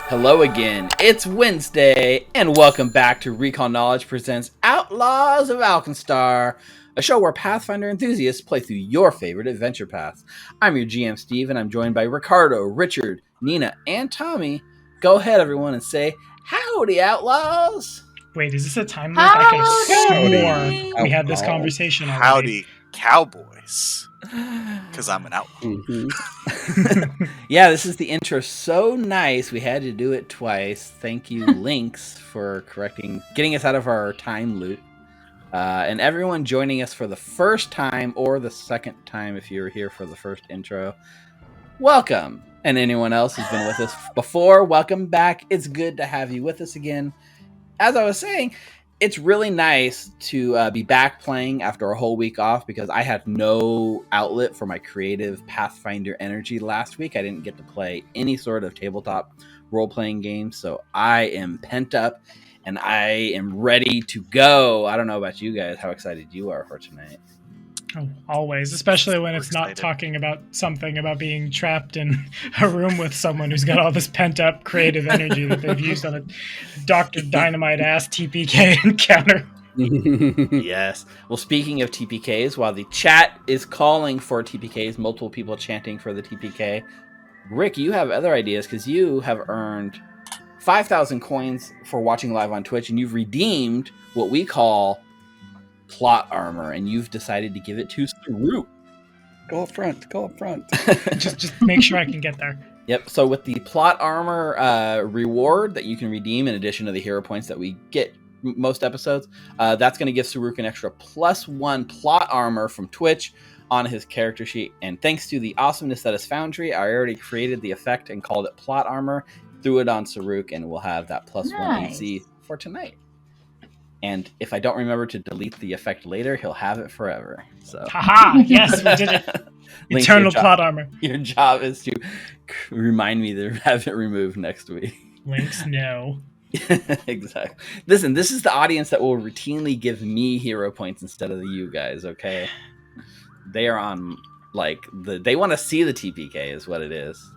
Hello again, it's Wednesday, and welcome back to Recall Knowledge presents Outlaws of Alkenstar, a show where Pathfinder enthusiasts play through your favorite adventure paths. I'm your GM, Steve, and I'm joined by Ricardo, Richard, Ninna, and Tommy. Go ahead, everyone, and say, howdy, Outlaws! Wait, is this a time loop? I could have sworn we had this Outlaws. conversation already. Howdy, cowboys. Because I'm an outlaw. Yeah, this is the intro. So nice. We had to do it twice. Thank you, Lynx, for getting us out of our time loop. And everyone joining us for the first time or the second time if you were here for the first intro, welcome. And anyone else who's been with us before, welcome back. It's good to have you with us again. As I was saying, it's really nice to be back playing after a whole week off because I had no outlet for my creative Pathfinder energy last week. I didn't get to play any sort of tabletop role-playing games, so I am pent up and I am ready to go. I don't know about you guys, how excited you are for tonight. Oh, always, especially when it's not talking about something about being trapped in a room with someone who's got all this pent-up creative energy that they've used on a Dr. Dynamite-ass TPK encounter. Yes. Well, speaking of TPKs, while the chat is calling for TPKs, multiple people chanting for the TPK, Rick, you have other ideas because you have earned 5,000 coins for watching live on Twitch, and you've redeemed what we call plot armor, and you've decided to give it to Saruk. Go up front. just make sure I can get there. Yep, so with the plot armor reward that you can redeem in addition to the hero points that we get most episodes, that's going to give Saruk an extra +1 plot armor from Twitch on his character sheet. And thanks to the awesomeness that is Foundry, I already created the effect and called it plot armor, threw it on Saruk, and we'll have that +1 AC for tonight. And if I don't remember to delete the effect later, he'll have it forever. So, haha! Yes, we did it. Eternal plot armor. Your job is to remind me to have it removed next week. Links, no. Exactly. Listen, this is the audience that will routinely give me hero points instead of you guys. Okay, they are on they want to see the TPK is what it is.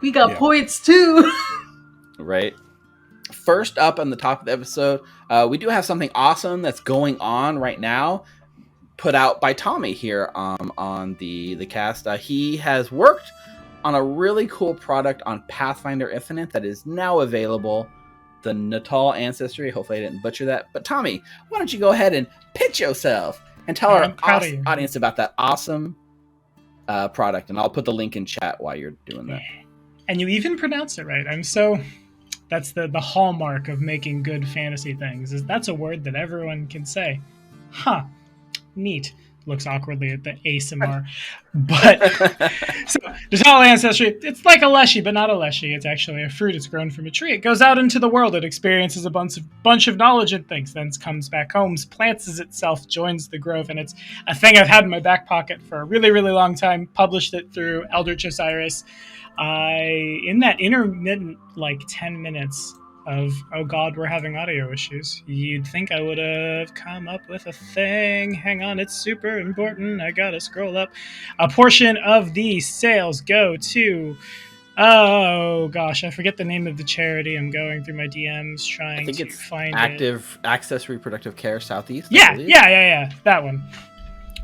We got points too, right? First up on the top of the episode, we do have something awesome that's going on right now, put out by Tommy here on the cast. He has worked on a really cool product on Pathfinder Infinite that is now available, the Natal Ancestry. Hopefully I didn't butcher that. But Tommy, why don't you go ahead and pitch yourself and tell our audience about that awesome product. And I'll put the link in chat while you're doing that. And you even pronounce it right. That's the hallmark of making good fantasy things, is that's a word that everyone can say. Huh. Neat. Looks awkwardly at the ASMR. But, so, Natal Ancestry, it's like a leshy, but not a leshy. It's actually a fruit. It's grown from a tree. It goes out into the world. It experiences a bunch of knowledge and things, then comes back home, plants itself, joins the grove, and it's a thing I've had in my back pocket for a really, really long time. Published it through Eldritch Osiris. In that intermittent 10 minutes of, oh god, we're having audio issues, you'd think I would have come up with a thing. Hang on, it's super important. I gotta scroll up. A portion of the sales go to, oh gosh, I forget the name of the charity. I'm going through my DMs trying to find Active Access Reproductive Care Southeast. Yeah, that one.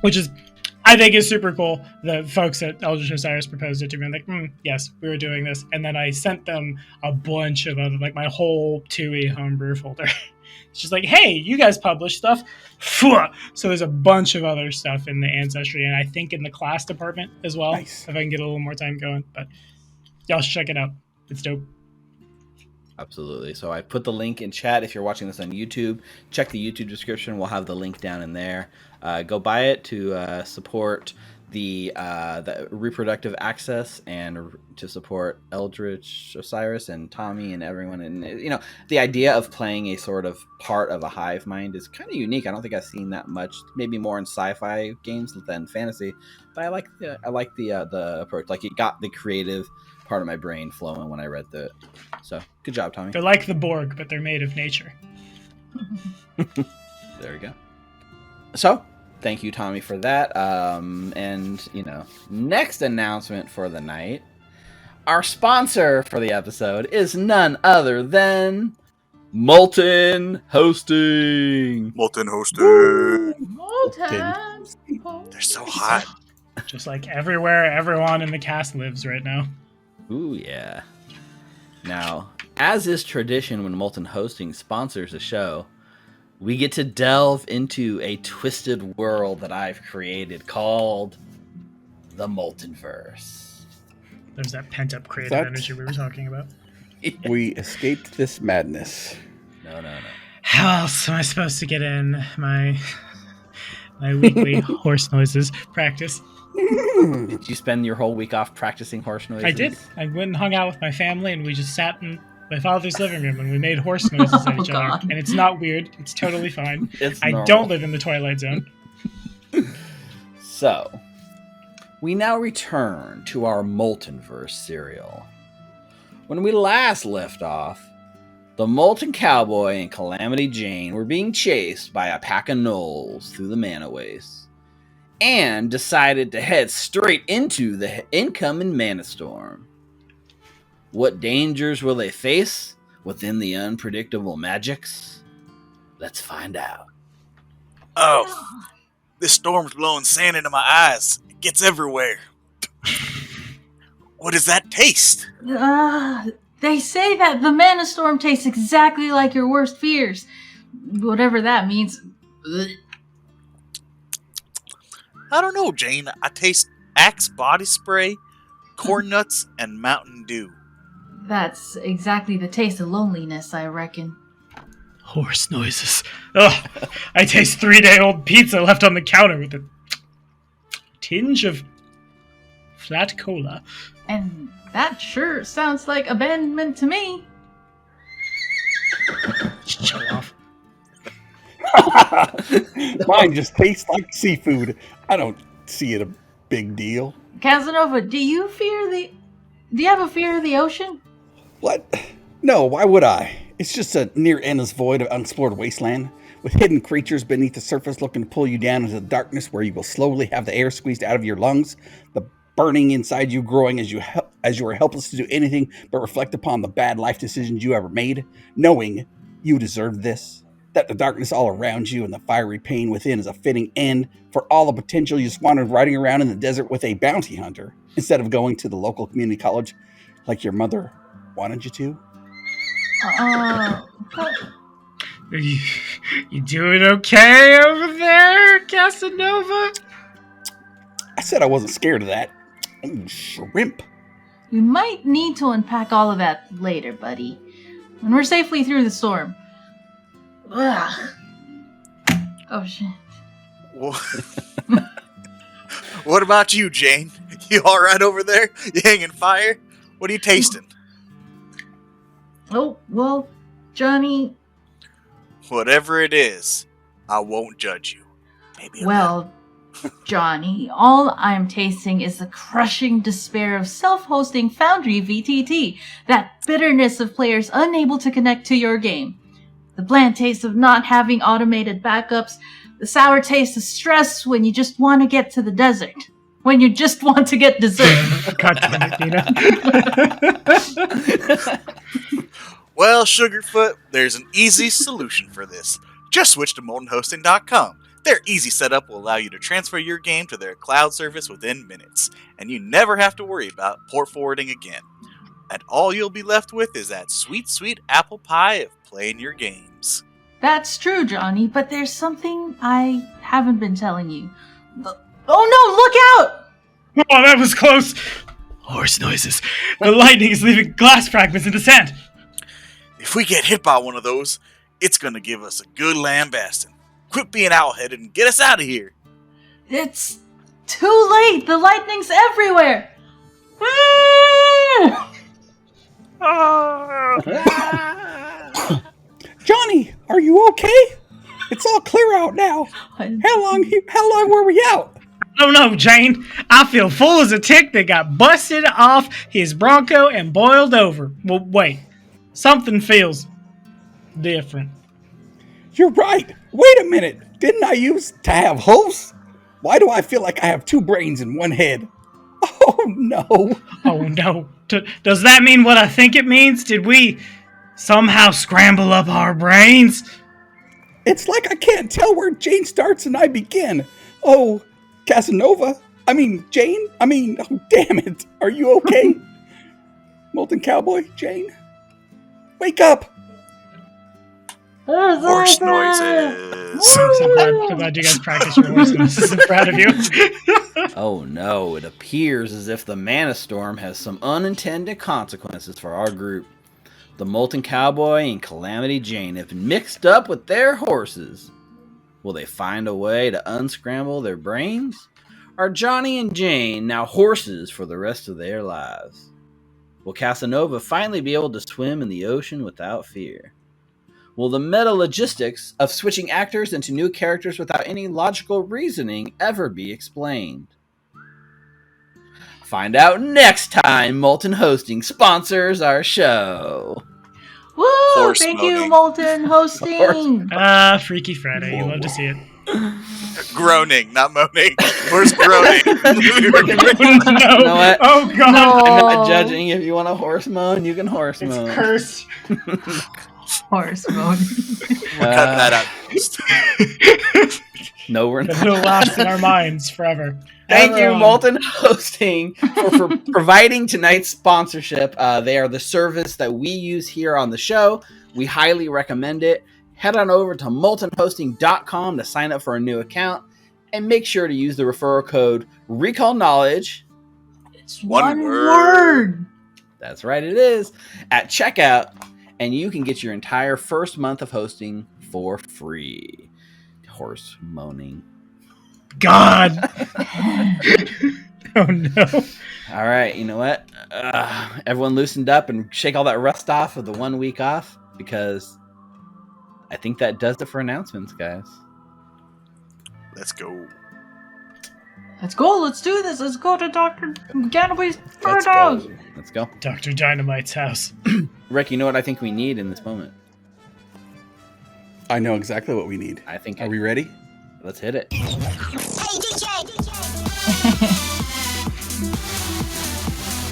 Which is, I think is super cool. The folks at Eldritch Osiris proposed it to me. I'm like, yes, we were doing this. And then I sent them a bunch of other, my whole 2E homebrew folder. It's just like, hey, you guys publish stuff. So there's a bunch of other stuff in the Ancestry, and I think in the class department as well. Nice. If I can get a little more time going. But y'all should check it out. It's dope. Absolutely. So I put the link in chat. If you're watching this on YouTube, check the YouTube description. We'll have the link down in there. Go buy it to support the reproductive access and to support Eldritch Osiris and Tommy and everyone. And the idea of playing a sort of part of a hive mind is kind of unique. I don't think I've seen that much. Maybe more in sci-fi games than fantasy. But I like the approach. Like, it got the creative part of my brain flowing when I read it. So good job, Tommy. They're like the Borg, but they're made of nature. There we go. So thank you, Tommy, for that. And next announcement for the night. Our sponsor for the episode is none other than Molten Hosting. Molten hosted. More times. They're so hot. Just like everywhere, everyone in the cast lives right now. Ooh, yeah. Now, as is tradition when Molten Hosting sponsors a show, we get to delve into a twisted world that I've created called the Moltenverse. There's that pent-up creative That- energy we were talking about. We escaped this madness. No. How else am I supposed to get in my weekly horse noises practice? Did you spend your whole week off practicing horse noises? I did. I went and hung out with my family, and we just sat in my father's living room, and we made horse noises at each other. God. And it's not weird. It's totally fine. It's I normal. don't live in the Twilight Zone. So, we now return to our Moltenverse serial. When we last left off, the Molten Cowboy and Calamity Jane were being chased by a pack of gnolls through the Mana Waste, and decided to head straight into the incoming Mana Storm. What dangers will they face within the unpredictable magics? Let's find out. Oh, this storm's blowing sand into my eyes. It gets everywhere. What does that taste? They say that the mana storm tastes exactly like your worst fears. Whatever that means. Ugh. I don't know, Jane. I taste Axe body spray, corn nuts, and Mountain Dew. That's exactly the taste of loneliness, I reckon. Horse noises. Ugh, I taste 3-day-old pizza left on the counter with a tinge of flat cola. And that sure sounds like abandonment to me. Show off. Mine just tastes like seafood. I don't see it a big deal. Casanova, do you have a fear of the ocean? What? No, why would I? It's just a near endless void of unexplored wasteland, with hidden creatures beneath the surface looking to pull you down into the darkness where you will slowly have the air squeezed out of your lungs, the burning inside you growing as you are helpless to do anything but reflect upon the bad life decisions you ever made, knowing you deserve this, that the darkness all around you and the fiery pain within is a fitting end for all the potential you squandered riding around in the desert with a bounty hunter, instead of going to the local community college like your mother wanted you to. What? You doing okay over there, Casanova? I said I wasn't scared of that. Ooh, shrimp. We might need to unpack all of that later, buddy. When we're safely through the storm. Ugh. Oh, shit. What about you, Jane? You all right over there? You hanging fire? What are you tasting? Oh, well, Johnny, Whatever it is, I won't judge you. Maybe. well, Johnny, all I'm tasting is the crushing despair of self-hosting Foundry VTT, that bitterness of players unable to connect to your game. The bland taste of not having automated backups, the sour taste of stress when you just want to get to the desert. When you just want to get dessert. God damn it, Nina. Well, Sugarfoot, there's an easy solution for this. Just switch to moltenhosting.com. Their easy setup will allow you to transfer your game to their cloud service within minutes, and you never have to worry about port forwarding again. And all you'll be left with is that sweet, sweet apple pie of playing your games. That's true, Johnny, but there's something I haven't been telling you. Oh no, look out! Oh, that was close. Horse noises. The lightning is leaving glass fragments in the sand. If we get hit by one of those, it's gonna give us a good lambasting. Quit being owl-headed and get us out of here. It's too late. The lightning's everywhere. Johnny, are you okay? It's all clear out now. How long were we out? Oh no, Jane. I feel full as a tick that got busted off his Bronco and boiled over. Well, wait. Something feels different. You're right. Wait a minute. Didn't I used to have hooves? Why do I feel like I have two brains in one head? Oh no. Oh no. Does that mean what I think it means? Did we somehow scramble up our brains? It's like I can't tell where Jane starts and I begin. Oh, Casanova. Jane. Oh, damn it. Are you okay? Molten Cowboy, Jane? Wake up! Horse noises. So glad you guys practice your horse noises. I'm proud of you. Oh no, it appears as if the Mana Storm has some unintended consequences for our group. The Molten Cowboy and Calamity Jane have been mixed up with their horses. Will they find a way to unscramble their brains? Are Johnny and Jane now horses for the rest of their lives? Will Casanova finally be able to swim in the ocean without fear? Will the meta logistics of switching actors into new characters without any logical reasoning ever be explained? Find out next time Molten Hosting sponsors our show. Woo! Horse Thank you, moaning. Molten Hosting. Freaky Friday. You love to see it. Groaning, not moaning. Horse groaning. No. You know what? Oh God. No. I'm not judging. If you want to horse moan, you can horse It's moan. cursed. Horse mode. Cut that out. No, we're But not. it'll last in our minds forever. Thank you, Ever on. Molten Hosting, for providing tonight's sponsorship. They are the service that we use here on the show. We highly recommend it. Head on over to moltenhosting.com to sign up for a new account, and make sure to use the referral code RecallKnowledge. It's One one word. word. That's right, it is at checkout, and you can get your entire first month of hosting for free. Horse moaning. God. Oh no. All right, you know what? Everyone loosened up and shake all that rust off of the 1 week off, because I think that does it for announcements, guys. Let's go. Let's go. Let's do this. Let's go to Dr. Gattabee's house. Let's go. Dr. Dynamite's house. Rick, you know what I think we need in this moment? I know exactly what we need. I think. Are we ready? Let's hit it.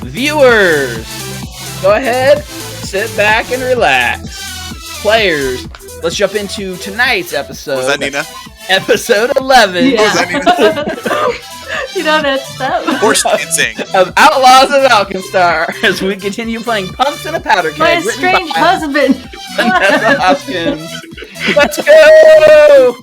Viewers, go ahead, sit back and relax. Players, let's jump into tonight's episode. Was that Nina? Episode 11 Yeah. Was that You know that's that. Horse dancing. of Outlaws of Alkenstar as we continue playing Punks in a Powderkeg. My written strange by husband. Vanessa Hoskins. Let's go!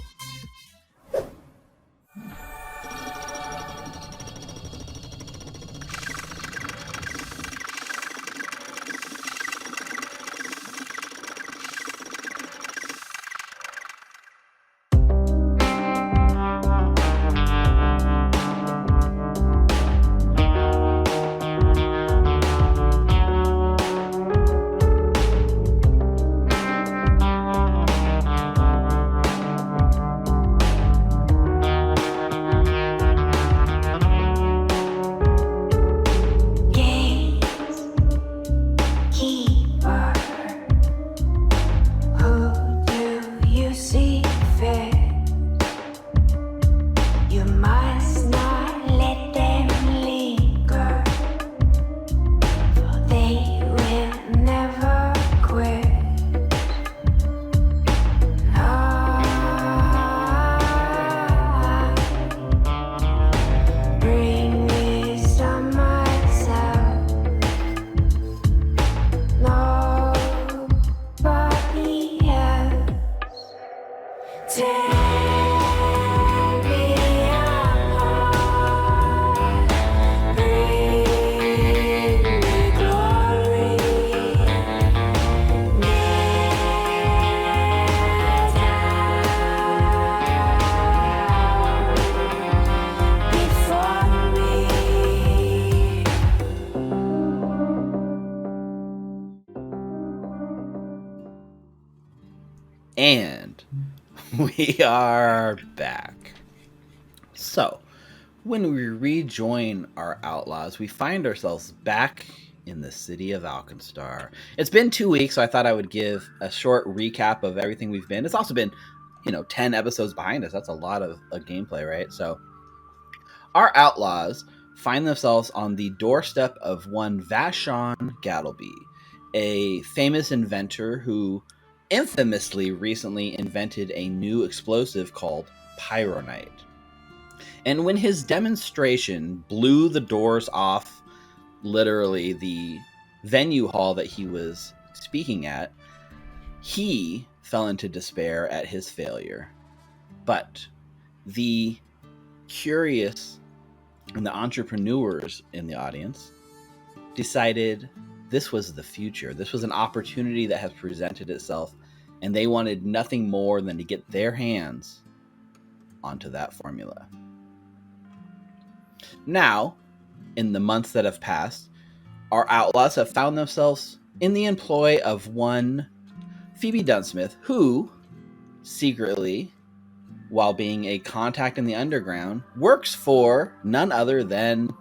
And we are back. So, when we rejoin our outlaws, we find ourselves back in the city of Alkenstar. It's been 2 weeks, so I thought I would give a short recap of everything we've been. It's also been, 10 episodes behind us. That's a lot of gameplay, right? So, our outlaws find themselves on the doorstep of one Vashon Gattlebee, a famous inventor who infamously recently invented a new explosive called pyronite. And when his demonstration blew the doors off, literally the venue hall that he was speaking at, he fell into despair at his failure. But the curious and the entrepreneurs in the audience decided this was the future. This was an opportunity that has presented itself, and they wanted nothing more than to get their hands onto that formula. Now, in the months that have passed, our outlaws have found themselves in the employ of one Phoebe Dunsmith, who secretly, while being a contact in the underground, works for none other than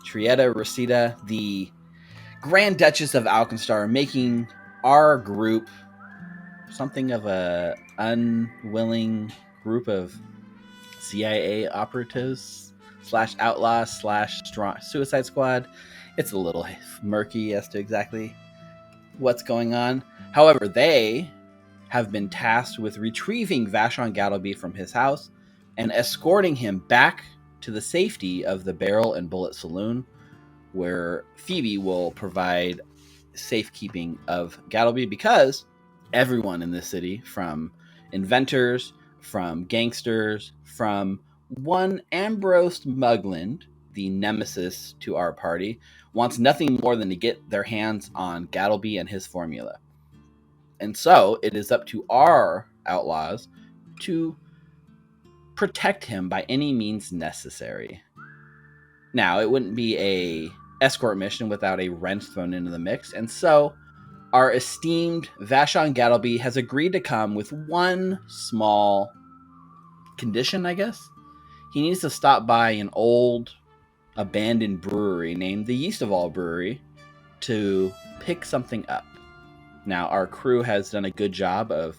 Trietta Rosita, the Grand Duchess of Alkenstar, making our group something of a unwilling group of CIA operatives / outlaws / suicide squad. It's a little murky as to exactly what's going on. However, they have been tasked with retrieving Vashon Gattlebee from his house and escorting him back to the safety of the Barrel and Bullet Saloon, where Phoebe will provide safekeeping of Gattlebee, because everyone in this city, from inventors, from gangsters, from one Ambrose Mugland, the nemesis to our party, wants nothing more than to get their hands on Gattlebee and his formula. And so it is up to our outlaws to protect him by any means necessary. Now, it wouldn't be a escort mission without a wrench thrown into the mix, and so our esteemed Vashon Gattlebee has agreed to come with one small condition, I guess. He needs to stop by an old abandoned brewery named the Yeast of All Brewery to pick something up. Now, our crew has done a good job of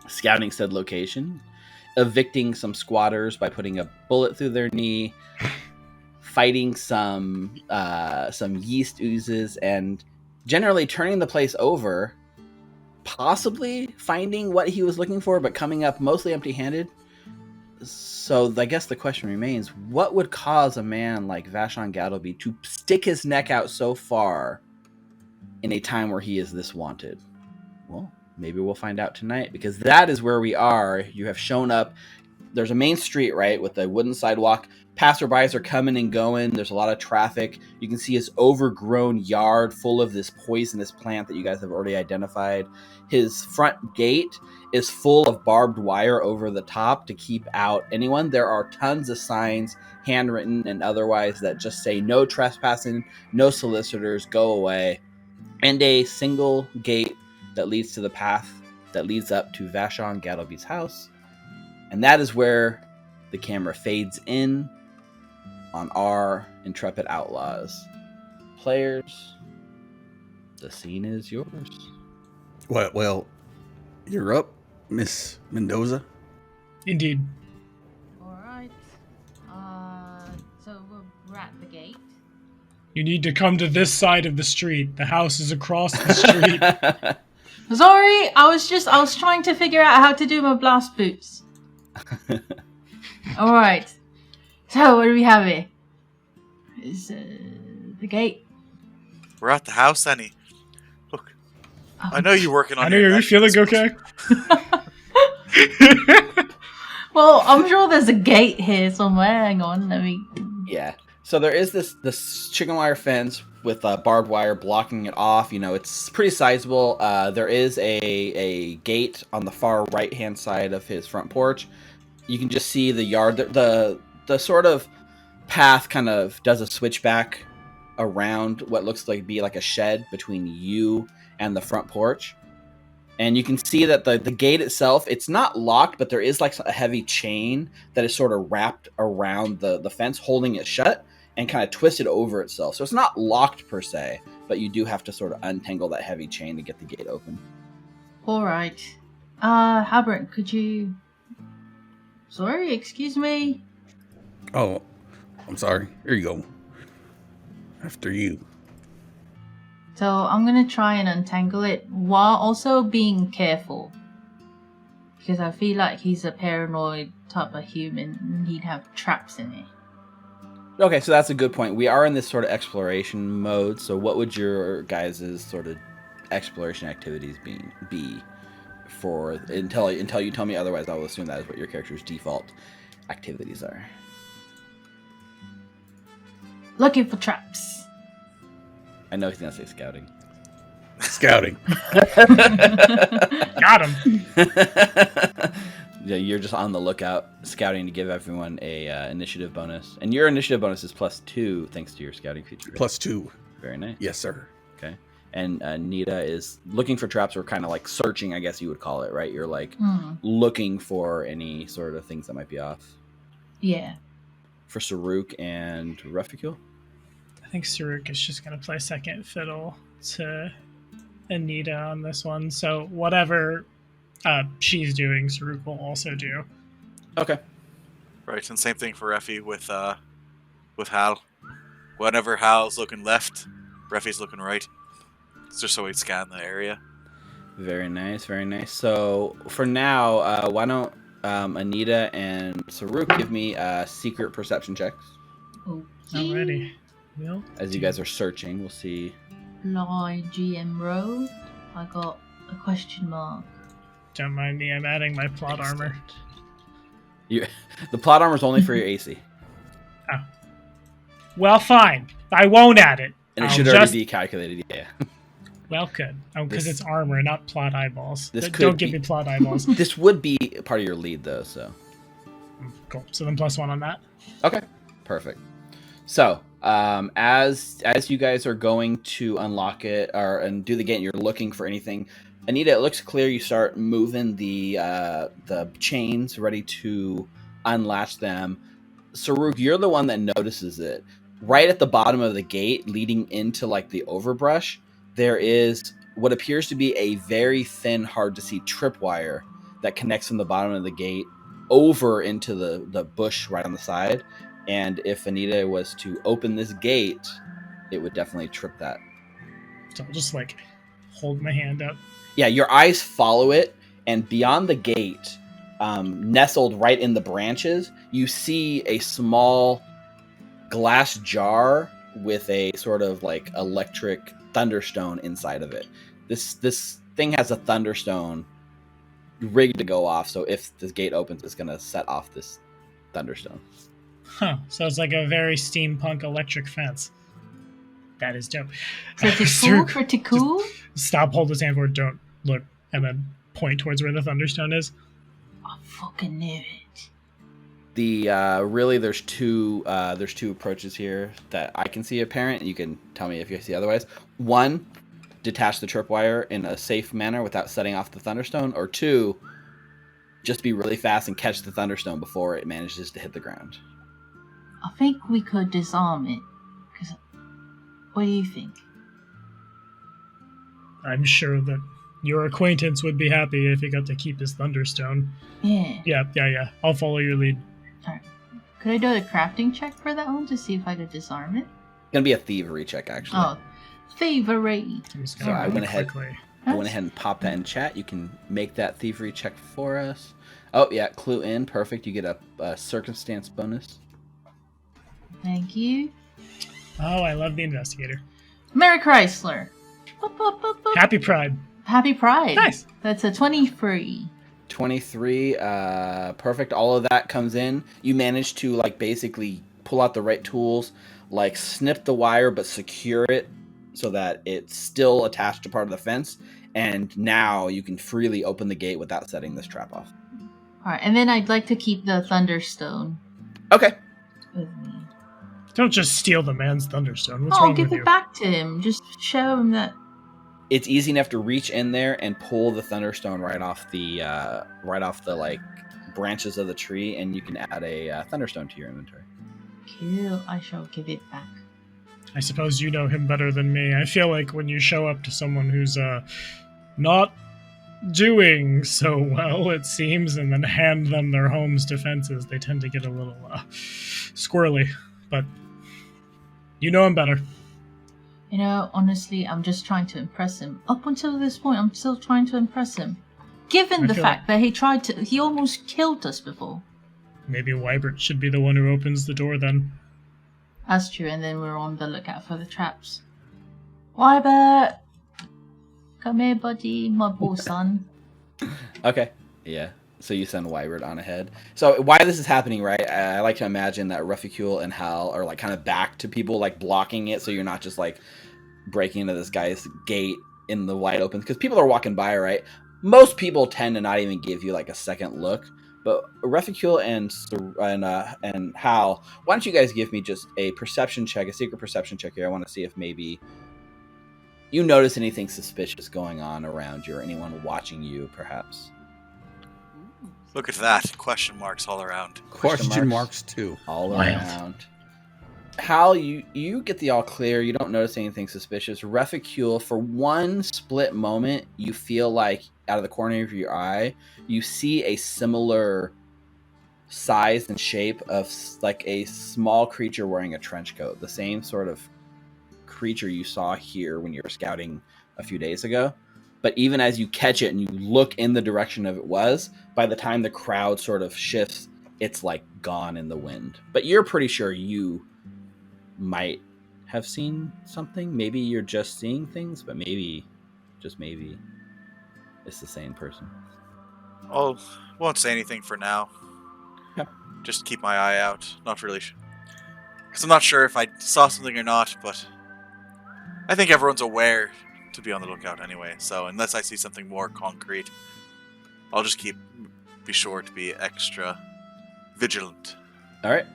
scouting said location, evicting some squatters by putting a bullet through their knee, fighting some yeast oozes, and generally turning the place over, possibly finding what he was looking for, but coming up mostly empty-handed. So I guess the question remains, what would cause a man like Vashon Gattlebee to stick his neck out so far in a time where he is this wanted? Well, maybe we'll find out tonight, because that is where we are. You have shown up. There's a main street, right, with a wooden sidewalk. Passerbys are coming and going. There's a lot of traffic. You can see his overgrown yard full of this poisonous plant that you guys have already identified. His front gate is full of barbed wire over the top to keep out anyone. There are tons of signs, handwritten and otherwise, that just say no trespassing, no solicitors, go away. And a single gate that leads to the path that leads up to Vashon Gattlebee's house. And that is where the camera fades in on our intrepid outlaws. Players, the scene is yours. Well, you're up, Miss Mendoza. Indeed. All right. So we're at the gate. You need to come to this side of the street. The house is across the street. Sorry, I was trying to figure out how to do my blast boots. All right. So what do we have here? Is the gate? We're at the house, honey. Look, Oh. I know you're working on. I know. Are you feeling okay? Well, I'm sure there's a gate here somewhere. Hang on, let me. Yeah. So there is this chicken wire fence with barbed wire blocking it off. You know, it's pretty sizable. There is a gate on the far right-hand side of his front porch. You can just see the yard. The sort of path kind of does a switchback around what looks like be like a shed between you and the front porch. And you can see that the gate itself, it's not locked, but there is like a heavy chain that is sort of wrapped around the fence, holding it shut and kind of twisted over itself. So it's not locked per se, but you do have to sort of untangle that heavy chain to get the gate open. All right. Halbert, could you? Sorry, excuse me. Oh, I'm sorry. Here you go. After you. So I'm gonna try and untangle it while also being careful. Because I feel like he's a paranoid type of human and he'd have traps in it. Okay, so that's a good point. We are in this sort of exploration mode. So what would your guys' sort of exploration activities be for until you tell me otherwise? I will assume that is what your character's default activities are. Looking for traps. I know he's gonna say scouting. Scouting. Got him. Yeah, you're just on the lookout, scouting to give everyone a initiative bonus, and your initiative bonus is +2 thanks to your scouting feature. +2. Very nice. Yes, sir. Okay. And Nita is looking for traps, or kind of like searching, I guess you would call it, right? You're like looking for any sort of things that might be off. Yeah. For Saruk and Rufikul? I think Saruk is just going to play second fiddle to Anita on this one. So whatever she's doing, Saruk will also do. Okay. Right, and same thing for Refi with Hal. Whenever Hal's looking left, Refi's looking right. It's just so we scan the area. Very nice, very nice. So for now, why don't Anita and Saruk give me secret perception checks Okay. Alrighty. as you guys are searching. We'll see. Fly GM Road. I got a question mark. Don't mind me, I'm adding my plot armor. The plot armor is only for your AC, Well, fine. I won't add it. and it I'll should just... already be calculated. Yeah. Well, good. Oh, because it's armor, not plot eyeballs. This Don't could give be- me plot eyeballs. This would be part of your lead, though. So. Cool. So then +1 on that. Okay, perfect. So, as you guys are going to unlock it and do the gate, you're looking for anything. Anita, it looks clear. You start moving the chains, ready to unlatch them. Saruk, you're the one that notices it. Right at the bottom of the gate, leading into like the overbrush, there is what appears to be a very thin, hard to see tripwire that connects from the bottom of the gate over into the bush right on the side. And if Anita was to open this gate, it would definitely trip that. So I'll just like hold my hand up. Yeah, your eyes follow it, and beyond the gate, nestled right in the branches, you see a small glass jar with a sort of like electric thunderstone inside of it. This thing has a thunderstone rigged to go off, so if this gate opens, it's going to set off this thunderstone. Huh. So it's like a very steampunk electric fence. That is dope. Pretty cool, Saruk, pretty cool. Stop, hold his hand forward, don't look, and then point towards where the thunderstone is. I fucking knew it. The really there's two approaches here that I can see apparent. You can tell me if you see otherwise. One, detach the tripwire in a safe manner without setting off the thunderstone, or two, just be really fast and catch the thunderstone before it manages to hit the ground. I think we could disarm it. What do you think? I'm sure that your acquaintance would be happy if he got to keep his thunderstone. Yeah. Yeah. I'll follow your lead. Alright. Could I do a crafting check for that one to see if I could disarm it? It's gonna be a thievery check, actually. Oh, thievery. I'm just So gonna I roll went ahead. quickly. I went ahead and popped that in chat. You can make that thievery check for us. Oh yeah, clue in, perfect. You get a circumstance bonus. Thank you. Oh, I love the investigator. Mary Chrysler. Boop, boop, boop, boop. Happy Pride. Happy Pride. Nice. That's a 23. 23, perfect. All of that comes in. You manage to like basically pull out the right tools, like snip the wire but secure it so that it's still attached to part of the fence. And now you can freely open the gate without setting this trap off. Alright, and then I'd like to keep the Thunderstone Okay. with me. Don't just steal the man's thunderstone. What's I'll wrong give with it you? back to him. Just show him that. It's easy enough to reach in there and pull the thunderstone right off the like branches of the tree, and you can add a thunderstone to your inventory. Cool. I shall give it back. I suppose you know him better than me. I feel like when you show up to someone who's not doing so well, it seems, and then hand them their home's defenses, they tend to get a little squirrely. but you know him better. You know, honestly, I'm just trying to impress him. Up until this point, I'm still trying to impress him. Given I the feel fact that he almost killed us before. Maybe Wybert should be the one who opens the door then. That's true, and then we're on the lookout for the traps. Wybert! Come here, buddy, my poor son. Okay. Yeah. So you send Wybert on ahead. So why this is happening, right? I like to imagine that Ruficule and Hal are like kind of back to people, like blocking it, so you're not just like breaking into this guy's gate in the wide open. Because people are walking by, right? Most people tend to not even give you like a second look. But Ruficule and Hal, why don't you guys give me just a perception check, a secret perception check here? I want to see if maybe you notice anything suspicious going on around you or anyone watching you, perhaps. Look at that. Question marks all around. Question marks too. All Wild. around. Hal, you get the all clear. You don't notice anything suspicious. Ruficule, for one split moment, you feel like out of the corner of your eye, you see a similar size and shape of like a small creature wearing a trench coat. The same sort of creature you saw here when you were scouting a few days ago. But even as you catch it and you look in the direction of it was, by the time the crowd sort of shifts, it's like gone in the wind. But you're pretty sure you might have seen something. Maybe you're just seeing things, but maybe, just maybe, it's the same person. Oh, won't say anything for now. Yeah. Just keep my eye out. Not really because I'm not sure if I saw something or not, but I think everyone's aware to be on the lookout anyway. So unless I see something more concrete, I'll just be sure to be extra vigilant. All right.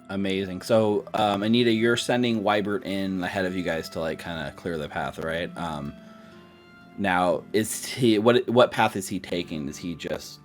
Amazing. So, Anita, you're sending Wybert in ahead of you guys to like kind of clear the path, right? Now, is he what path is he taking? Is he just,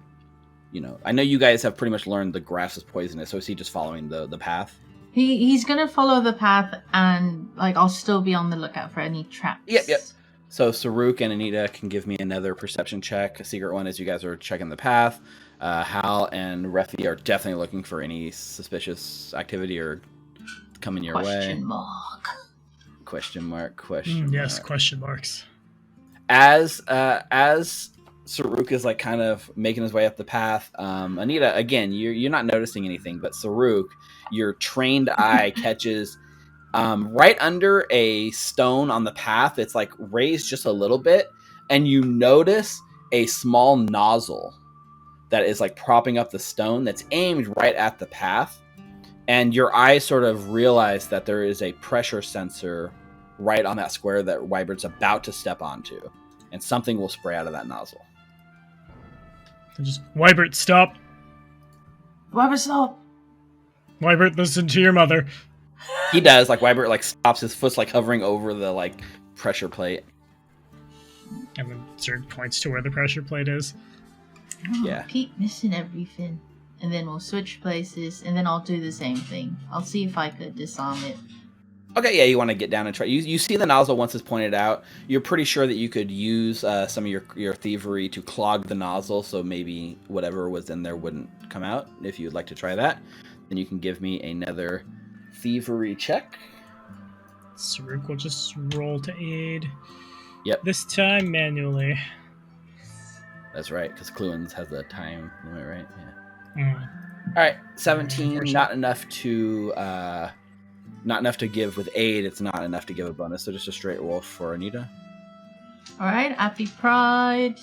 I know you guys have pretty much learned the grass is poisonous, so is he just following the path? He's gonna follow the path, and like I'll still be on the lookout for any traps. Yep. So Saruk and Anita can give me another perception check, a secret one, as you guys are checking the path. Hal and Refi are definitely looking for any suspicious activity or coming your way. Question mark. Question mark. Yes, question marks. As Saruk is like kind of making his way up the path, Anita, again, you're not noticing anything, but Saruk, your trained eye catches right under a stone on the path. It's like raised just a little bit, and you notice a small nozzle that is like propping up the stone that's aimed right at the path. And your eyes sort of realize that there is a pressure sensor right on that square that Wybert's about to step onto, and something will spray out of that nozzle. Just, Wybert, stop. Wybert, stop. Wybert, listen to your mother. He does. Like Wybert like stops, his foot's like hovering over the like pressure plate. And then Zerg points to where the pressure plate is. Oh, Yeah. Keep missing everything. And then we'll switch places, and then I'll do the same thing. I'll see if I could disarm it. Okay, yeah, you want to get down and try. You see the nozzle once it's pointed out. You're pretty sure that you could use some of your thievery to clog the nozzle, so maybe whatever was in there wouldn't come out. If you'd like to try that, then you can give me another thievery check. Saruk will just roll to aid. Yep. This time manually. That's right, because Cluens has a time limit, right? Yeah. Mm. All right, 17. Not enough to give with aid. It's not enough to give a bonus. So just a straight roll for Anita. All right, happy Pride.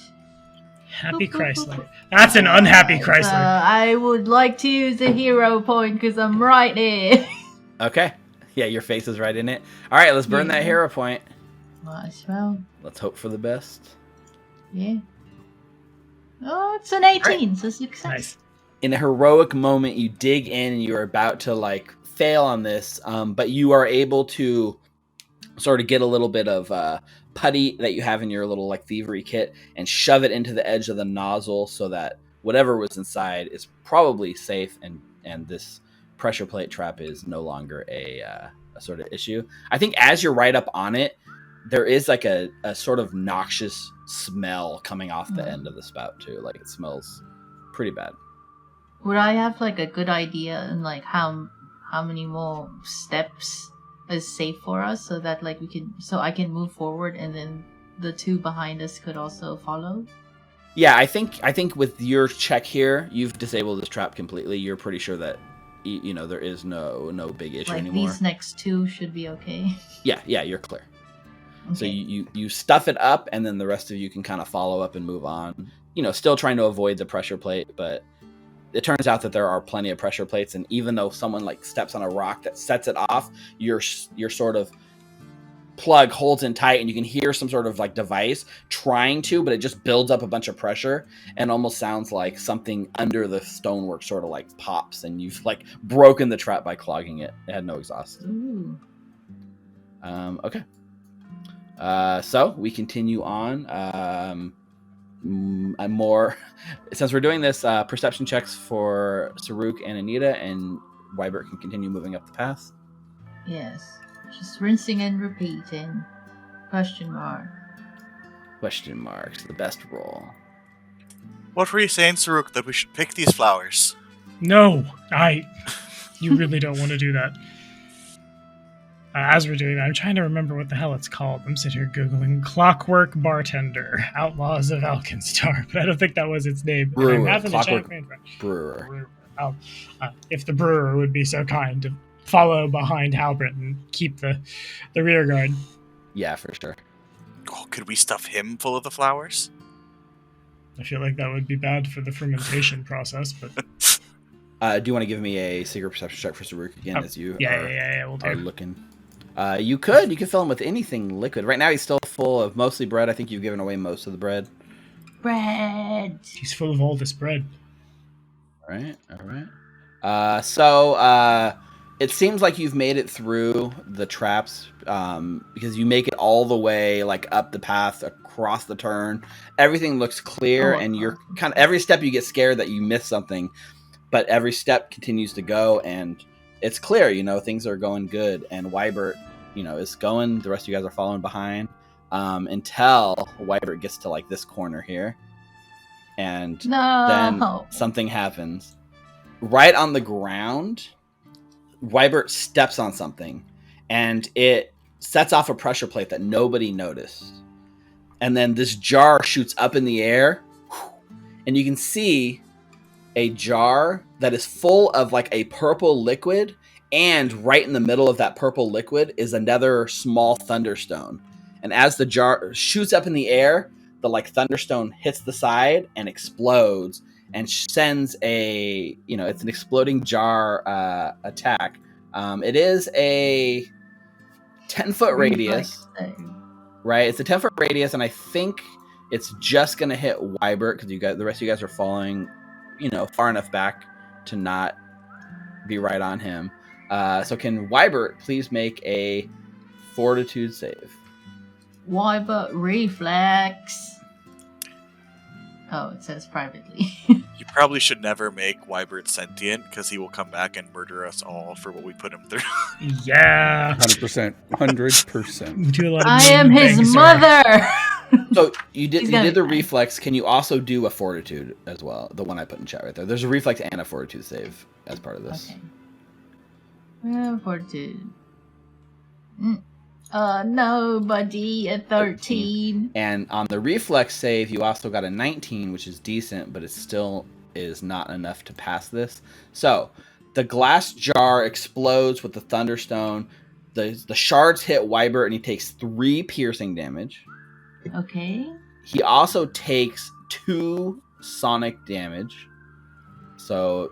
Happy Chrysler. That's an unhappy Chrysler. I would like to use a hero point because I'm right here. Okay. Yeah, your face is right in it. All right, let's burn that hero point. Might as well. Let's hope for the best. Yeah. Oh, it's an 18, so success. Nice. In a heroic moment, you dig in and you are about to like fail on this, but you are able to sort of get a little bit of putty that you have in your little like thievery kit and shove it into the edge of the nozzle so that whatever was inside is probably safe, and this pressure plate trap is no longer a sort of issue. I think as you're right up on it, there is like a sort of noxious smell coming off the end of the spout too. Like it smells pretty bad. Would I have like a good idea on like how how many more steps is safe for us, so that like I can move forward, and then the two behind us could also follow. Yeah, I think with your check here, you've disabled this trap completely. You're pretty sure that there is no big issue Like anymore. these next two should be okay. Yeah, you're clear. Okay. So you stuff it up, and then the rest of you can kind of follow up and move on. Still trying to avoid the pressure plate, but it turns out that there are plenty of pressure plates, and even though someone like steps on a rock that sets it off, your sort of plug holds in tight, and you can hear some sort of like device trying to, but it just builds up a bunch of pressure and almost sounds like something under the stonework sort of like pops, and you've like broken the trap by clogging it. It had no exhaust. Ooh. Okay. So we continue on. More since we're doing this perception checks for Saruk and Anita, and Wybert can continue moving up the path. Yes. Just rinsing and repeating. Question mark. Question marks. The best roll. What were you saying, Saruk, that we should pick these flowers? No, you really don't want to do that. As we're doing that, I'm trying to remember what the hell it's called. I'm sitting here Googling Clockwork Bartender, Outlaws of Alkenstar, but I don't think that was its name. Brewer. And I'm having Clockwork a Brewer. If the brewer would be so kind to follow behind Halbert and keep the rear guard. Yeah, for sure. Oh, could we stuff him full of the flowers? I feel like that would be bad for the fermentation process, but... Do you want to give me a secret perception check for Saruk again, as you we'll are do. looking? You could fill him with anything liquid. Right now he's still full of mostly bread. I think you've given away most of the bread. Bread. He's full of all this bread. All right. So it seems like you've made it through the traps because you make it all the way like up the path, across the turn. Everything looks clear, and you're kind of every step you get scared that you miss something, but every step continues to go, and it's clear. Things are going good, and Wybert, is going. The rest of you guys are following behind until Wybert gets to like this corner here, and then something happens. Right on the ground, Wybert steps on something, and it sets off a pressure plate that nobody noticed. And then this jar shoots up in the air, and you can see a jar that is full of like a purple liquid, and right in the middle of that purple liquid is another small thunderstone. And as the jar shoots up in the air, the like thunderstone hits the side and explodes, and sends it's an exploding jar attack. It is a 10-foot radius, right? It's a 10-foot radius, and I think it's just gonna hit Wybert because the rest of you guys are falling, far enough back to not be right on him. So can Wybert please make a fortitude save? Wybert reflex. Oh, it says privately. You probably should never make Wybert sentient, because he will come back and murder us all for what we put him through. Yeah. 100%. 100%. We do a lot of I am his things, mother. So you did the die. reflex. Can you also do a fortitude as well? The one I put in chat right there. There's a reflex and a fortitude save as part of this. Okay. Fortitude. Nobody, a 13. And on the reflex save, you also got a 19, which is decent, but it still is not enough to pass this. So the glass jar explodes with the thunderstone. The shards hit Wybert, and he takes 3 piercing damage. Okay. He also takes 2 sonic damage. So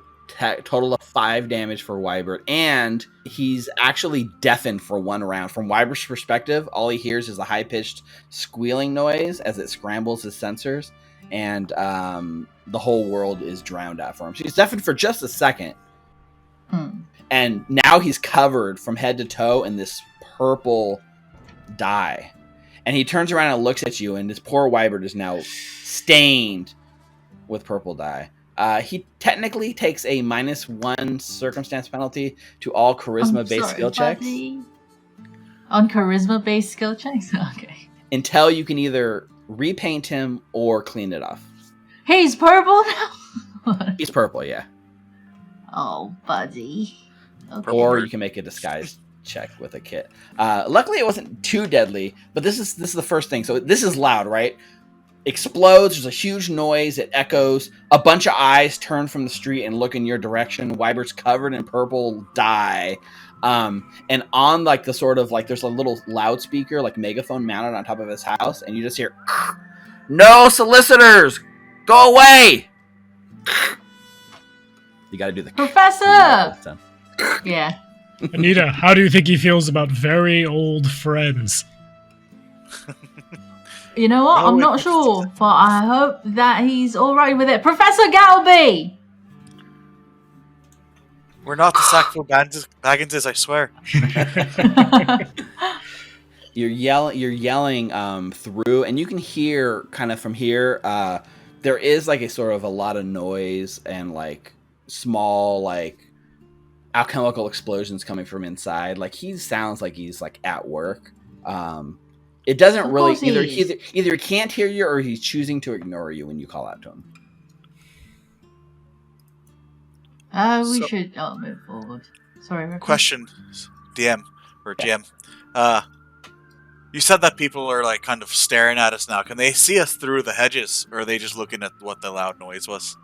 total of 5 damage for Wybert, and he's actually deafened for 1 round. From Wybert's perspective, all he hears is a high-pitched squealing noise as it scrambles his sensors, and the whole world is drowned out for him. So he's deafened for just a second, and now he's covered from head to toe in this purple dye. And he turns around and looks at you, and this poor Wybert is now stained with purple dye. He technically takes a -1 circumstance penalty to all charisma-based skill checks. On charisma-based skill checks? Okay. Until you can either repaint him or clean it off. He's purple now? He's purple, yeah. Oh, buddy. Okay. or you can make a disguise check with a kit. Luckily, it wasn't too deadly, but this is the first thing. So this is loud, right? Explodes. There's a huge noise. It echoes. A bunch of eyes turn from the street and look in your direction. Wybert's covered in purple dye. And on like the sort of like there's a little loudspeaker, like megaphone mounted on top of his house, and you just hear, "No solicitors, go away." You got to do the Professor. Yeah. Anita, how do you think he feels about very old friends? You know what? I'm not sure, but I hope that he's all right with it. Professor Gattlebee. We're not the Sackville Bagginses, I swear. You're yelling through, and you can hear kind of from here. There is like a sort of a lot of noise and like small like alchemical explosions coming from inside. Like he sounds like he's like at work. It doesn't really either he can't hear you or he's choosing to ignore you when you call out to him. We should move forward. Sorry, Ricky. Question, DM or GM. You said that people are like kind of staring at us now. Can they see us through the hedges, or are they just looking at what the loud noise was?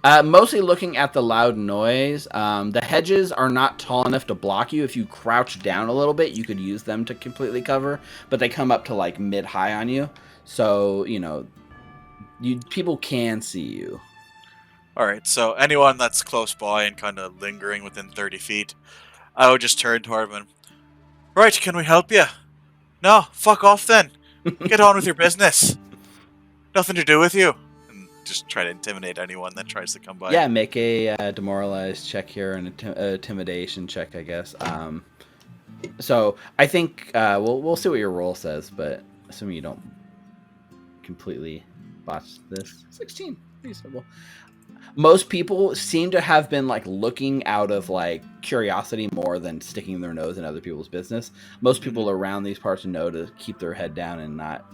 Mostly looking at the loud noise. The hedges are not tall enough to block you. If you crouch down a little bit, you could use them to completely cover, but they come up to like mid-high on you. So, you know, people can see you. All right, so anyone that's close by and kind of lingering within 30 feet, I would just turn toward them and, right, can we help you? No, fuck off then. Get on with your business. Nothing to do with you. Just try to intimidate anyone that tries to come by. Yeah, make a demoralized check here and intimidation check, I guess. So I think we'll see what your roll says, but assuming you don't completely botch this, 16, reasonable. Most people seem to have been like looking out of like curiosity more than sticking their nose in other people's business. Most people around these parts know to keep their head down and not.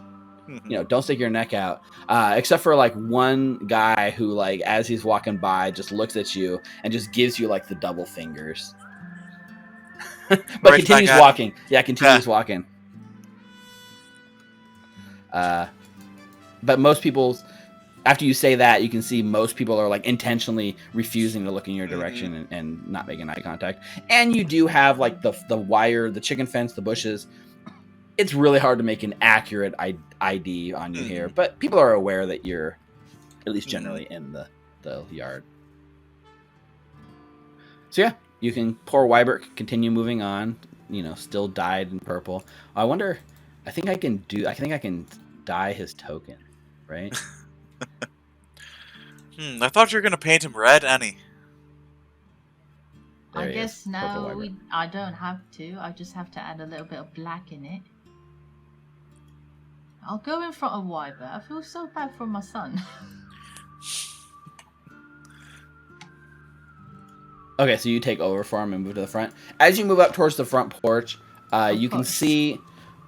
You know, don't stick your neck out. Except for like one guy who, like, as he's walking by, just looks at you and just gives you like the double fingers. But right, continues walking. Yeah, continues walking. But most people, after you say that, you can see most people are like intentionally refusing to look in your direction and not making eye contact. And you do have like the wire, the chicken fence, the bushes. It's really hard to make an accurate ID on you here, but people are aware that you're at least generally in the yard. So yeah, you can pour Wybert, continue moving on, you know, still dyed in purple. I wonder, I think I can dye his token, right? I thought you were going to paint him red, Annie. There I he guess is, now purple Wybert. I don't have to. I just have to add a little bit of black in it. I'll go in front of Wybert. I feel so bad for my son. Okay, so you take over for him and move to the front. As you move up towards the front porch, you can see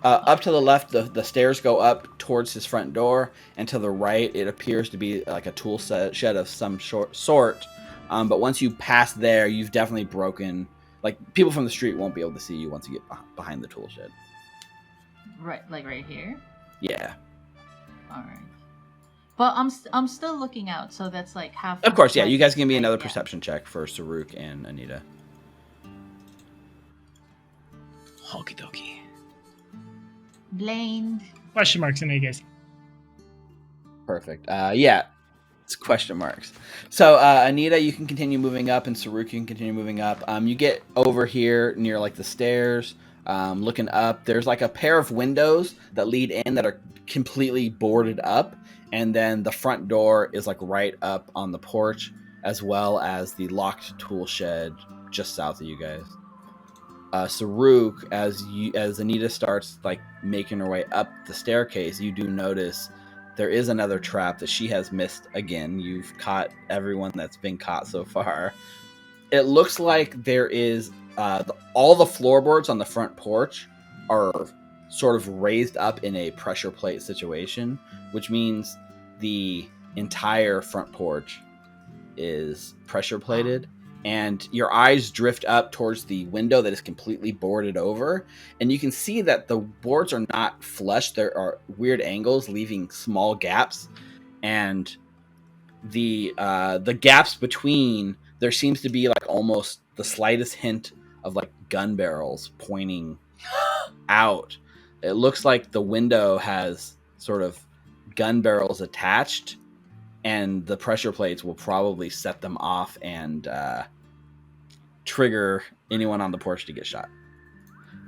up to the left, the stairs go up towards his front door, and to the right, it appears to be like a tool shed of some sort. But once you pass there, you've definitely broken. Like, people from the street won't be able to see you once you get behind the tool shed. Right, like right here? Yeah. Alright. But I'm still looking out, so that's like half. Of course, yeah. You guys can be right, another yeah. perception check for Saruk and Anita. Okie dokie. Blamed. Question marks in it, guys. Perfect. Yeah. It's question marks. So, Anita, you can continue moving up, and Saruk, you can continue moving up. You get over here near like the stairs. Looking up, there's like a pair of windows that lead in that are completely boarded up, and then the front door is like right up on the porch, as well as the locked tool shed just south of you guys. Saruk, as Anita starts like making her way up the staircase, you do notice there is another trap that she has missed again. You've caught everyone that's been caught so far. It looks like there is all the floorboards on the front porch are sort of raised up in a pressure plate situation, which means the entire front porch is pressure plated. and your eyes drift up towards the window that is completely boarded over, and you can see that the boards are not flush. There are weird angles, leaving small gaps, and the gaps between, there seems to be like almost the slightest hint of like gun barrels pointing out. It looks like the window has sort of gun barrels attached, and the pressure plates will probably set them off and trigger anyone on the porch to get shot.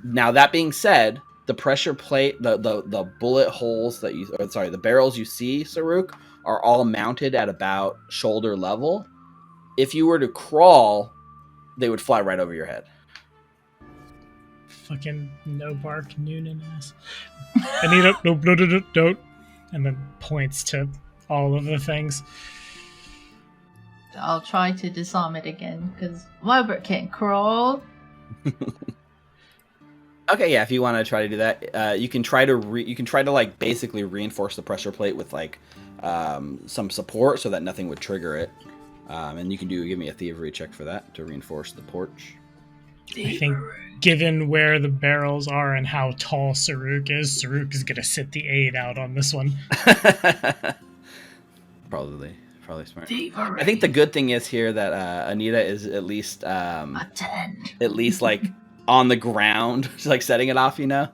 Now, that being said, the pressure plate, the bullet holes that you, or sorry, the barrels you see, Saruk, are all mounted at about shoulder level. If you were to crawl, they would fly right over your head. Fucking no bark Noonan ass. Anita, don't. And then points to all of the things. I'll try to disarm it again, because Wybert can't crawl. Okay, yeah, if you want to try to do that, you can try to like basically reinforce the pressure plate with like some support so that nothing would trigger it. And you can give me a thievery check for that to reinforce the porch. I think given where the barrels are and how tall Saruk is going to sit the 8 out on this one. Probably smart. Thievery. I think the good thing is here that Anita is at least A 10. at least like on the ground, like setting it off, you know?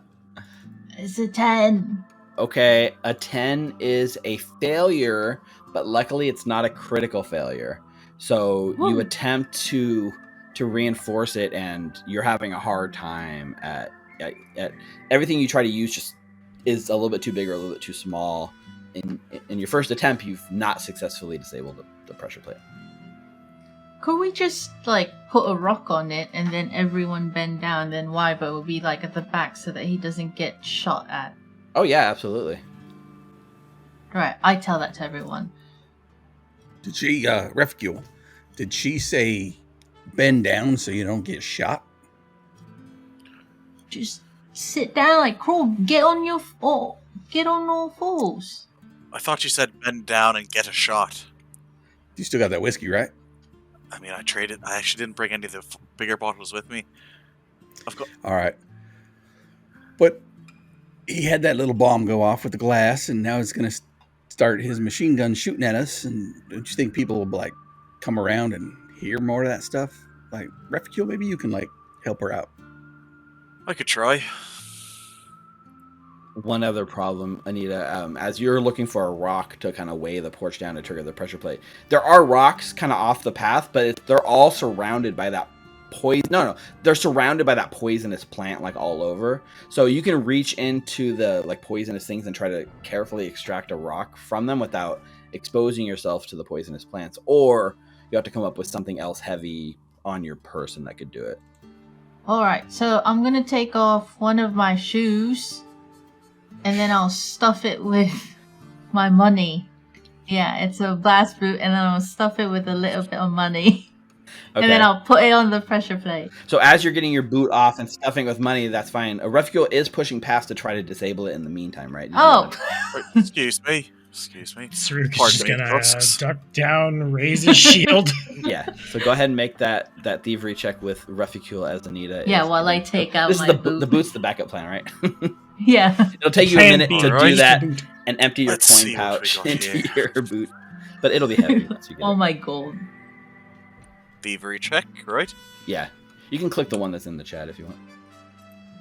It's a 10. Okay, a 10 is a failure, but luckily it's not a critical failure. So Woo. you attempt to reinforce it, and you're having a hard time at everything you try to use just is a little bit too big or a little bit too small. In your first attempt, you've not successfully disabled the pressure plate. Could we just, like, put a rock on it and then everyone bend down, then Wybo will be, like, at the back so that he doesn't get shot at? Oh, yeah, absolutely. Right, I tell that to everyone. Did she, Refugule, did she say bend down so you don't get shot? Just sit down, like, crawl, get on all fours. I thought you said bend down and get a shot. You still got that whiskey, right? I mean, I traded. I actually didn't bring any of the bigger bottles with me. I've got. All right. But he had that little bomb go off with the glass, and now it's going to start his machine gun shooting at us. And don't you think people will, like, come around and hear more of that stuff? Like, Refugule, maybe you can, like, help her out. I could try. One other problem, Anita, as you're looking for a rock to kind of weigh the porch down to trigger the pressure plate, there are rocks kind of off the path, but they're all surrounded by that poison. No, they're surrounded by that poisonous plant, like, all over. So you can reach into the, like, poisonous things and try to carefully extract a rock from them without exposing yourself to the poisonous plants, or you have to come up with something else heavy on your person that could do it. Alright, so I'm gonna take off one of my shoes, and then I'll stuff it with my money. Yeah, it's a blast boot, and then I'll stuff it with a little bit of money. Okay. And then I'll put it on the pressure plate. So as you're getting your boot off and stuffing with money, that's fine. A Refugule is pushing past to try to disable it in the meantime, right? Oh! Excuse me. Saruk is Pardon just me. gonna Oops. duck down, raise his shield. Yeah. So go ahead and make that thievery check with Refugule as Anita. Yeah, is while I doing. take out This my is boot. the boot's the backup plan, right? Yeah. It'll take you a Plan minute B, to right? do use that the boot. and empty your Let's coin see what we pouch got into here. your boot, but it'll be heavy once you get Oh it. my god. Thievery check, right? Yeah, you can click the one that's in the chat if you want.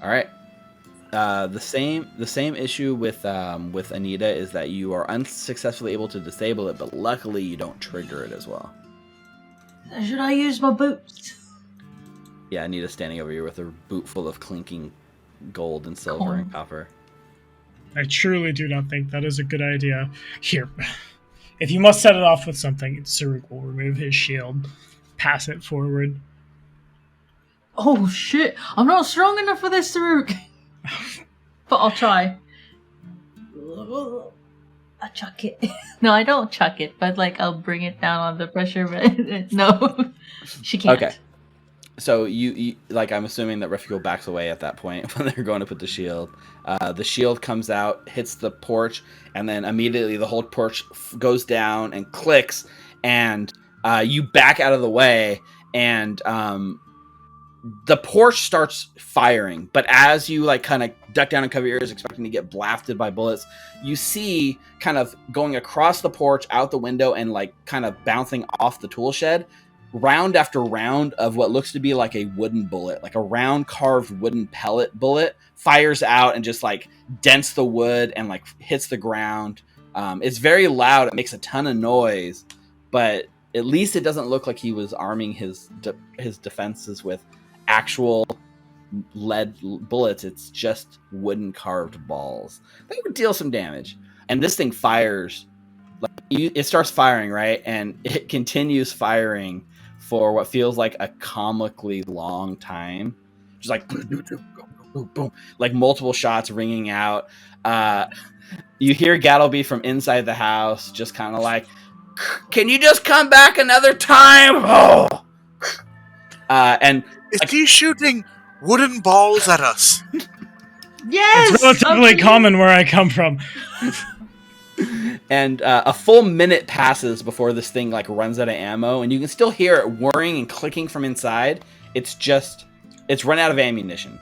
All right. The same issue with Anita is that you are unsuccessfully able to disable it, but luckily you don't trigger it as well. Should I use my boots? Yeah, Anita's standing over here with a boot full of clinking gold and silver and copper. I truly do not think that is a good idea. Here, if you must set it off with something, Saruk will remove his shield, pass it forward. Oh shit! I'm not strong enough for this, Saruk! But I'll try. I chuck it. No, I don't chuck it, but like I'll bring it down on the pressure. No, she can't. Okay. So you like, I'm assuming that Refugule backs away at that point when they're going to put the shield. The shield comes out, hits the porch, and then immediately the whole porch goes down and clicks, and you back out of the way, and the porch starts firing, but as you like kind of duck down and cover your ears expecting to get blasted by bullets, you see kind of going across the porch out the window and like kind of bouncing off the tool shed, round after round of what looks to be like a wooden bullet, like a round carved wooden pellet bullet fires out and just like dents the wood and like hits the ground. It's very loud. It makes a ton of noise, but at least it doesn't look like he was arming his defenses with actual lead bullets. It's just wooden carved balls. They would deal some damage. And this thing fires. It starts firing, right? And it continues firing for what feels like a comically long time. Just like boom, boom, boom, like multiple shots ringing out. You hear Gattlebee from inside the house just kind of like, can you just come back another time? Oh. And is he shooting wooden balls at us? Yes! It's relatively common where I come from. And a full minute passes before this thing like runs out of ammo, and you can still hear it whirring and clicking from inside. It's run out of ammunition.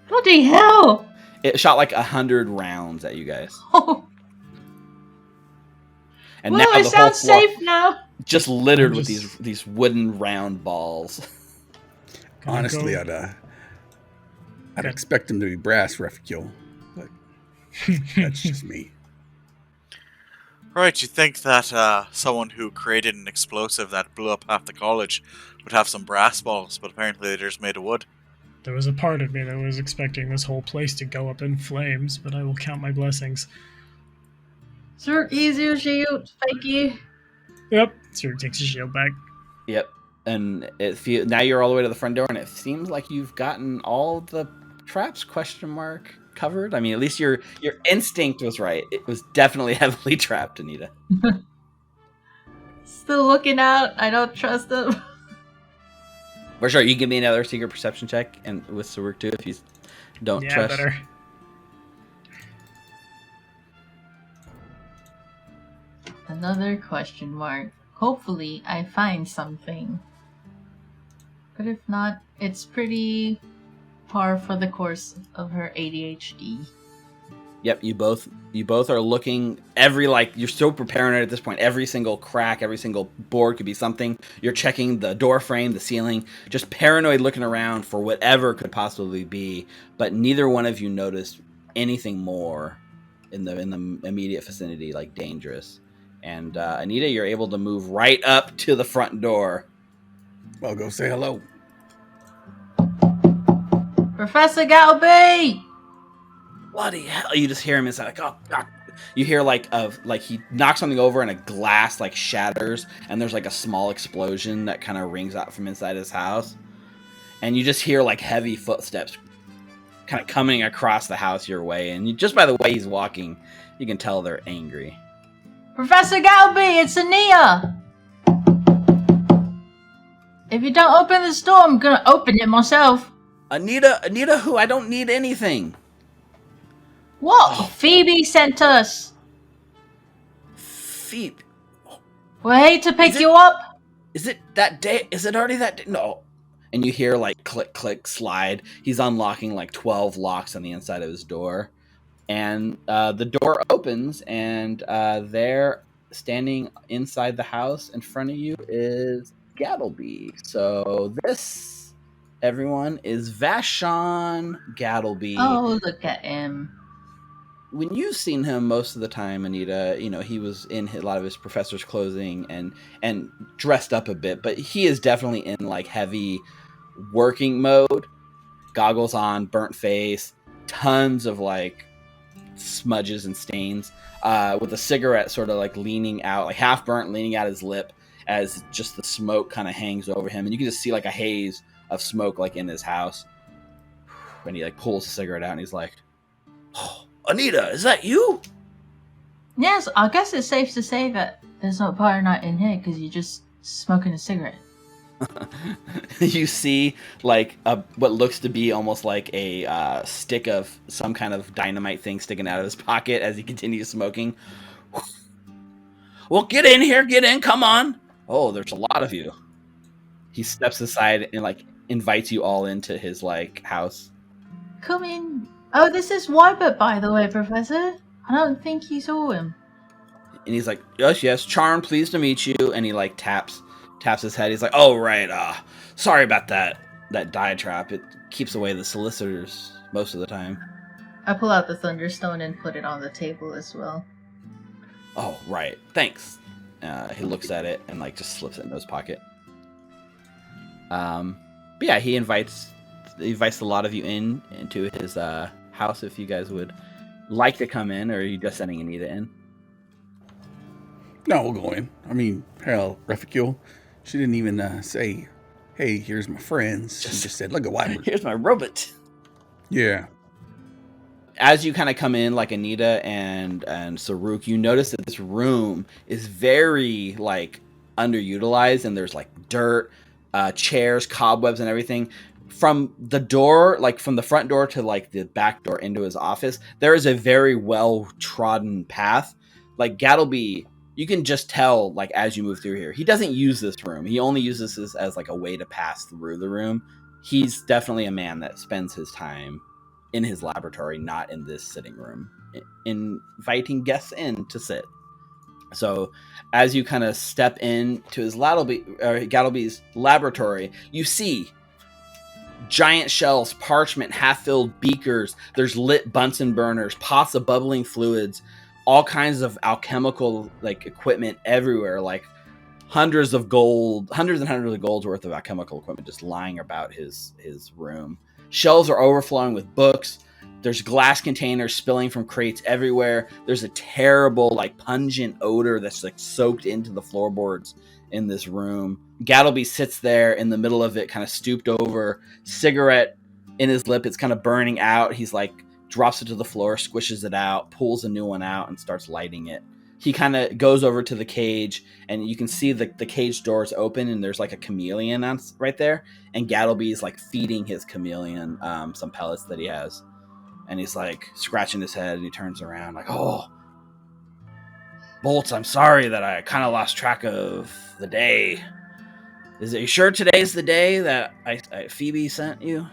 Bloody hell! It shot like 100 rounds at you guys. Oh. And Well, now it the whole sounds floor safe now. just littered with these wooden round balls. Honestly, I'd expect him to be brass refuel, but that's just me. Right, you think that someone who created an explosive that blew up half the college would have some brass balls, but apparently they're just made of wood. There was a part of me that was expecting this whole place to go up in flames, but I will count my blessings. Sir, easier shield. Thank you. Yep. Sir takes his shield back. Yep. And now you're all the way to the front door, and it seems like you've gotten all the traps ? Covered. I mean, at least your instinct was right. It was definitely heavily trapped, Anita. Still looking out. I don't trust them. For sure, you can give me another secret perception check, and with Saruk too, if you don't trust. Better. Another ? Hopefully, I find something. But if not, it's pretty par for the course of her ADHD. Yep, you both are looking you're so paranoid at this point. Every single crack, every single board could be something. You're checking the door frame, the ceiling, just paranoid looking around for whatever could possibly be. But neither one of you noticed anything more in the immediate vicinity, like dangerous. And Anita, you're able to move right up to the front door. I'll go say hello. Professor Gattlebee! Bloody hell! You just hear him inside, like, oh God. You hear like he knocks something over and a glass like shatters, and there's like a small explosion that kind of rings out from inside his house, and you just hear like heavy footsteps kind of coming across the house your way, and just by the way he's walking, you can tell they're angry. Professor Gattlebee, it's Anita! If you don't open this door, I'm gonna open it myself. Anita, who? I don't need anything. What? Oh. Phoebe sent us. Phoebe? We hate to pick you up. Is it that day? Is it already that day? No. And you hear like click, click, slide. He's unlocking like 12 locks on the inside of his door. And the door opens, and there, standing inside the house in front of you, is Gattlebee. So this, everyone, is Vashon Gattlebee. Oh, look at him. When you've seen him most of the time, Anita, he was in a lot of his professor's clothing and dressed up a bit, but he is definitely in like heavy working mode. Goggles on, burnt face, tons of like smudges and stains, with a cigarette sort of like leaning out, like half burnt, leaning out his lip as just the smoke kind of hangs over him, and you can just see like a haze of smoke like in his house. And he like pulls the cigarette out and he's like, "Oh, Anita, is that you?" Yes, I guess it's safe to say that there's no fire not in here because you're just smoking a cigarette. You see like what looks to be almost like a stick of some kind of dynamite thing sticking out of his pocket as he continues smoking. Well, get in here, come on. Oh, there's a lot of you. He steps aside and like invites you all into his like house. Come in. Oh, this is Wybert, by the way, Professor. I don't think you saw him. And he's like, yes, Charm, pleased to meet you. And he like taps his head. He's like, oh right, sorry about that diatribe. It keeps away the solicitors most of the time. I pull out the Thunderstone and put it on the table as well. Oh right, thanks. He looks at it and like just slips it in his pocket. But yeah, he invites a lot of you into his house if you guys would like to come in, or are you just sending Anita in? No, we'll go in. I mean, hell, Reficule, she didn't even say, hey, here's my friends. She just said, look at Wyvern. Here's my robot. Yeah. As you kind of come in, like Anita and Saruk, you notice that this room is very like underutilized, and there's like dirt, chairs, cobwebs, and everything. From the door, like from the front door to like the back door into his office, there is a very well trodden path. Like Gattlebee, you can just tell like as you move through here, he doesn't use this room. He only uses this as like a way to pass through the room. He's definitely a man that spends his time in his laboratory, not in this sitting room, inviting guests in to sit. So as you kind of step into his Gattlebee's laboratory, you see giant shelves, parchment, half-filled beakers. There's lit Bunsen burners, pots of bubbling fluids, all kinds of alchemical like equipment everywhere, like hundreds and hundreds of gold's worth of alchemical equipment just lying about his room. Shelves are overflowing with books. There's glass containers spilling from crates everywhere. There's a terrible, like, pungent odor that's like soaked into the floorboards in this room. Gattlebee sits there in the middle of it, kind of stooped over, cigarette in his lip. It's kind of burning out. He's like, drops it to the floor, squishes it out, pulls a new one out, and starts lighting it. He kind of goes over to the cage, and you can see the cage doors open, and there's like a chameleon right there. And Gattlebee is like feeding his chameleon some pellets that he has. And he's like scratching his head, and he turns around like, oh, Bolts, I'm sorry that I kind of lost track of the day. Is it sure today's the day that Phoebe sent you?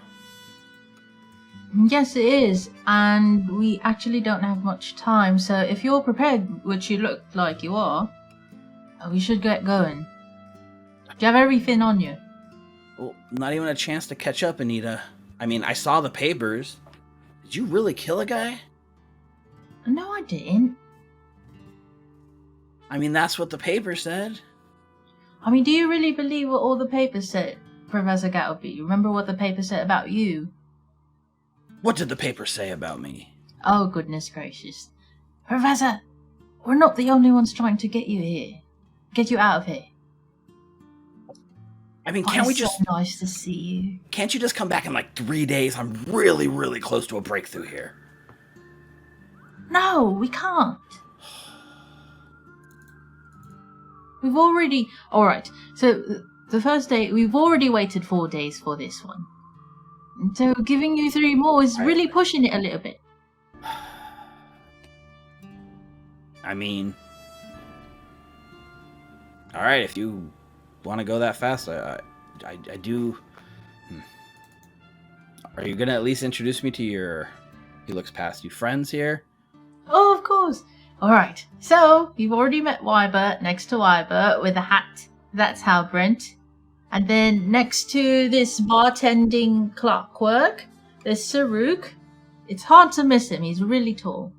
Yes, it is, and we actually don't have much time, so if you're prepared, which you look like you are, we should get going. Do you have everything on you? Well, not even a chance to catch up, Anita. I mean, I saw the papers. Did you really kill a guy? No, I didn't. I mean, that's what the paper said. I mean, do you really believe what all the papers said, Professor Gattlebee? Remember what the paper said about you? What did the paper say about me? Oh, goodness gracious. Professor, we're not the only ones trying to get you here. Get you out of here. I mean, can't we just... so nice to see you. Can't you just come back in like 3 days? I'm really, really close to a breakthrough here. No, we can't. We've already... Alright, so the first day, we've already waited 4 days for this one. And so giving you 3 more is really pushing it a little bit. I mean... Alright, if you want to go that fast, I do... Are you going to at least introduce me to your... He looks past you. Friends here? Oh, of course. Alright, so you've already met Wybert, next to Wybert with a hat. That's Halbrent. And then next to this bartending clockwork, there's Saruk. It's hard to miss him, he's really tall.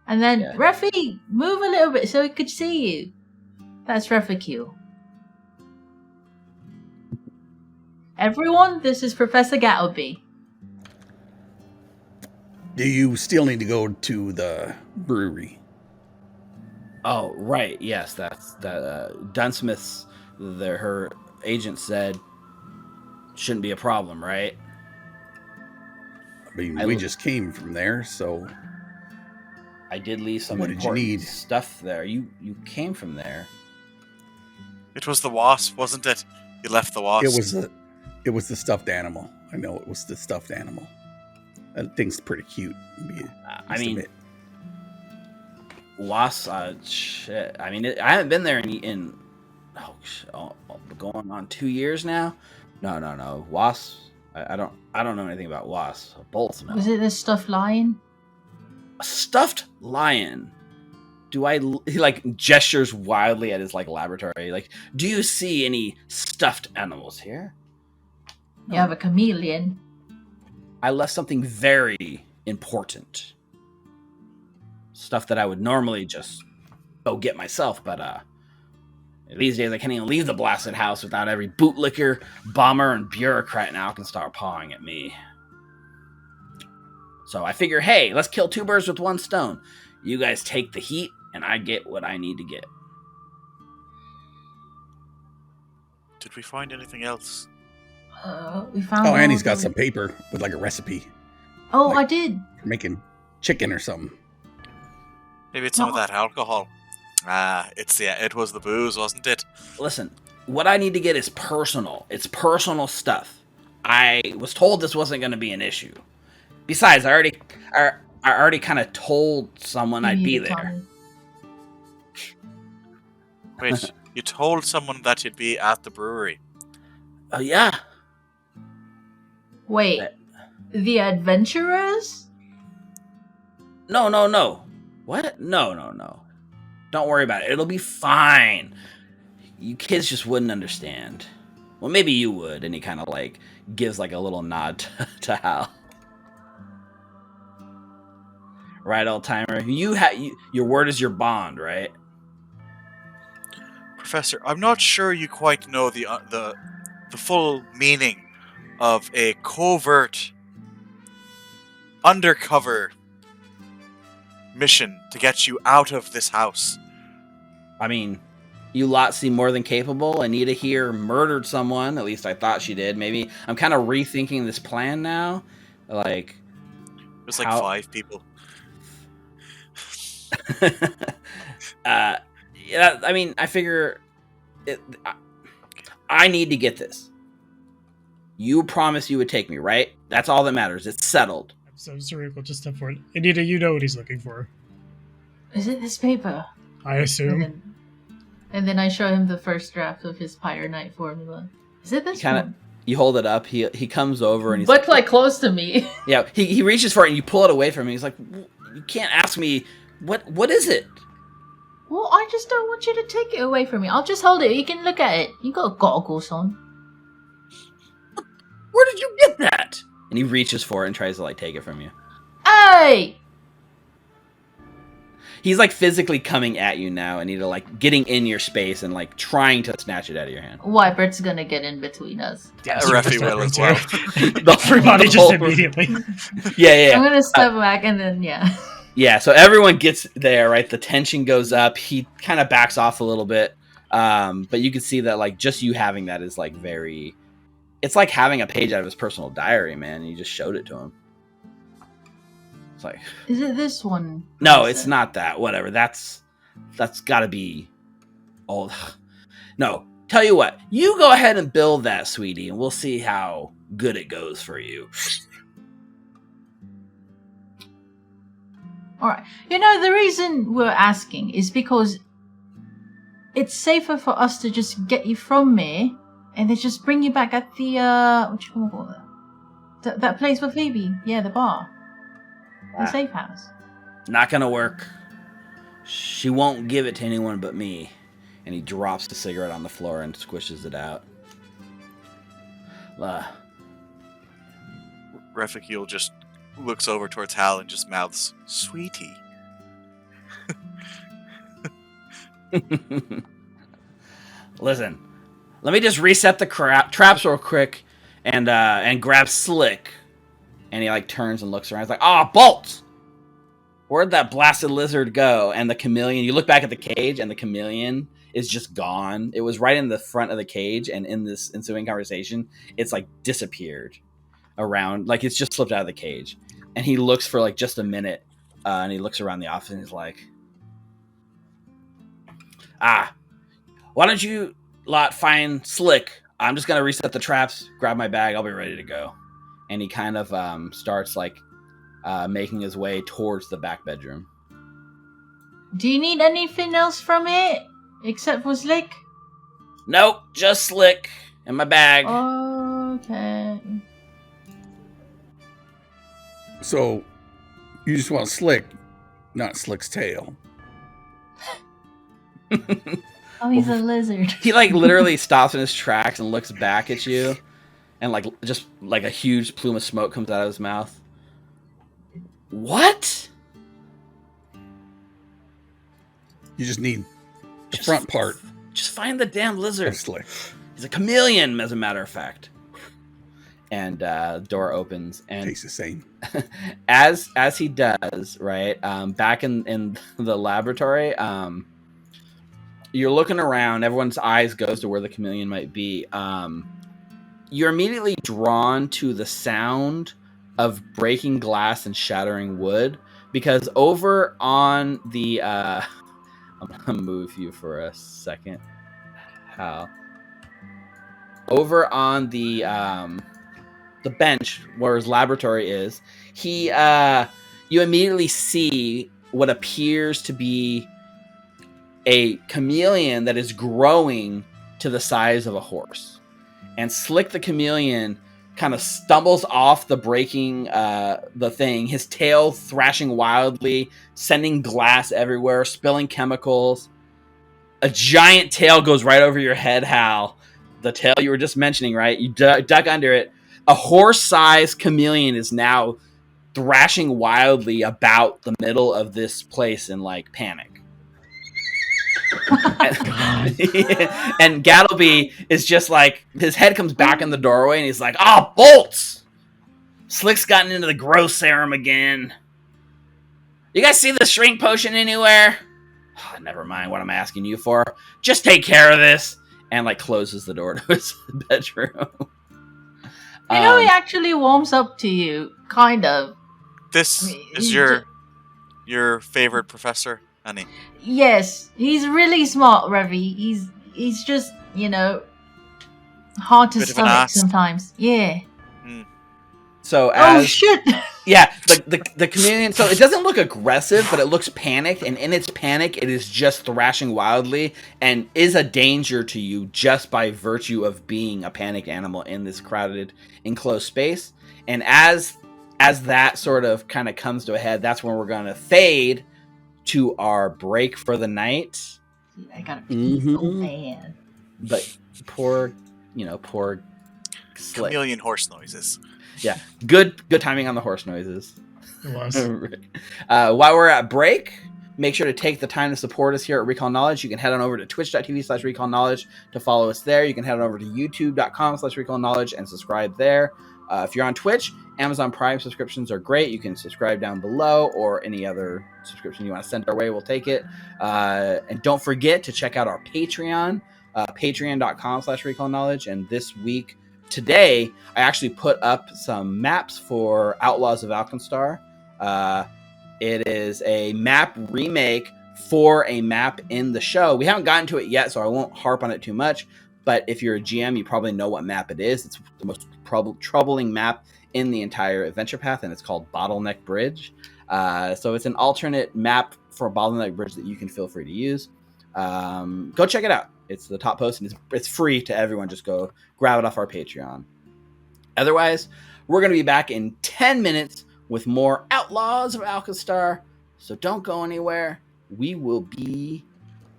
And then Refi, move a little bit so he could see you. That's Reficule. Everyone, this is Professor Gattlebee. Do you still need to go to the brewery? Oh, right. Yes, that's that. Dunsmith's, her agent said shouldn't be a problem, right? I mean, we just came from there, so... I did leave some what important did you need? Stuff there. You came from there. It was the wasp, wasn't it? You left the wasp. It was the stuffed animal. I know it was the stuffed animal. That thing's pretty cute. I mean, wasps. Shit. I mean, I haven't been there in going on 2 years now. No. Wasps. I don't know anything about wasps. Bolts. No. Was it this stuffed lion? A stuffed lion. He like gestures wildly at his like laboratory. Like, do you see any stuffed animals here? You have a chameleon. I left something very important. Stuff that I would normally just go get myself, but these days I can't even leave the blasted house without every bootlicker, bomber, and bureaucrat in Alkenstar pawing at me. So I figure, hey, let's kill 2 birds with 1 stone. You guys take the heat, and I get what I need to get. Did we find anything else? We found. Oh, Annie's got some paper with like a recipe. Oh, like, I did. For making chicken or something. Maybe it's some of that alcohol. It was the booze, wasn't it? Listen, what I need to get is personal. It's personal stuff. I was told this wasn't going to be an issue. Besides, I already kind of told someone I'd be there. Tommy. Wait, you told someone that you'd be at the brewery. Oh, yeah. Wait, the adventurers? No. What? No. Don't worry about it. It'll be fine. You kids just wouldn't understand. Well, maybe you would. And he kind of like gives like a little nod to Hal. Right, old timer. Your word is your bond, right? Professor, I'm not sure you quite know the full meaning of a covert, undercover mission to get you out of this house. I mean, you lot seem more than capable. Anita here murdered someone. At least I thought she did. Maybe I'm kind of rethinking this plan now. Like, There's like 5 people. Yeah, I mean, I figure I need to get this. You promised you would take me, right? That's all that matters. It's settled. So Rick will just step forward. Anita, you know what he's looking for. Is it this paper? I assume. And then I show him the first draft of his Pyre Knight formula. Is it this one? You hold it up. He comes over and he's but like close to me. Yeah, he reaches for it and you pull it away from him. He's like, you can't ask me what is it? Well, I just don't want you to take it away from me. I'll just hold it. You can look at it. You got goggles on. Where did you get that? And he reaches for it and tries to like take it from you. Hey! He's like physically coming at you now, and Anita, like getting in your space and like trying to snatch it out of your hand. Wipert's gonna get in between us. Yeah, Refi will as well. Everybody just immediately. Yeah. I'm gonna step back and then Yeah, so everyone gets there, right? The tension goes up. He kind of backs off a little bit. But you can see that like just you having that is like very... It's like having a page out of his personal diary, man. And you just showed it to him. It's like... Is it this one? No, it's not that. Whatever. That's gotta be... old. No, tell you what. You go ahead and build that, sweetie, and we'll see how good it goes for you. Alright. You know, the reason we're asking is because it's safer for us to just get you from me and then just bring you back at the, what you call it? That place with Phoebe. Yeah, the bar. The safe house. Not gonna work. She won't give it to anyone but me. And he drops the cigarette on the floor and squishes it out. Refikil just looks over towards Hal and just mouths, "Sweetie." Listen, let me just reset the traps real quick and grab Slick. And he like turns and looks around. He's like, bolts! Where'd that blasted lizard go? And the chameleon, you look back at the cage and the chameleon is just gone. It was right in the front of the cage, and in this ensuing conversation, it's like disappeared around, like it's just slipped out of the cage. And he looks for like just a minute, and he looks around the office and he's like, why don't you lot find Slick? I'm just gonna reset the traps, grab my bag, I'll be ready to go. And he kind of starts like making his way towards the back bedroom. Do you need anything else from it except for Slick? Nope, just Slick in my bag. Okay. So, you just want Slick, not Slick's tail. Oh, he's a lizard. He like literally stops in his tracks and looks back at you, and like just like a huge plume of smoke comes out of his mouth. What? You just need the front part Just find the damn lizard. of Slick. He's a chameleon, as a matter of fact. And the door opens, and Tastes the same. as he does, right, back in the laboratory, you're looking around. Everyone's eyes goes to where the chameleon might be. You're immediately drawn to the sound of breaking glass and shattering wood, because over on the I'm gonna move you for a second. How? Over on the bench where his laboratory is, you immediately see what appears to be a chameleon that is growing to the size of a horse. And Slick the chameleon kind of stumbles off the breaking the thing, his tail thrashing wildly, sending glass everywhere, spilling chemicals. A giant tail goes right over your head, Hal. The tail you were just mentioning, right? You duck under it. A horse-sized chameleon is now thrashing wildly about the middle of this place in like panic. And Gattlebee is just like, his head comes back in the doorway and he's like, "Oh, bolts! Slick's gotten into the growth serum again. You guys see the shrink potion anywhere? Oh, never mind what I'm asking you for. Just take care of this." And like closes the door to his bedroom. You know, he actually warms up to you, kind of. This is your favorite professor, honey. Yes, he's really smart, Revy. He's just, hard to Bit of an stomach ass. sometimes. Yeah. So Oh as shit! yeah, the chameleon. So it doesn't look aggressive, but it looks panicked, and in its panic, it is just thrashing wildly and is a danger to you just by virtue of being a panicked animal in this crowded, enclosed space. And as that sort of kind of comes to a head, that's when we're going to fade to our break for the night. I gotta pee so Mhm. bad. But poor Slick. Chameleon horse noises. Yeah, good timing on the horse noises. It was. While we're at break, make sure to take the time to support us here at Recall Knowledge. You can head on over to twitch.tv/Recall Knowledge to follow us there. You can head on over to youtube.com/Recall Knowledge and subscribe there. If you're on Twitch, Amazon Prime subscriptions are great. You can subscribe down below, or any other subscription you want to send our way, we'll take it. And don't forget to check out our Patreon, patreon.com/Recall Knowledge. And this week, today, I actually put up some maps for Outlaws of Alkenstar. It is a map remake for a map in the show. We haven't gotten to it yet, so I won't harp on it too much. But if you're a GM, you probably know what map it is. It's the most troubling map in the entire adventure path, and it's called Bottleneck Bridge. So it's an alternate map for Bottleneck Bridge that you can feel free to use. Go check it out. It's the top post, and it's free to everyone. Just go grab it off our Patreon. Otherwise, we're going to be back in 10 minutes with more Outlaws of Alkenstar. So don't go anywhere. We will be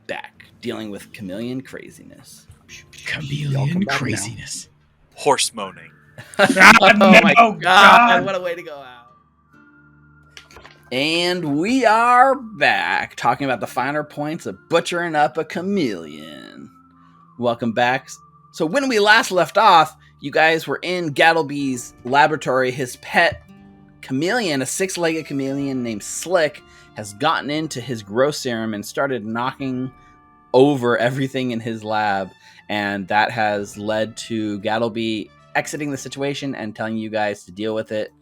back dealing with chameleon craziness. Chameleon craziness. Horse moaning. Oh my no, God. What a way to go out. And we are back talking about the finer points of butchering up a chameleon. Welcome back. So when we last left off, you guys were in Gattlebee's laboratory. His pet chameleon, a 6-legged chameleon named Slick, has gotten into his growth serum and started knocking over everything in his lab. And that has led to Gattlebee exiting the situation and telling you guys to deal with it.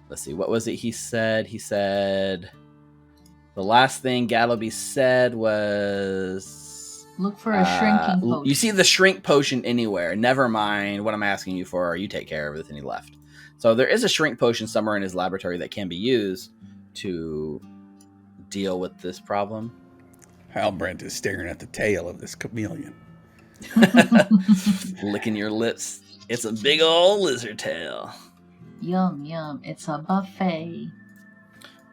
Let's see, what was it he said? He said the last thing Gattlebee said was, Look for a shrinking potion. You see the shrink potion anywhere. Never mind what I'm asking you for. You take care of it, and he left. So there is a shrink potion somewhere in his laboratory that can be used to deal with this problem. Halbrand is staring at the tail of this chameleon. Licking your lips. It's a big old lizard tail. Yum, yum. It's a buffet.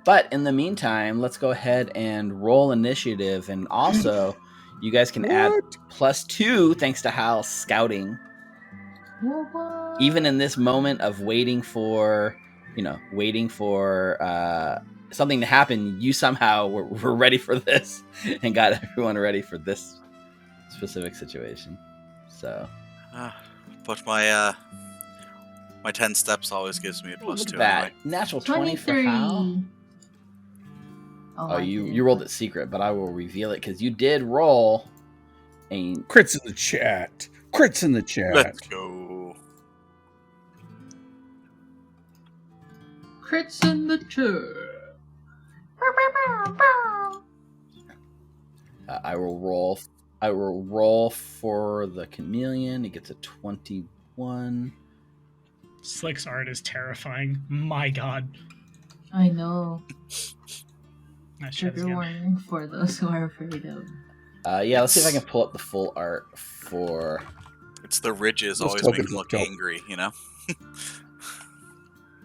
But in the meantime, let's go ahead and roll initiative. And also, you guys can add +2 thanks to Hal's scouting. What? Even in this moment of waiting for something to happen, you somehow were ready for this and got everyone ready for this specific situation. So, but my 10 steps always gives me a look +2 at that. anyway. Natural 20 for 23. Hal. Oh, You rolled it secret, but I will reveal it because you did roll a Crits in the chat. Crits in the chat. Let's go. Crits in the chair. I will roll for the chameleon. It gets a 21. Slick's art is terrifying. My god. I know. Nice shots Trigger again. warning for those who are afraid of. Let's see if I can pull up the full art for. It's the ridges Those always make tokens him look look dope. angry, you know?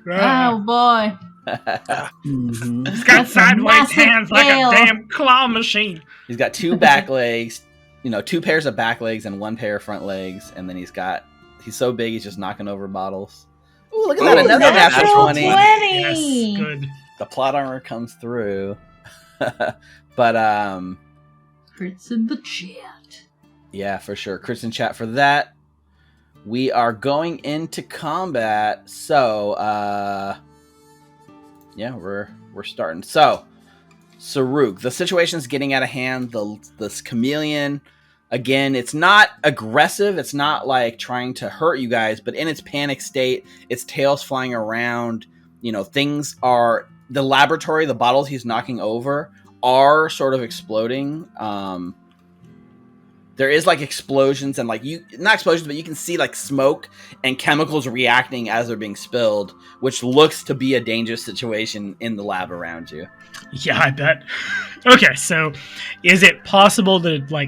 Oh boy. Mhm. He's got That's a sideways massive hands like tail. a damn claw machine. He's got 2 back legs, 2 pairs of back legs and 1 pair of front legs, and then he's so big he's just knocking over bottles. Ooh, look at that! Ooh, Another natural natural 20. 20. Yes, good. The plot armor comes through, but Crits in the chat. yeah, for sure. Crits in chat for that. We are going into combat, so yeah, we're starting. So, Saruk, the situation's getting out of hand. This chameleon, again, it's not aggressive. It's not like trying to hurt you guys, but in its panic state, its tail's flying around. Things are the laboratory. The bottles he's knocking over are sort of exploding. There is like explosions and not explosions, but you can see like smoke and chemicals reacting as they're being spilled, which looks to be a dangerous situation in the lab around you. Yeah, I bet. Okay, so is it possible to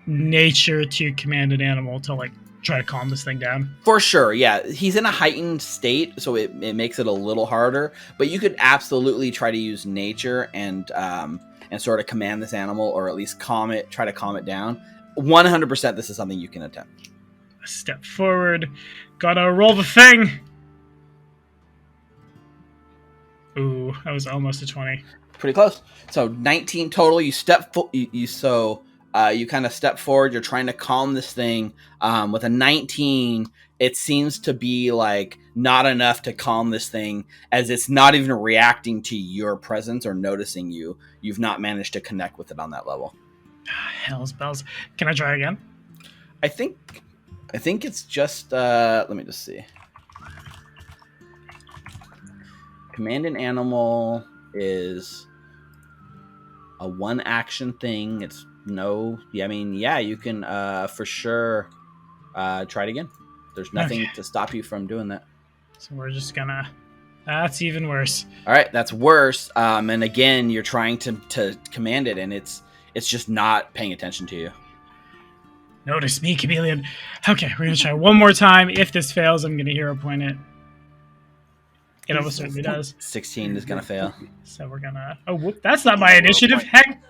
nature to command an animal to try to calm this thing down? For sure, yeah. He's in a heightened state, so it makes it a little harder, but you could absolutely try to use nature and sort of command this animal, or at least try to calm it down. 100% this is something you can attempt. A step forward. Gotta roll the thing. Ooh, that was almost a 20. Pretty close. So 19 total. You kind of step forward. You're trying to calm this thing. With a 19, it seems to be not enough to calm this thing, as it's not even reacting to your presence or noticing you. You've not managed to connect with it on that level. Hell's bells. Can I try again? I think it's just let me just see. Command an animal is a 1 action thing. You can for sure try it again. There's nothing to stop you from doing that. So we're just gonna... That's even worse. All right, that's worse. And again, you're trying to command it, and it's just not paying attention to you. Notice me, Chameleon. Okay, we're gonna try one more time. If this fails, I'm gonna hero point it. It almost certainly does. 16 is gonna fail. So we're gonna... Oh, whoop, that's not my initiative. Heck!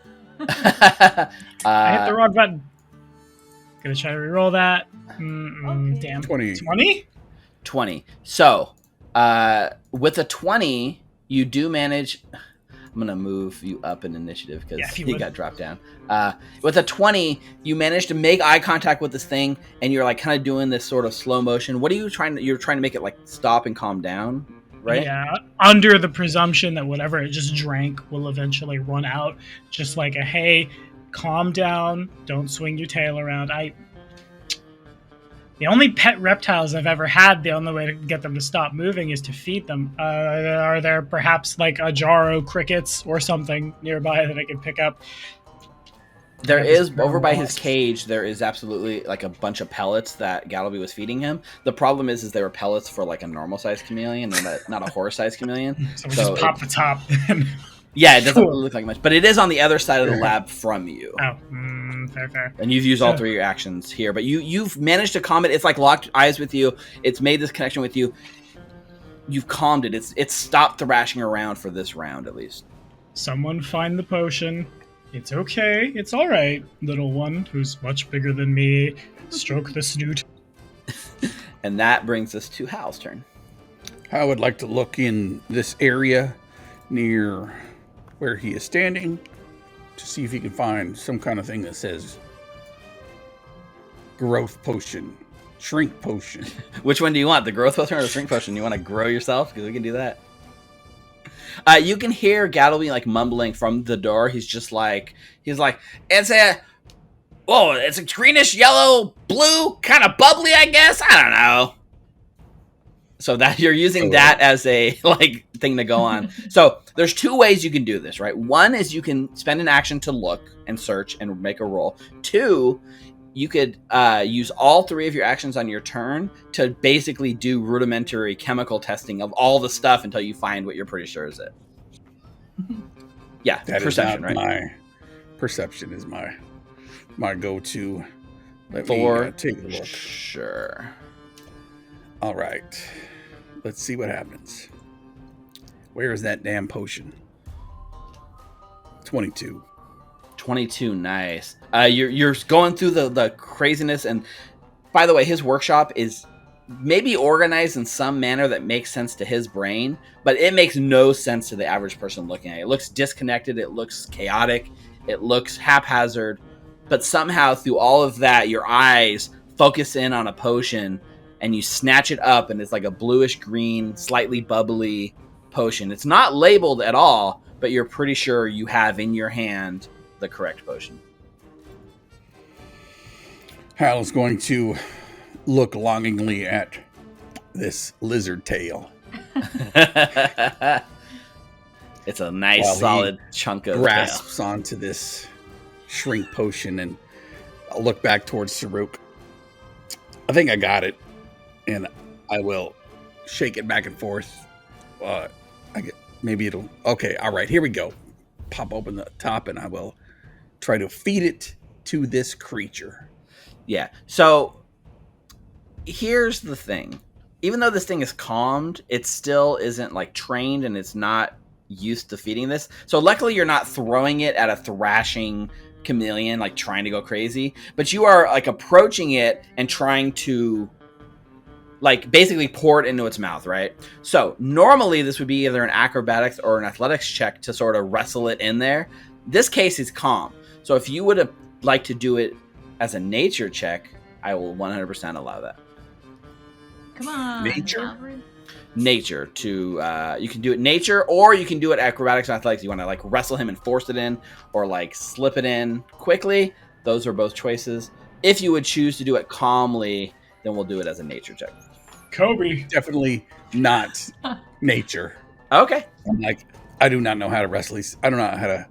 I hit the wrong button. Gonna try to reroll that. Damn. 20. 20? 20. So, with a 20, you do manage... I'm going to move you up in initiative because he got dropped down. With a 20, you manage to make eye contact with this thing, and you're kind of doing this sort of slow motion. What are you trying to... You're trying to make it stop and calm down, right? Yeah, under the presumption that whatever it just drank will eventually run out. Just like a, hey, calm down, don't swing your tail around. The only pet reptiles I've ever had, the only way to get them to stop moving is to feed them. Are there perhaps a jar of crickets or something nearby that I could pick up? There is, over by his cage, there is absolutely a bunch of pellets that Gattlebee was feeding him. The problem is they were pellets for a normal-sized chameleon and not a horse-sized chameleon. So we just pop the top. Yeah, it doesn't look like much, but it is on the other side of the lab from you. Oh, Fair. And you've used all 3 of your actions here, but you've managed to calm it. It's like locked eyes with you. It's made this connection with you. You've calmed it. It's stopped thrashing around for this round, at least. Someone find the potion. It's okay. It's all right, little one who's much bigger than me. Stroke the snoot. And that brings us to Hal's turn. I would like to look in this area near where he is standing to see if he can find some kind of thing that says growth potion, shrink potion. Which one do you want? The growth potion or the shrink potion? You want to grow yourself? Because we can do that. You can hear Gattlebee like mumbling from the door. He's like, it's a greenish, yellow, blue, kind of bubbly, I guess. I don't know. So that you're using that as a like thing to go on. So there's 2 ways you can do this, right? One is you can spend an action to look and search and make a roll. 2, you could use all 3 of your actions on your turn to basically do rudimentary chemical testing of all the stuff until you find what you're pretty sure is it. Yeah, that perception, is not right? My perception is my go-to. Let For me take a look. Sure. All right. Let's see what happens. Where is that damn potion? 22. 22, nice. You're going through the craziness, and by the way, his workshop is maybe organized in some manner that makes sense to his brain, but it makes no sense to the average person looking at it. It looks disconnected, it looks chaotic, it looks haphazard, but somehow through all of that, your eyes focus in on a potion, and you snatch it up, and it's like a bluish green, slightly bubbly potion. It's not labeled at all, but you're pretty sure you have in your hand the correct potion. Hal is going to look longingly at this lizard tail. It's a nice, While solid chunk of grasps onto this shrink potion, and I'll look back towards Saruk. I think I got it, and I will shake it back and forth. Maybe it'll... Okay, all right, here we go. Pop open the top, and I will try to feed it to this creature. Yeah. So here's the thing. Even though this thing is calmed, it still isn't like trained, and it's not used to feeding this. So luckily you're not throwing it at a thrashing chameleon, like trying to go crazy, but you are like approaching it and trying to like basically pour it into its mouth, right? So normally this would be either an acrobatics or an athletics check to sort of wrestle it in there. This case is calm. So if you would have liked to do it as a nature check, I will 100% allow that. Come on. Nature? Alfred. Nature to you can do it nature, or you can do it acrobatics and athletics. You want to like wrestle him and force it in, or like slip it in quickly. Those are both choices. If you would choose to do it calmly, then we'll do it as a nature check. Kobe. Definitely not nature. Okay. I do not know how to wrestle these. I don't know how to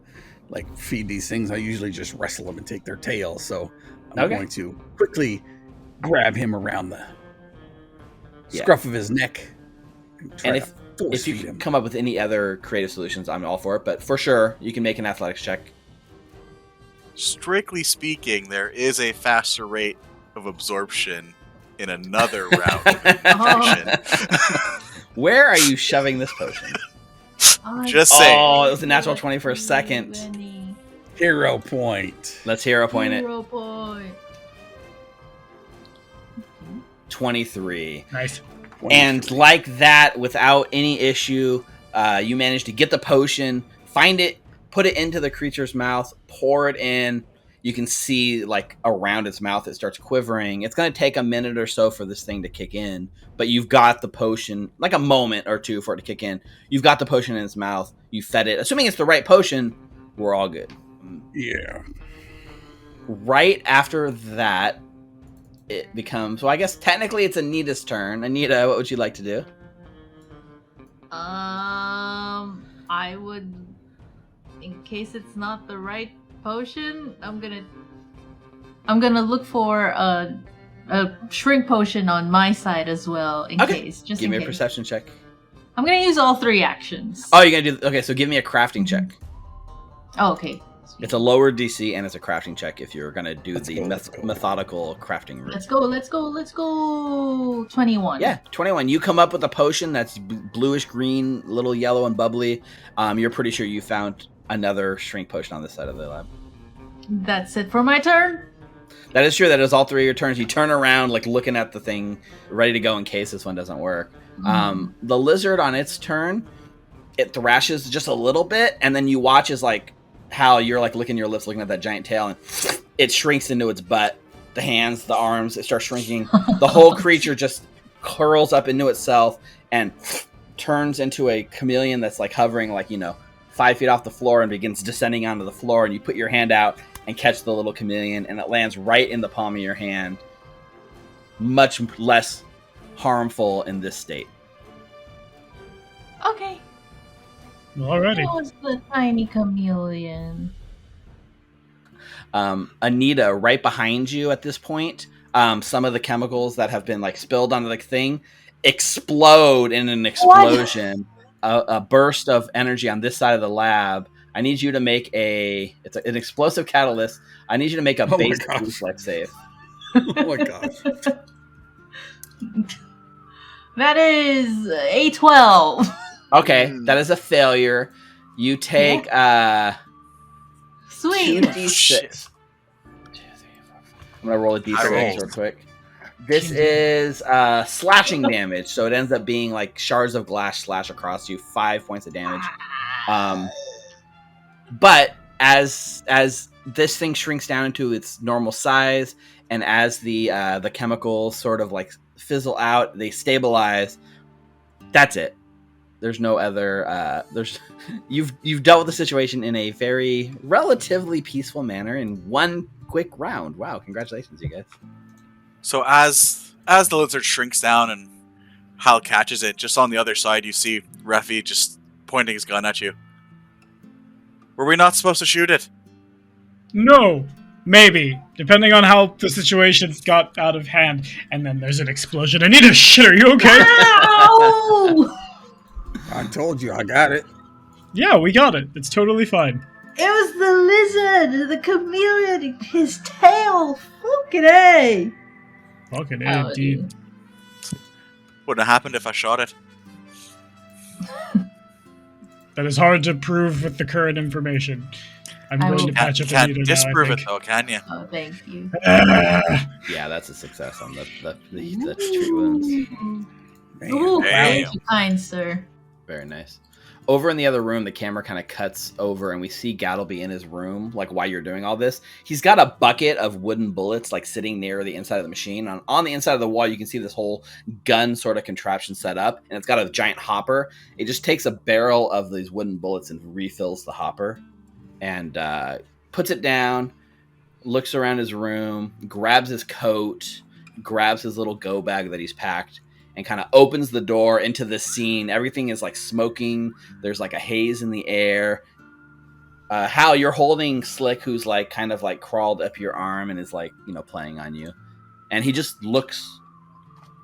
like feed these things. I usually just wrestle them and take their tails. So I'm going to quickly grab him around the scruff of his neck. And if you can come up with any other creative solutions, I'm all for it. But for sure, you can make an athletics check. Strictly speaking, there is a faster rate of absorption in another route of infection. Where are you shoving this potion? Just saying. Oh, it was a natural 20 for a second. Hero point. Let's hero point it. Hero point. 23. Nice. 23. And like that, without any issue, you manage to get the potion, find it, put it into the creature's mouth, pour it in. You can see, like, around its mouth, it starts quivering. It's going to take a minute or so for this thing to kick in, but you've got the potion, like a moment or two for it to kick in. You've got the potion in its mouth. You fed it. Assuming it's the right potion, we're all good. Yeah. Right after that, it becomes... Well, I guess technically it's Anita's turn. Anita, what would you like to do? I would... In case it's not the right potion, I'm gonna look for a shrink potion on my side as well, in case. Just give me in a case. perception check. I'm gonna use all 3 actions. Oh, you're gonna do... Okay, so give me a crafting check. Oh, okay. It's a lower DC and it's a crafting check if you're gonna do Let's the go, let's go. methodical crafting route. Let's go. 21. Yeah, 21. You come up with a potion that's bluish green, little yellow and bubbly. You're pretty sure you found another shrink potion on this side of the lab. That's it for my turn. That is true. That is all 3 of your turns. You turn around, like looking at the thing, ready to go in case this one doesn't work. The lizard on its turn, it thrashes just a little bit, and then you watch as like how you're like licking your lips, looking at that giant tail, and it shrinks into its butt. The hands, the arms, it starts shrinking. The whole creature just curls up into itself and turns into a chameleon that's like hovering, like 5 feet off the floor, and begins descending onto the floor. And you put your hand out and catch the little chameleon, and it lands right in the palm of your hand. Much less harmful in this state. Okay. Alrighty. That was the tiny chameleon. Anita, right behind you at this point, some of the chemicals that have been like spilled onto the thing explode in an explosion. A burst of energy on this side of the lab. I need you to make an explosive catalyst. I need you to make a basic reflex save. Oh my gosh. That is a 12. Okay, that is a failure. You take Sweet. 2d6. I'm gonna roll a d6 real quick. This is slashing damage, so it ends up being like shards of glass slash across you, 5 points of damage. But as this thing shrinks down into its normal size, and as the chemicals sort of like fizzle out, they stabilize. That's it. There's no other. You've dealt with the situation in a very relatively peaceful manner in one quick round. Wow! Congratulations, you guys. So as the lizard shrinks down and Hal catches it, just on the other side you see Refi just pointing his gun at you. Were we not supposed to shoot it? No, maybe, depending on how the situation got out of hand. And then there's an explosion. Anita, shit, are you okay? Ow! I told you, I got it. Yeah, we got it. It's totally fine. It was the lizard, the chameleon, his tail. Fucking A. Fucking A, dude. Wouldn't have happened if I shot it. That is hard to prove with the current information. I'm going to patch up Can't Anita disprove now, I it think. though, can you? Oh, thank you. Yeah, that's a success on the treat wounds. Man. Ooh, Damn. thank you, kind sir. Very nice. Over in the other room, the camera kind of cuts over, and we see Gattlebee in his room, like while you're doing all this. He's got a bucket of wooden bullets, like sitting near the inside of the machine. On the inside of the wall, you can see this whole gun sort of contraption set up, and it's got a giant hopper. It just takes a barrel of these wooden bullets and refills the hopper, and puts it down, looks around his room, grabs his coat, grabs his little go bag that he's packed, and kind of opens the door into this scene. Everything is like smoking. There's like a haze in the air. Hal, you're holding Slick, who's like kind of like crawled up your arm and is like, playing on you. And he just looks,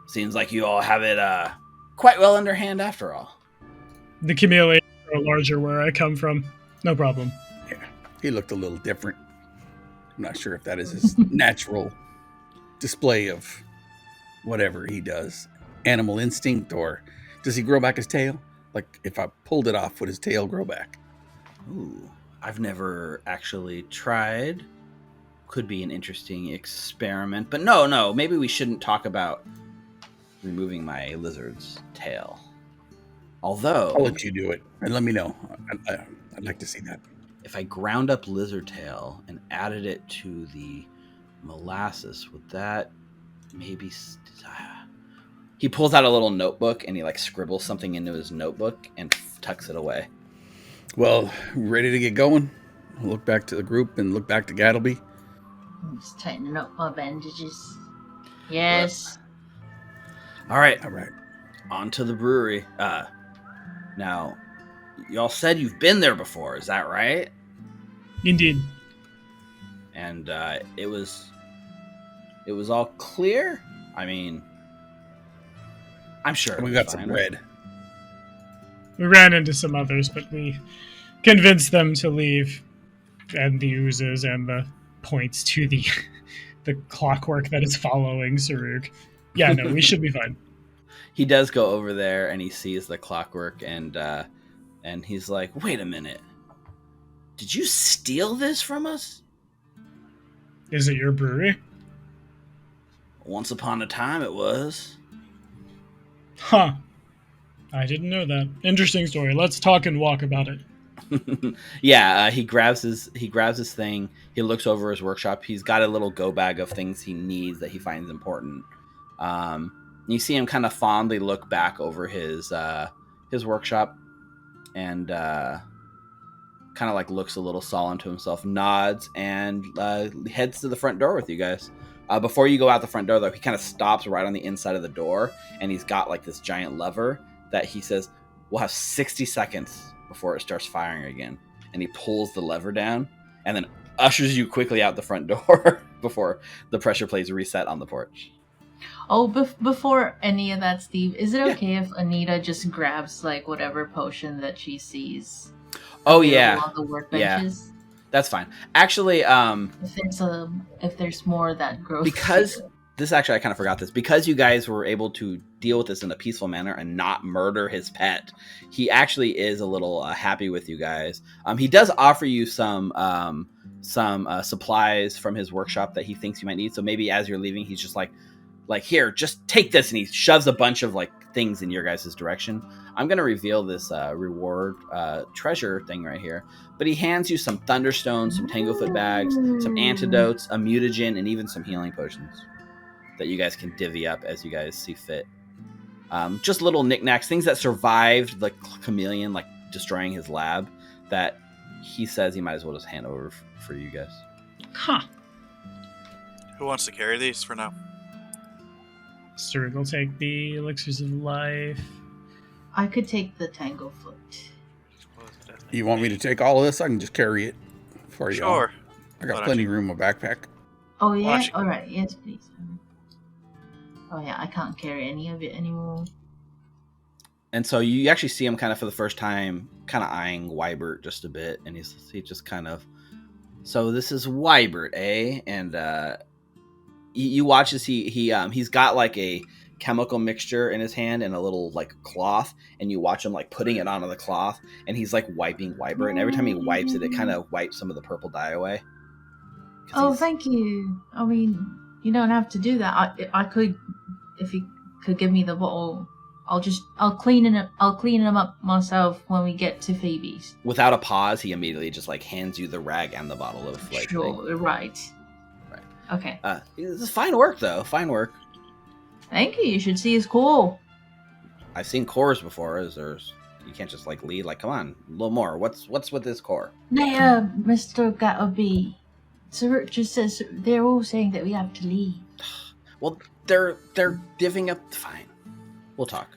seems like you all have it quite well underhand after all. The chameleon are larger where I come from. No problem. Yeah, he looked a little different. I'm not sure if that is his natural display of whatever he does. Animal instinct, or does he grow back his tail? Like, if I pulled it off, would his tail grow back? Ooh, I've never actually tried. Could be an interesting experiment. But no, maybe we shouldn't talk about removing my lizard's tail. Although, I'll let you do it, and let me know. I'd like to see that. if I ground up lizard tail and added it to the molasses, would that maybe... He pulls out a little notebook and he like scribbles something into his notebook and tucks it away. Well, ready to get going? I'll look back to the group and look back to Gattlebee. I'm just tightening up my bandages. Yes. All right, on to the brewery. Now, y'all said you've been there before, is that right? Indeed. And it was all clear? I mean, I'm sure We got some red. We ran into some others, but we convinced them to leave. and the oozes and the points to the the clockwork that is following Saruk. Yeah, no, we should be fine. He does go over there and he sees the clockwork and he's like, "Wait a minute. Did you steal this from us?" Is it your brewery? Once upon a time it was. Huh. I didn't know that. Interesting story. Let's talk and walk about it. Yeah, he grabs his thing. He looks over his workshop. He's got a little go bag of things he needs that he finds important. You see him kind of fondly look back over his workshop, and kind of like looks a little solemn to himself, nods, and heads to the front door with you guys. Before you go out the front door, though, he kind of stops right on the inside of the door, and he's got like this giant lever that he says, "We'll have 60 seconds before it starts firing again." And he pulls the lever down and then ushers you quickly out the front door before the pressure plates reset on the porch. Oh, before any of that, Steve, is it okay if Anita just grabs like whatever potion that she sees? Oh yeah, on the workbenches. That's fine. Actually, if there's more that grows. Because this actually, I kind of forgot this. Because you guys were able to deal with this in a peaceful manner and not murder his pet, he actually is a little happy with you guys. He does offer you some supplies from his workshop that he thinks you might need. So maybe as you're leaving, he's just like here, just take this, and he shoves a bunch of like things in your guys' direction. I'm gonna reveal this reward treasure thing right here, but he hands you some thunderstones, some tanglefoot bags, some antidotes, a mutagen, and even some healing potions that you guys can divvy up as you guys see fit. Just little knickknacks, things that survived the Chameleon like destroying his lab, that he says he might as well just hand over for you guys. Huh. Who wants to carry these for now? Saruk will take the elixirs of life. I could take the Tanglefoot. You want me to take all of this? I can just carry it for you. Sure. I got plenty of room in my backpack. Oh yeah? Watch it. Alright, yes please. Oh yeah, I can't carry any of it anymore. And so you actually see him kind of for the first time, kind of eyeing Wybert just a bit, and he just kind of, so this is Wybert, eh? And you watch as he's got like a chemical mixture in his hand and a little like cloth, and you watch him like putting it onto the cloth, and he's like wiping Wybert, and every time he wipes it, it kind of wipes some of the purple dye away. Oh, thank you. I mean, you don't have to do that. I could, if you could give me the bottle, I'll clean them up myself when we get to Phoebe's. Without a pause, he immediately just like hands you the rag and the bottle of like. Sure, thing. right. Okay. This is fine work though. Fine work. Thank you. You should see his core. I've seen cores before. You can't just like lead. Like, come on, a little more. What's with this core? Nah, Mr. Gattlebee. Saruk just says they're all saying that we have to leave. Well, they're divvying up. Fine, we'll talk.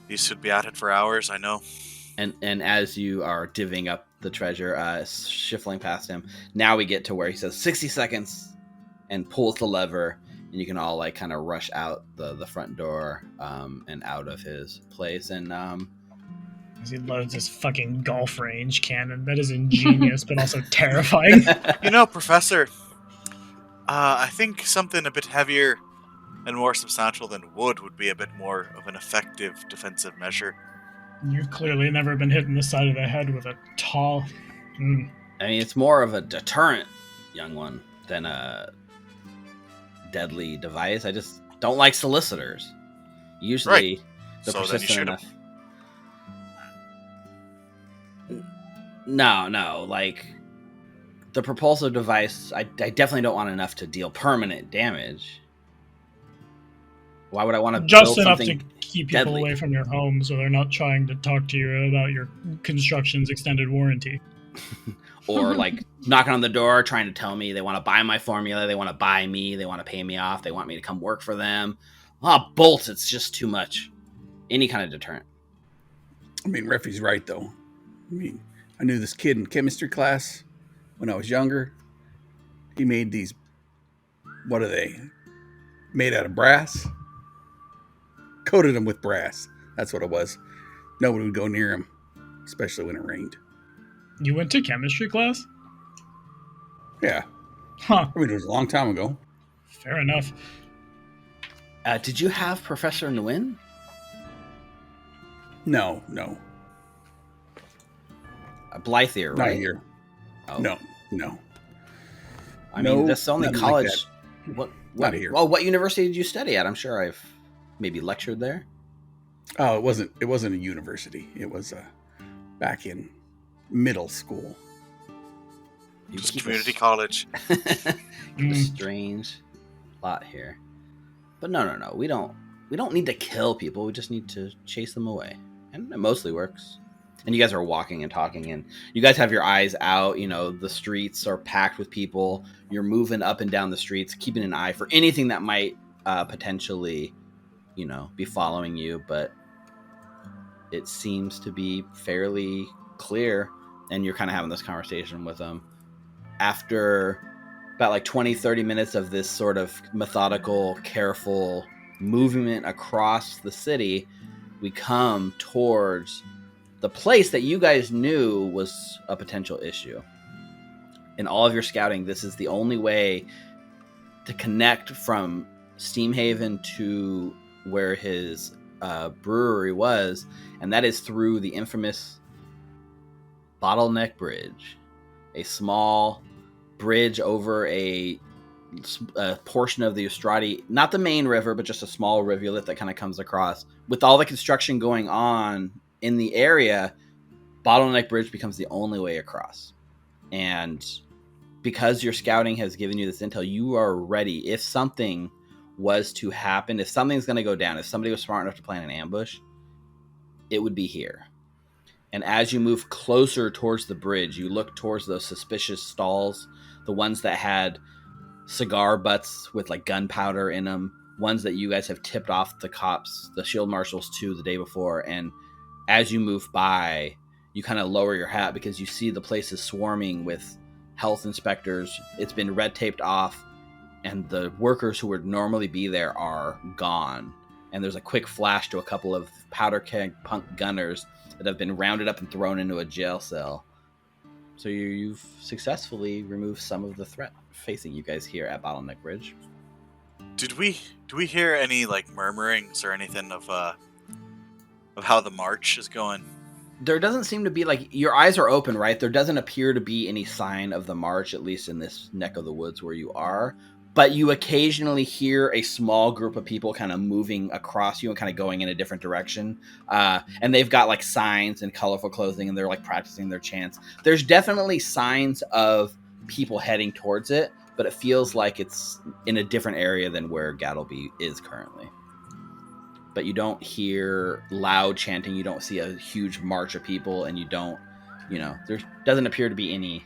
These should be at it for hours, I know. And as you are divvying up the treasure, shuffling past him, now we get to where he says 60 seconds and pulls the lever, and you can all like kind of rush out the front door and out of his place. And As he loads his fucking golf range cannon. That is ingenious, but also terrifying. You know, Professor, I think something a bit heavier and more substantial than wood would be a bit more of an effective defensive measure. You've clearly never been hit in the side of the head with a tall... I mean, it's more of a deterrent, young one, than a deadly device. I just don't like solicitors. Usually, Right. they're So then you persistent shoot 'em. enough. No, like the propulsive device. I definitely don't want enough to deal permanent damage. Why would I want to Just build enough to something keep people deadly? away from your home so they're not trying to talk to you about your construction's extended warranty. Or like knocking on the door trying to tell me they want to buy my formula, they want to buy me, they want to pay me off, they want me to come work for them. Bolts, it's just too much. Any kind of deterrent. I mean, Reffy's right, though. I mean, I knew this kid in chemistry class when I was younger. He made these, what are they? Made out of brass? Coated them with brass. That's what it was. Nobody would go near him, especially when it rained. You went to chemistry class? Yeah. Huh. I mean, it was a long time ago. Fair enough. Did you have Professor Nguyen? No. Blythier, Not right? here. Oh. No. I mean, that's the only nothing like college. that. What? Not here. Well, what university did you study at? I'm sure I've maybe lectured there. Oh, it wasn't a university. It was back in middle school. You Just keep community college. keep a strange plot here. But no. We don't need to kill people. We just need to chase them away. And it mostly works. And you guys are walking and talking, and you guys have your eyes out. You know, the streets are packed with people. You're moving up and down the streets, keeping an eye for anything that might potentially, be following you. But it seems to be fairly clear, and you're kind of having this conversation with them. After about like 20, 30 minutes of this sort of methodical, careful movement across the city, we come towards the place that you guys knew was a potential issue. In all of your scouting, this is the only way to connect from Steamhaven to where his brewery was, and that is through the infamous Bottleneck Bridge, a small bridge over a portion of the Ustrati, not the main river, but just a small rivulet that kind of comes across. With all the construction going on in the area, Bottleneck Bridge becomes the only way across. And because your scouting has given you this intel, you are ready. If something was to happen, if something's going to go down, if somebody was smart enough to plan an ambush, it would be here. And as you move closer towards the bridge, you look towards those suspicious stalls, the ones that had cigar butts with like gunpowder in them, ones that you guys have tipped off the cops, the shield marshals to the day before. And as you move by, you kind of lower your hat because you see the place is swarming with health inspectors. It's been red taped off, and the workers who would normally be there are gone. And there's a quick flash to a couple of Powderkeg punk gunners that have been rounded up and thrown into a jail cell. So you've successfully removed some of the threat facing you guys here at Bottleneck Bridge. Do we hear any like murmurings or anything of how the march is going? There doesn't seem to be, like, your eyes are open, right? There doesn't appear to be any sign of the march, at least in this neck of the woods where you are. But you occasionally hear a small group of people kind of moving across you and kind of going in a different direction. And they've got like signs and colorful clothing, and they're like practicing their chants. There's definitely signs of people heading towards it, but it feels like it's in a different area than where Gattlebee is currently. But you don't hear loud chanting. You don't see a huge march of people, and you don't, there doesn't appear to be any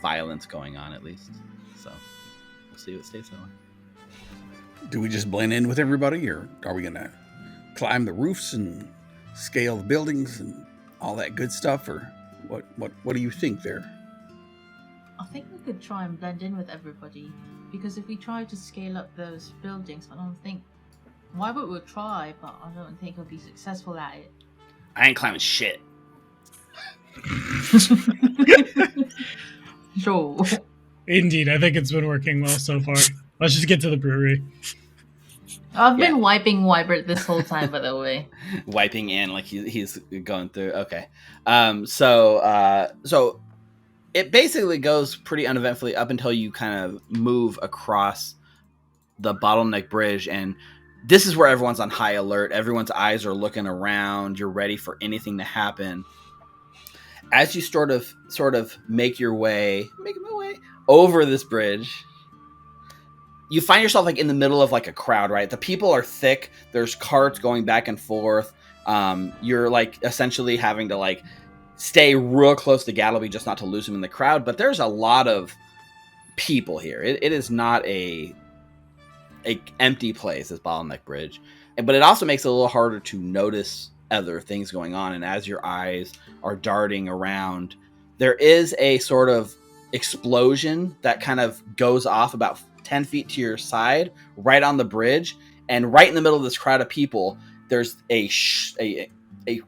violence going on, at least. So we'll see what stays that way. Do we just blend in with everybody, or are we going to climb the roofs and scale the buildings and all that good stuff, or what do you think there? I think we could try and blend in with everybody, because if we try to scale up those buildings, I don't think... Why would we try, but I don't think we'll be successful at it. I ain't climbing shit. Sure. Indeed, I think it's been working well so far. Let's just get to the brewery. I've been wiping Wybert this whole time, by the way. Wiping in like he's going through. Okay. So it basically goes pretty uneventfully up until you kind of move across the Bottleneck Bridge, and this is where everyone's on high alert. Everyone's eyes are looking around. You're ready for anything to happen. As you sort of making my way over this bridge, you find yourself like in the middle of like a crowd, right? The people are thick. There's carts going back and forth. You're like essentially having to like stay real close to Gattlebee just not to lose him in the crowd. But there's a lot of people here. It is not a empty place, this Bottleneck Bridge, but it also makes it a little harder to notice other things going on. And as your eyes are darting around, there is a sort of explosion that kind of goes off about 10 feet to your side, right on the bridge, and right in the middle of this crowd of people, there's a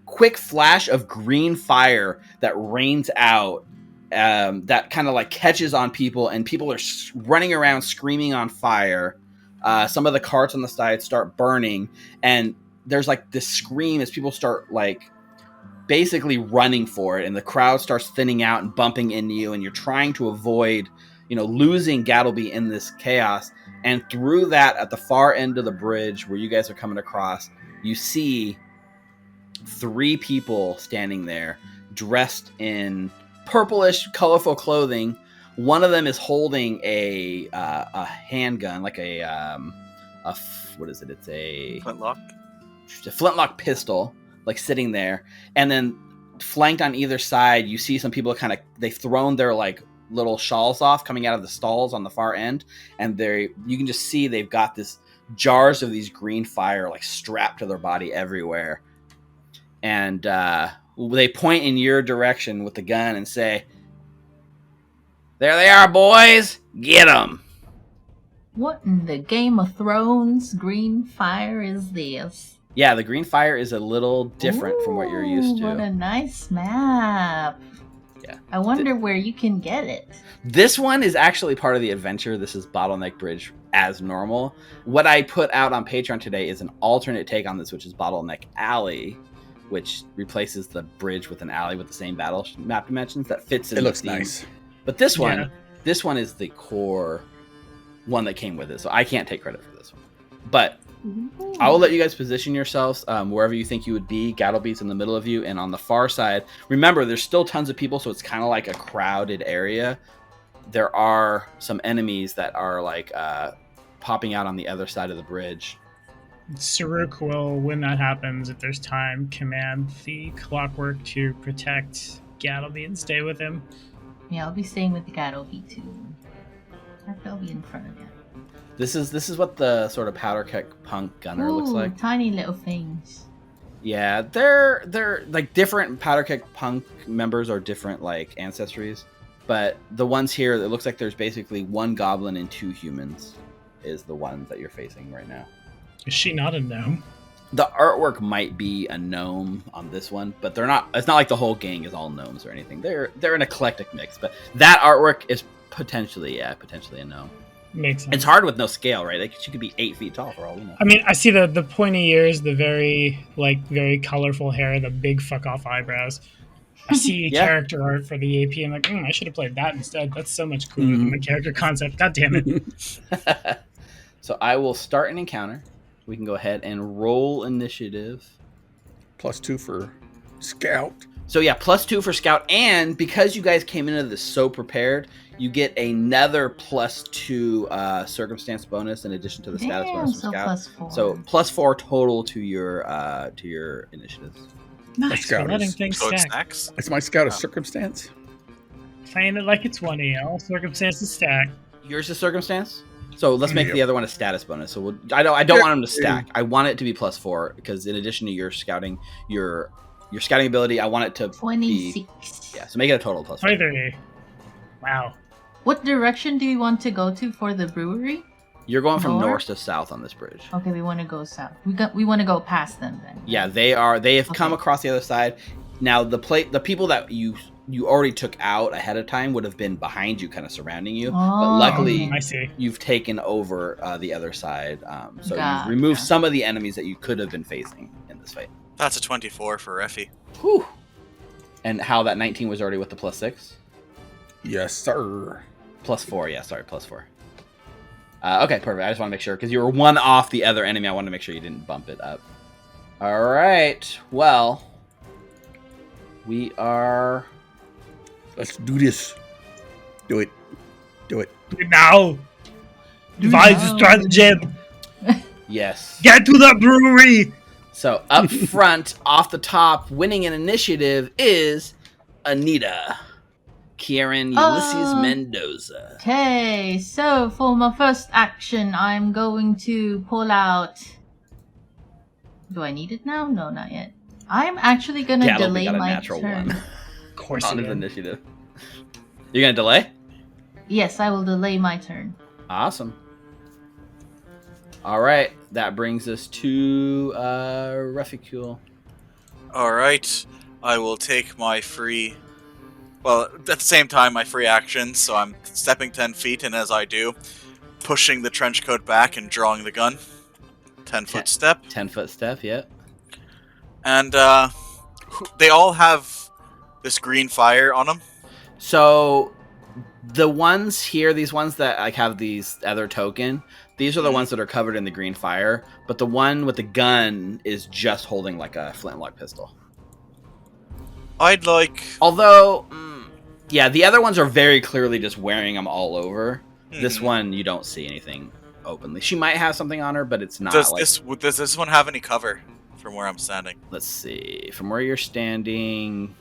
quick flash of green fire that rains out that kind of like catches on people, and people are running around screaming on fire. Some of the carts on the side start burning, and there's like this scream as people start like basically running for it, and the crowd starts thinning out and bumping into you, and you're trying to avoid, losing Gattlebee in this chaos. And through that, at the far end of the bridge where you guys are coming across, you see 3 people standing there dressed in purplish, colorful clothing. One of them is holding a handgun, like what is it? It's a flintlock pistol, like sitting there. And then flanked on either side, you see some people they've thrown their like little shawls off, coming out of the stalls on the far end, and you can just see they've got this jars of these green fire like strapped to their body everywhere. And they point in your direction with the gun and say, "There they are, boys! Get them!" What in the Game of Thrones green fire is this? Yeah, the green fire is a little different from what you're used to. What a nice map. Yeah. I wonder where you can get it. This one is actually part of the adventure. This is Bottleneck Bridge as normal. What I put out on Patreon today is an alternate take on this, which is Bottleneck Alley, which replaces the bridge with an alley with the same battle map dimensions that fits in. It looks theme. nice. But this one is the core one that came with it, so I can't take credit for this one. But I will let you guys position yourselves wherever you think you would be. Gattlebee's in the middle of you, and on the far side, remember, there's still tons of people, so it's kind of like a crowded area. There are some enemies that are like popping out on the other side of the bridge. Saruk will, when that happens, if there's time, command the clockwork to protect Gattlebee and stay with him. Yeah, I'll be staying with the Gattlebee too. I'll be in front of him. This is what the sort of Powderkeg punk gunner looks like. Tiny little things. Yeah, they're like different Powderkeg punk members are different like ancestries, but the ones here, it looks like there's basically 1 goblin and 2 humans is the ones that you're facing right now. Is she not a gnome? The artwork might be a gnome on this one, but they're not. It's not like the whole gang is all gnomes or anything. They're an eclectic mix, but that artwork is potentially a gnome. Makes sense. It's hard with no scale, right? Like she could be 8 feet tall for all we know. I mean, I see the pointy ears, the very colorful hair, the big fuck off eyebrows. I see character art for the AP. I'm like, I should have played that instead. That's so much cooler than the character concept. God damn it. So I will start an encounter. We can go ahead and roll initiative. +2 for scout. So yeah, +2 for scout, and because you guys came into this so prepared, you get another +2 circumstance bonus in addition to the status bonus from scout. +4. So +4 total to your initiatives. Nice. Scout For letting is- things So it stack. stacks. Is my scout a circumstance? Playing it like it's 1 circumstances stack. Yours is circumstance. So let's make Yep. the other one a status bonus. So I don't want them to stack. I want it to be +4 because in addition to your scouting, your scouting ability, I want it to 26. be. Yeah, so make it a total +4. 23. Wow. What direction do you want to go to for the brewery? You're going from North? north to south on this bridge. Okay, we want to go south. We want to go past them then. Yeah, they have come Okay. across the other side. Now the people that you already took out ahead of time would have been behind you, kind of surrounding you. But Oh, luckily, I see. you've taken over the other side. So Gotcha. you've removed some of the enemies that you could have been facing in this fight. That's a 24 for Reffy. Whew. And how that 19 was already with the +6? Yes, sir. +4, yeah, sorry, +4. Okay, perfect. I just want to make sure, because you were 1 off the other enemy. I wanted to make sure you didn't bump it up. All right, well, we are... Let's do this. Do it. Do it. Do it now. Devise a stratagem. Yes. Get to the brewery. So up front, off the top, winning an initiative is Anita. Kieran Ulysses Mendoza. Okay, so for my first action, I'm going to pull out. Do I need it now? No, not yet. I'm actually gonna Gattlebee delay got a my natural turn. one Of course on he his did. initiative. You're gonna delay? Yes, I will delay my turn. Awesome. All right, that brings us to Reficule. All right, I will take my free Well, at the same time, my free action, so I'm stepping 10 feet, and as I do, pushing the trench coat back and drawing the gun. 10-foot step. 10-foot step, yep. And they all have this green fire on them. So the ones here, these ones that like have these other token, these are the ones that are covered in the green fire, but the one with the gun is just holding like a flintlock pistol. I'd like... Although, yeah, the other ones are very clearly just wearing them all over. This one, you don't see anything openly. She might have something on her, but it's not. Does like... this one have any cover from where I'm standing? Let's see. From where you're standing...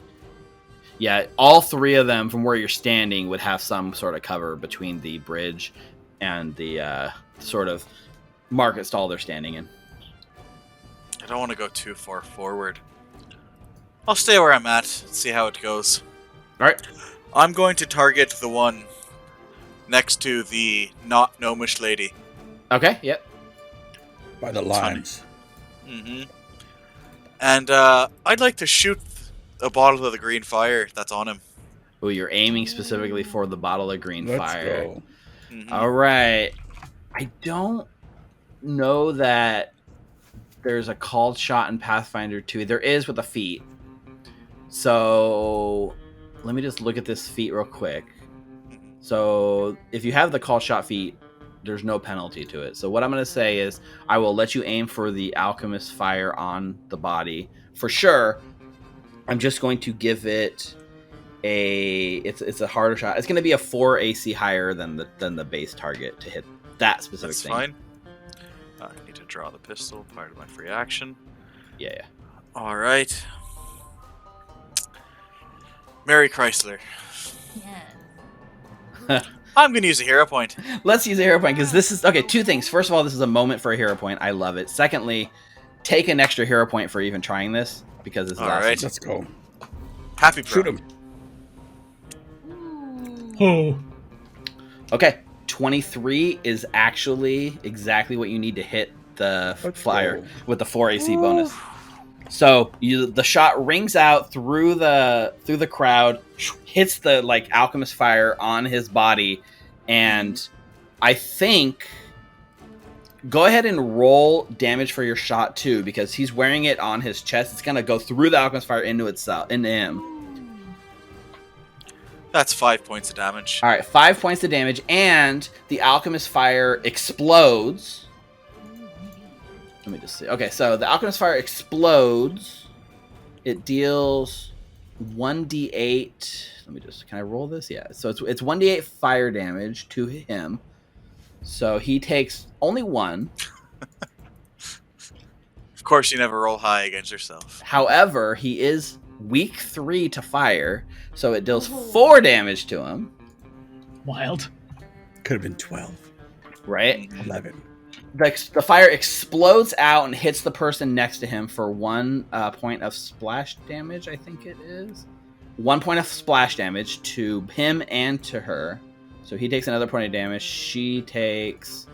Yeah, all three of them from where you're standing would have some sort of cover between the bridge and the sort of market stall they're standing in. I don't want to go too far forward. I'll stay where I'm at, see how it goes. Alright. I'm going to target the one next to the not gnomish lady. Okay, yep. By the lines. And I'd like to shoot a bottle of the green fire that's on him. Oh, you're aiming specifically for the bottle of green fire. Go. Alright. I don't know that there's a called shot in Pathfinder 2. There is with a feat. So let me just look at this feat real quick. So if you have the call shot feat, there's no penalty to it. So what I'm going to say is I will let you aim for the Alchemist fire on the body. For sure, I'm just going to give it it's a harder shot. It's going to be a 4 AC higher than the base target to hit that specific thing. That's fine. I need to draw the pistol, part of my free action. Yeah. All right. Mary Chrysler. Yes. I'm going to use a hero point. Let's use a hero point because this is... Okay, two things. First of all, this is a moment for a hero point. I love it. Secondly, take an extra hero point for even trying this because this is All awesome. right. Let's go. Happy Shoot Pro. him. Oh. Okay, 23 is actually exactly what you need to hit the Let's flyer go. with the 4 AC bonus. So the shot rings out through the crowd, hits the like Alchemist fire on his body, and I think go ahead and roll damage for your shot too because he's wearing it on his chest. It's gonna go through the Alchemist fire into him. That's 5 points of damage. All right, 5 points of damage, and the Alchemist fire explodes. Let me just see. Okay, so the Alchemist fire explodes. It deals 1d8. Let me just... Can I roll this? Yeah. So it's 1d8 fire damage to him. So he takes only 1. Of course, you never roll high against yourself. However, he is weak 3 to fire, so it deals 4 damage to him. Wild. Could have been 12. Right? 11. The fire explodes out and hits the person next to him for 1 point of splash damage, I think it is. 1 point of splash damage to him and to her. So he takes another point of damage. She takes...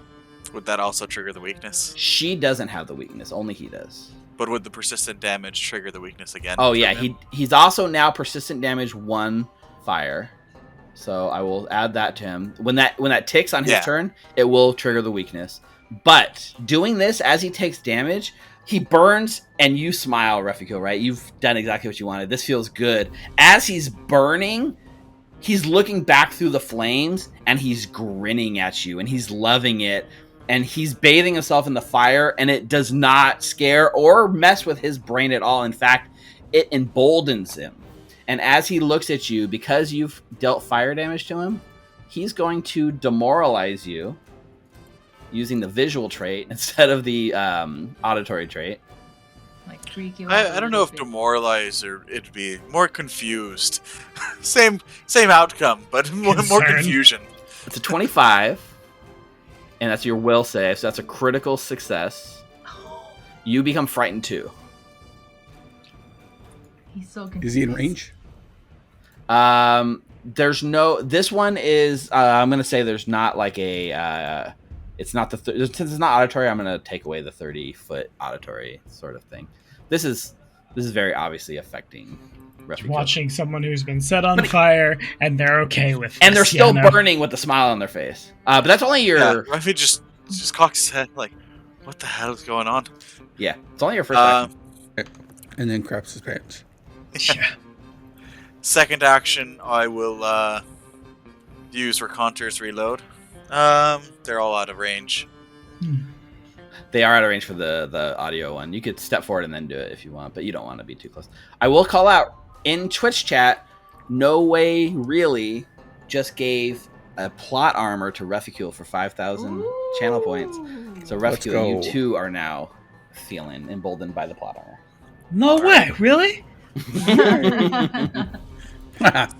Would that also trigger the weakness? She doesn't have the weakness. Only he does. But would the persistent damage trigger the weakness again? Oh, yeah. from him? He's also now persistent damage 1 fire. So I will add that to him. When that ticks on his turn, it will trigger the weakness. But doing this as he takes damage, he burns and you smile, Refiko, right? You've done exactly what you wanted. This feels good. As he's burning, he's looking back through the flames and he's grinning at you and he's loving it. And he's bathing himself in the fire and it does not scare or mess with his brain at all. In fact, it emboldens him. And as he looks at you, because you've dealt fire damage to him, he's going to demoralize you using the visual trait instead of the auditory trait. Like freak you out. I don't know if demoralize or it'd be more confused. same outcome, but more confusion. It's a 25, and that's your will save, so that's a critical success. You become frightened too. He's so confused. Is he in range? There's no... This one is... I'm going to say there's not like a... it's not the... since it's not auditory, I'm going to take away the 30-foot auditory sort of thing. This is very obviously affecting Refugee. Watching someone who's been set on fire and they're okay with And they're this, still you know? burning with a smile on their face. But that's only your... Yeah, Ruffy just cocks his head like, what the hell is going on? Yeah, it's only your first action. And then craps his pants. Yeah. Second action, I will use Raconteur's Reload. They're all out of range. They are out of range for the audio one. You could step forward and then do it if you want, but you don't want to be too close. I will call out, in Twitch chat, No Way Really just gave a plot armor to Refugee for 5,000 channel points. So Refugee, you too are now feeling emboldened by the plot armor. No way, really?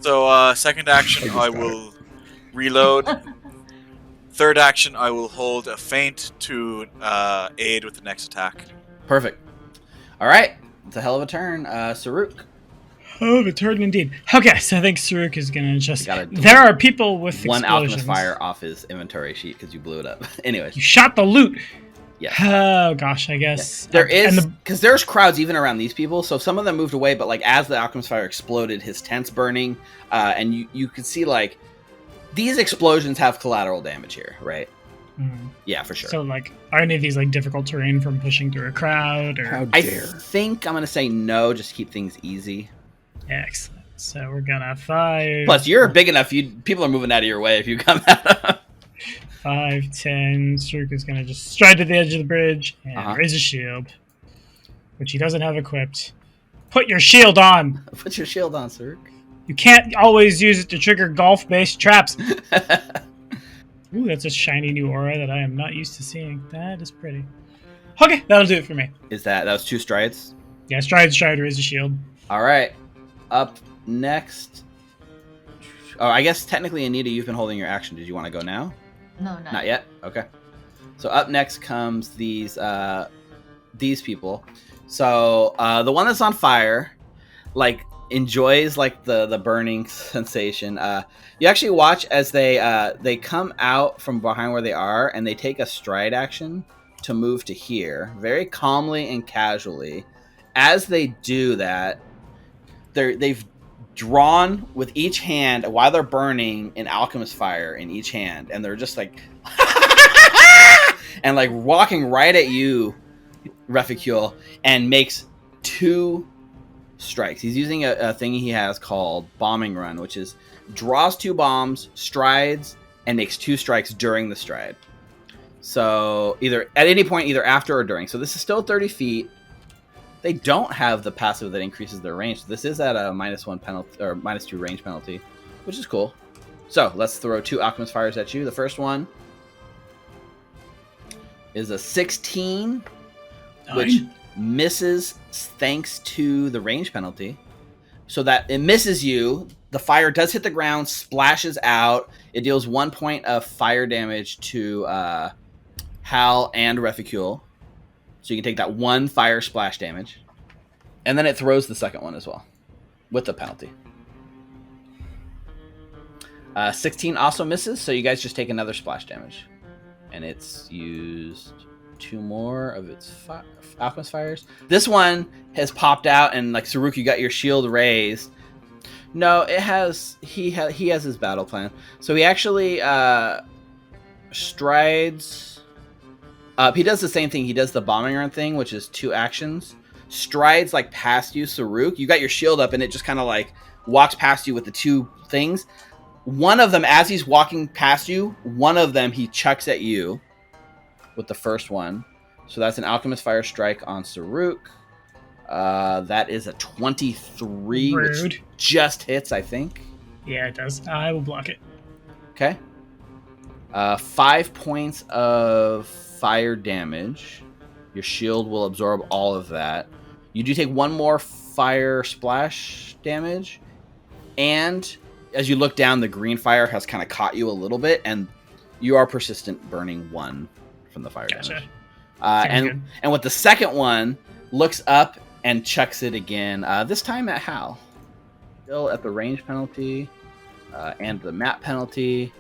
So, second action, I will reload. Third action, I will hold a feint to aid with the next attack. Perfect. All right. It's a hell of a turn. Saruk. Oh, the turn indeed. Okay, so I think Saruk is going to just... Gotta There are people with one explosions. Alchemist fire off his inventory sheet because you blew it up. Anyways. You shot the loot! Yeah. Oh, gosh, I guess. There is... and Because there's crowds even around these people, so some of them moved away, but like as the Alchemist fire exploded, his tent's burning, and you could see like... These explosions have collateral damage here, right? Yeah, for sure. So, like, are any of these, like, difficult terrain from pushing through a crowd? Or... How I dare. think I'm going to say no, just to keep things easy. Excellent. So we're gonna 5. Plus, you're big enough. People are moving out of your way if you come out. 5, 10. Saruk is gonna just stride to the edge of the bridge and raise a shield, which he doesn't have equipped. Put your shield on! Put your shield on, Saruk. You can't always use it to trigger golf-based traps. Ooh, that's a shiny new aura that I am not used to seeing. That is pretty. Okay, that'll do it for me. That was 2 strides? Yeah, stride, raise a shield. All right. Up next. Oh, I guess technically, Anita, you've been holding your action. Did you want to go now? No, Not yet? Okay. So up next comes these people. So the one that's on fire, like, enjoys like the burning sensation. You actually watch as they come out from behind where they are, and they take a stride action to move to here, very calmly and casually. As they do that, they've drawn with each hand while they're burning an alchemist fire in each hand, and they're just like and like walking right at you, Refugee, and makes 2 strikes. He's using a thing he has called bombing run, which is draws 2 bombs, strides, and makes 2 strikes during the stride. So either at any point, either after or during. So this is still 30 feet. They don't have the passive that increases their range. So this is at a -1 penalty or -2 range penalty, which is cool. So let's throw 2 alchemist fires at you. The first one is a 16, which misses thanks to the range penalty. So that it misses you. The fire does hit the ground, splashes out. It deals 1 point of fire damage to Hal and Refugee. So you can take that 1 fire splash damage. And then it throws the second one as well, with the penalty. 16 also misses, so you guys just take another splash damage. And it's used 2 more of its alchemist fires. This one has popped out, and like Saruk, you got your shield raised. No, it has. He has his battle plan. So he actually strides. He does the same thing. He does the bombing run thing, which is 2 actions. Strides like past you, Saruk. You got your shield up, and it just kind of like walks past you with the 2 things. One of them, as he's walking past you, one of them he chucks at you with the first one. So that's an Alchemist Fire Strike on Saruk. That is a 23, Rude. which just hits, I think. Yeah, it does. I will block it. Okay. 5 points of fire damage. Your shield will absorb all of that. You do take 1 more fire splash damage. And as you look down, the green fire has kind of caught you a little bit, and you are persistent, burning 1 from the fire damage. And with the second one, looks up and chucks it again, this time at Hal. Still at the range penalty and the map penalty.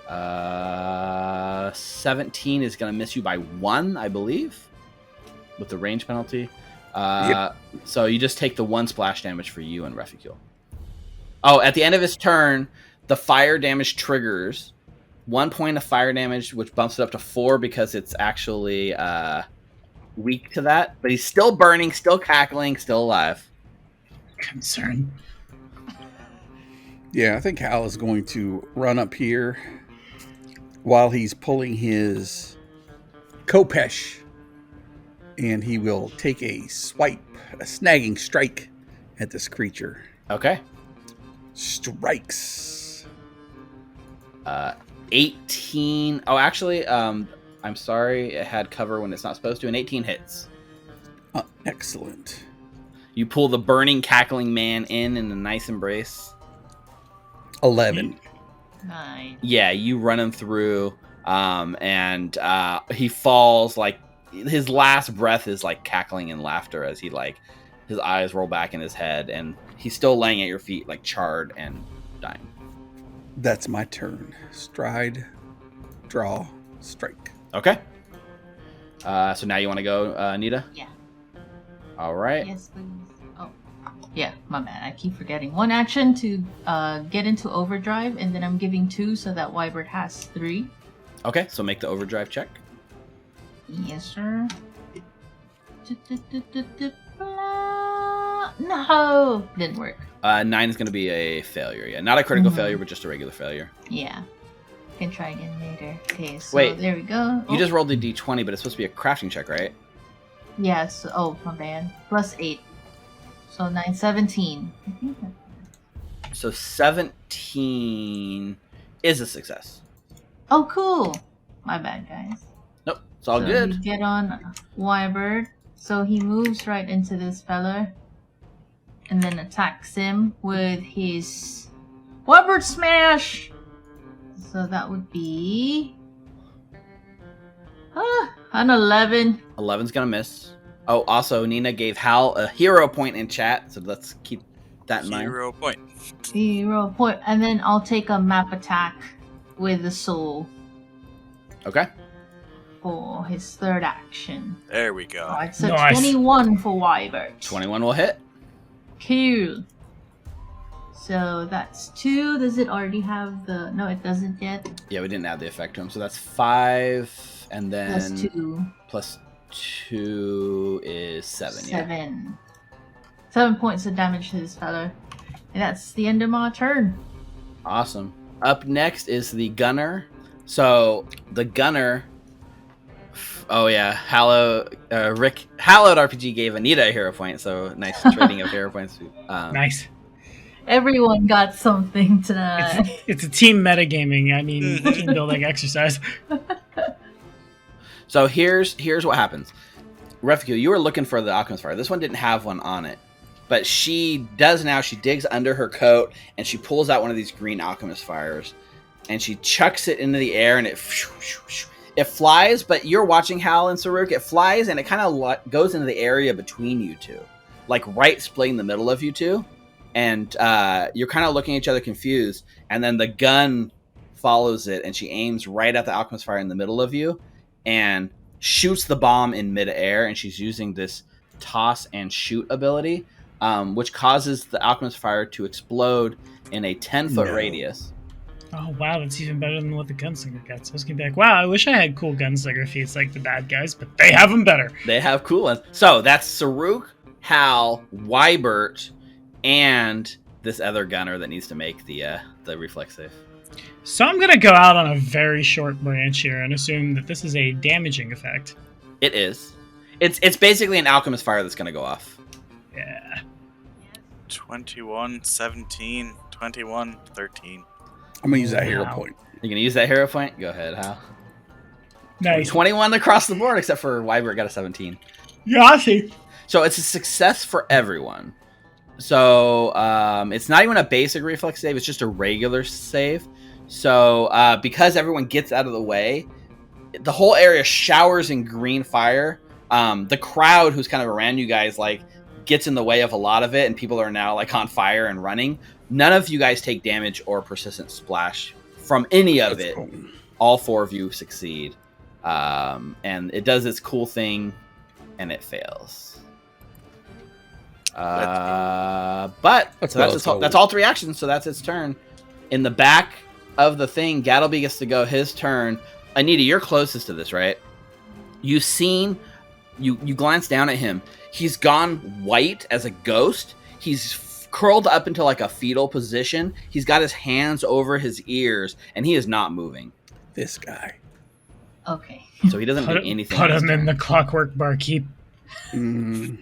17 is going to miss you by 1, I believe, with the range penalty. So you just take the 1 splash damage for you and Refuel. Oh, at the end of his turn, the fire damage triggers 1 point of fire damage, which bumps it up to 4 because it's actually weak to that. But he's still burning, still cackling, still alive. Concern. Yeah, I think Hal is going to run up here while he's pulling his Kopesh, and he will take a swipe, a snagging strike at this creature. Okay. Strikes. 18. Oh, actually, I'm sorry. It had cover when it's not supposed to. And 18 hits. Excellent. You pull the burning, cackling man in a nice embrace. 11. 9. Yeah, you run him through, and he falls. Like his last breath is like cackling in laughter as he his eyes roll back in his head, and he's still laying at your feet, like charred and dying. That's my turn. Stride, draw, strike. Okay. So now you want to go, Nita? Yeah. All right. Yes, please. Oh, yeah, my bad. I keep forgetting. 1 action to get into overdrive, and then I'm giving 2 so that Wybird has 3. Okay, so make the overdrive check. Yes, sir. No, didn't work. 9 is going to be a failure. Yeah, not a critical failure, but just a regular failure. Yeah. Can try again later. Okay, so Wait, there we go. You just rolled a d20, but it's supposed to be a crafting check, right? Yes. Oh, my bad. Plus 8. So 9, 17. I think that... So 17 is a success. Oh, cool. My bad, guys. Nope, it's all So good. we get on Wybird. So he moves right into this fella. And then attacks him with his Wybird Smash! So that would be... an 11. 11's gonna miss. Oh, also, Nina gave Hal a hero point in chat, so let's keep that in mind. 0 point. 0 point. And then I'll take a map attack with the soul Okay. for his 3rd action. There we go. Alright, so Nice. 21 for Wybird. 21 will hit. Cool. So that's 2. Does it already have the... No, it doesn't yet. Yeah, we didn't add the effect to him, so that's 5, and then... Plus 2. Plus 2 is 7, yeah. 7. 7 points of damage to this fellow. And that's the end of my turn. Awesome. Up next is the gunner. So, the gunner... Oh yeah, Hallowed RPG gave Anita a hero point, so nice trading of hero points. Nice. Everyone got something tonight. It's a team metagaming. I mean, team building exercise. So here's what happens. Refuel, you were looking for the Alchemist fire. This one didn't have one on it, but she does now. She digs under her coat and she pulls out one of these green Alchemist fires, and she chucks it into the air, and it flies. But you're watching Hal and Saruk. It flies and it kind of goes into the area between you two, like right splitting the middle of you two. And you're kind of looking at each other confused. And then the gun follows it, and she aims right at the Alchemist fire in the middle of you and shoots the bomb in midair. And she's using this toss and shoot ability, which causes the Alchemist fire to explode in a 10-foot radius. Oh, wow, that's even better than what the gunslinger gets. I was going to be like, wow, I wish I had cool gunslinger feats like the bad guys, but they have them better. They have cool ones. So that's Saruk, Hal, Wybert, and this other gunner that needs to make the reflex save. So I'm going to go out on a very short branch here and assume that this is a damaging effect. It is. It's basically an alchemist fire that's going to go off. Yeah. 21, 17, 21, 13. I'm going to use that hero Wow. point. You're going to use that hero point? Go ahead, Hal. Nice. 21 across the board, except for Wybert got a 17. Yeah, I see. So it's a success for everyone. So it's not even a basic reflex save, it's just a regular save. So because everyone gets out of the way, the whole area showers in green fire. The crowd who's kind of around you guys like gets in the way of a lot of it, and people are now like on fire and running. None of you guys take damage or persistent splash from any of it. Cool. All 4 of you succeed. And it does its cool thing, and it fails. But Let's so go, that's let's go. that's all 3 actions, so that's its turn. In the back of the thing, Gattlebee gets to go his turn. Anita, you're closest to this, right? You glance down at him. He's gone white as a ghost. He's curled up into like a fetal position. He's got his hands over his ears, and he is not moving. This guy. Okay. So he doesn't do anything. Put on his him in turn. the clockwork barkeep. Mm.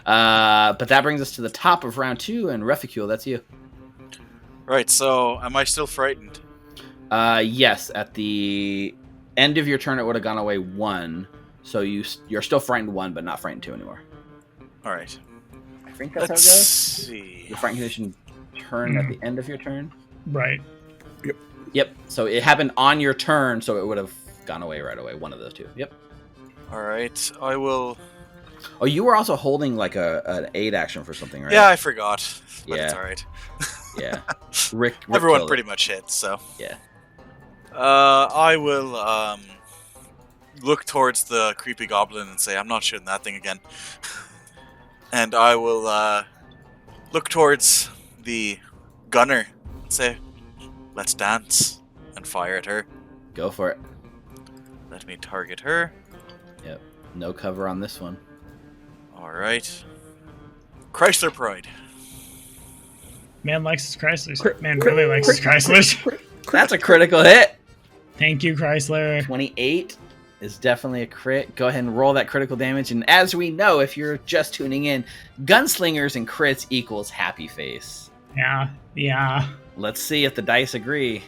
But that brings us to the top of round 2, and Reficule, that's you. Right, so am I still frightened? Yes, at the end of your turn, it would have gone away 1. So you're still frightened 1, but not frightened 2 anymore. Alright. I think that's Let's how it goes. see. Your frightened condition turn at the end of your turn. Right. Yep. So it happened on your turn, so it would have gone away right away. One of those 2. Yep. Alright, I will... Oh, you were also holding like an aid action for something, right? Yeah, I forgot. But it's Yeah. alright. Yeah. Rick Everyone killed pretty it. much hit, so... Yeah. I will, look towards the creepy goblin and say, I'm not shooting that thing again. And I will, look towards the gunner and say, let's dance, and fire at her. Go for it. Let me target her. Yep. No cover on this one. Alright. Chrysler Pride. Man likes his Chryslers. Crit- Man crit- really likes his crit- Chryslers. That's a critical hit. Thank you, Chrysler. 28 is definitely a crit. Go ahead and roll that critical damage. And as we know, if you're just tuning in, gunslingers and crits equals happy face. Yeah. Let's see if the dice agree.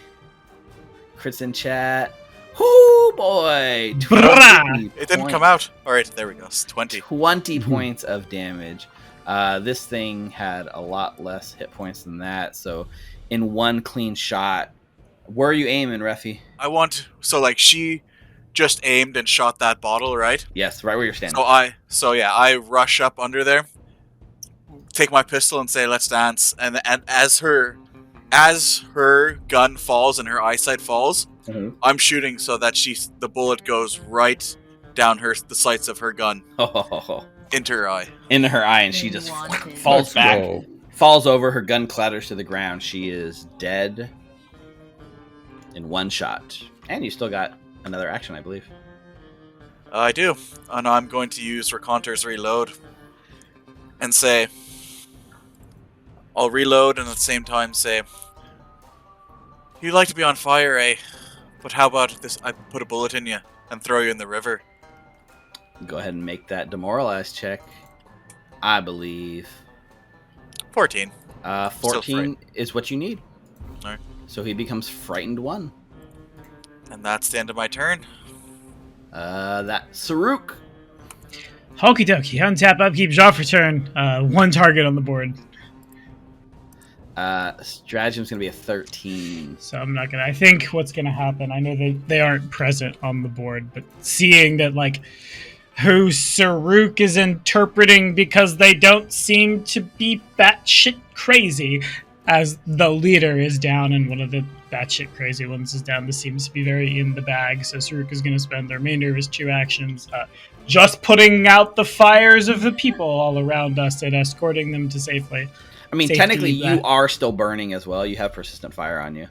Crits in chat. Whoo boy! 20 Brah! It didn't points. come out. Alright, there we go. It's 20. 20 points of damage. This thing had a lot less hit points than that. So in one clean shot, where are you aiming, Refi? So like she just aimed and shot that bottle, right? Yes, right where you're standing. I rush up under there, take my pistol and say, let's dance. And as her gun falls and her eyesight falls, Mhm. I'm shooting so that the bullet goes right down the sights of her gun into her eye. Into her eye, and she just Wanted. falls Let's back, go. falls over. Her gun clatters to the ground. She is dead in one shot. And you still got another action, I believe. I do. And I'm going to use Raconter's Reload and say, I'll reload and at the same time say, you'd like to be on fire, eh? But how about this? I put a bullet in you and throw you in the river. Go ahead and make that demoralize check. I believe 14. 14 is what you need. Alright. So he becomes frightened 1. And that's the end of my turn. That's Saruk. Okie dokie. Untap, upkeep, draw for turn. 1 target on the board. Stratagem's gonna be a 13. So I'm not gonna. I think what's gonna happen. I know they aren't present on the board, but seeing that like who Saruk is interpreting because they don't seem to be batshit crazy, as the leader is down and one of the batshit crazy ones is down. This seems to be very in the bag. So Saruk is gonna spend the remainder of his 2 actions just putting out the fires of the people all around us and escorting them to safely. I mean, Safety, technically, you that- are still burning as well. You have persistent fire on you.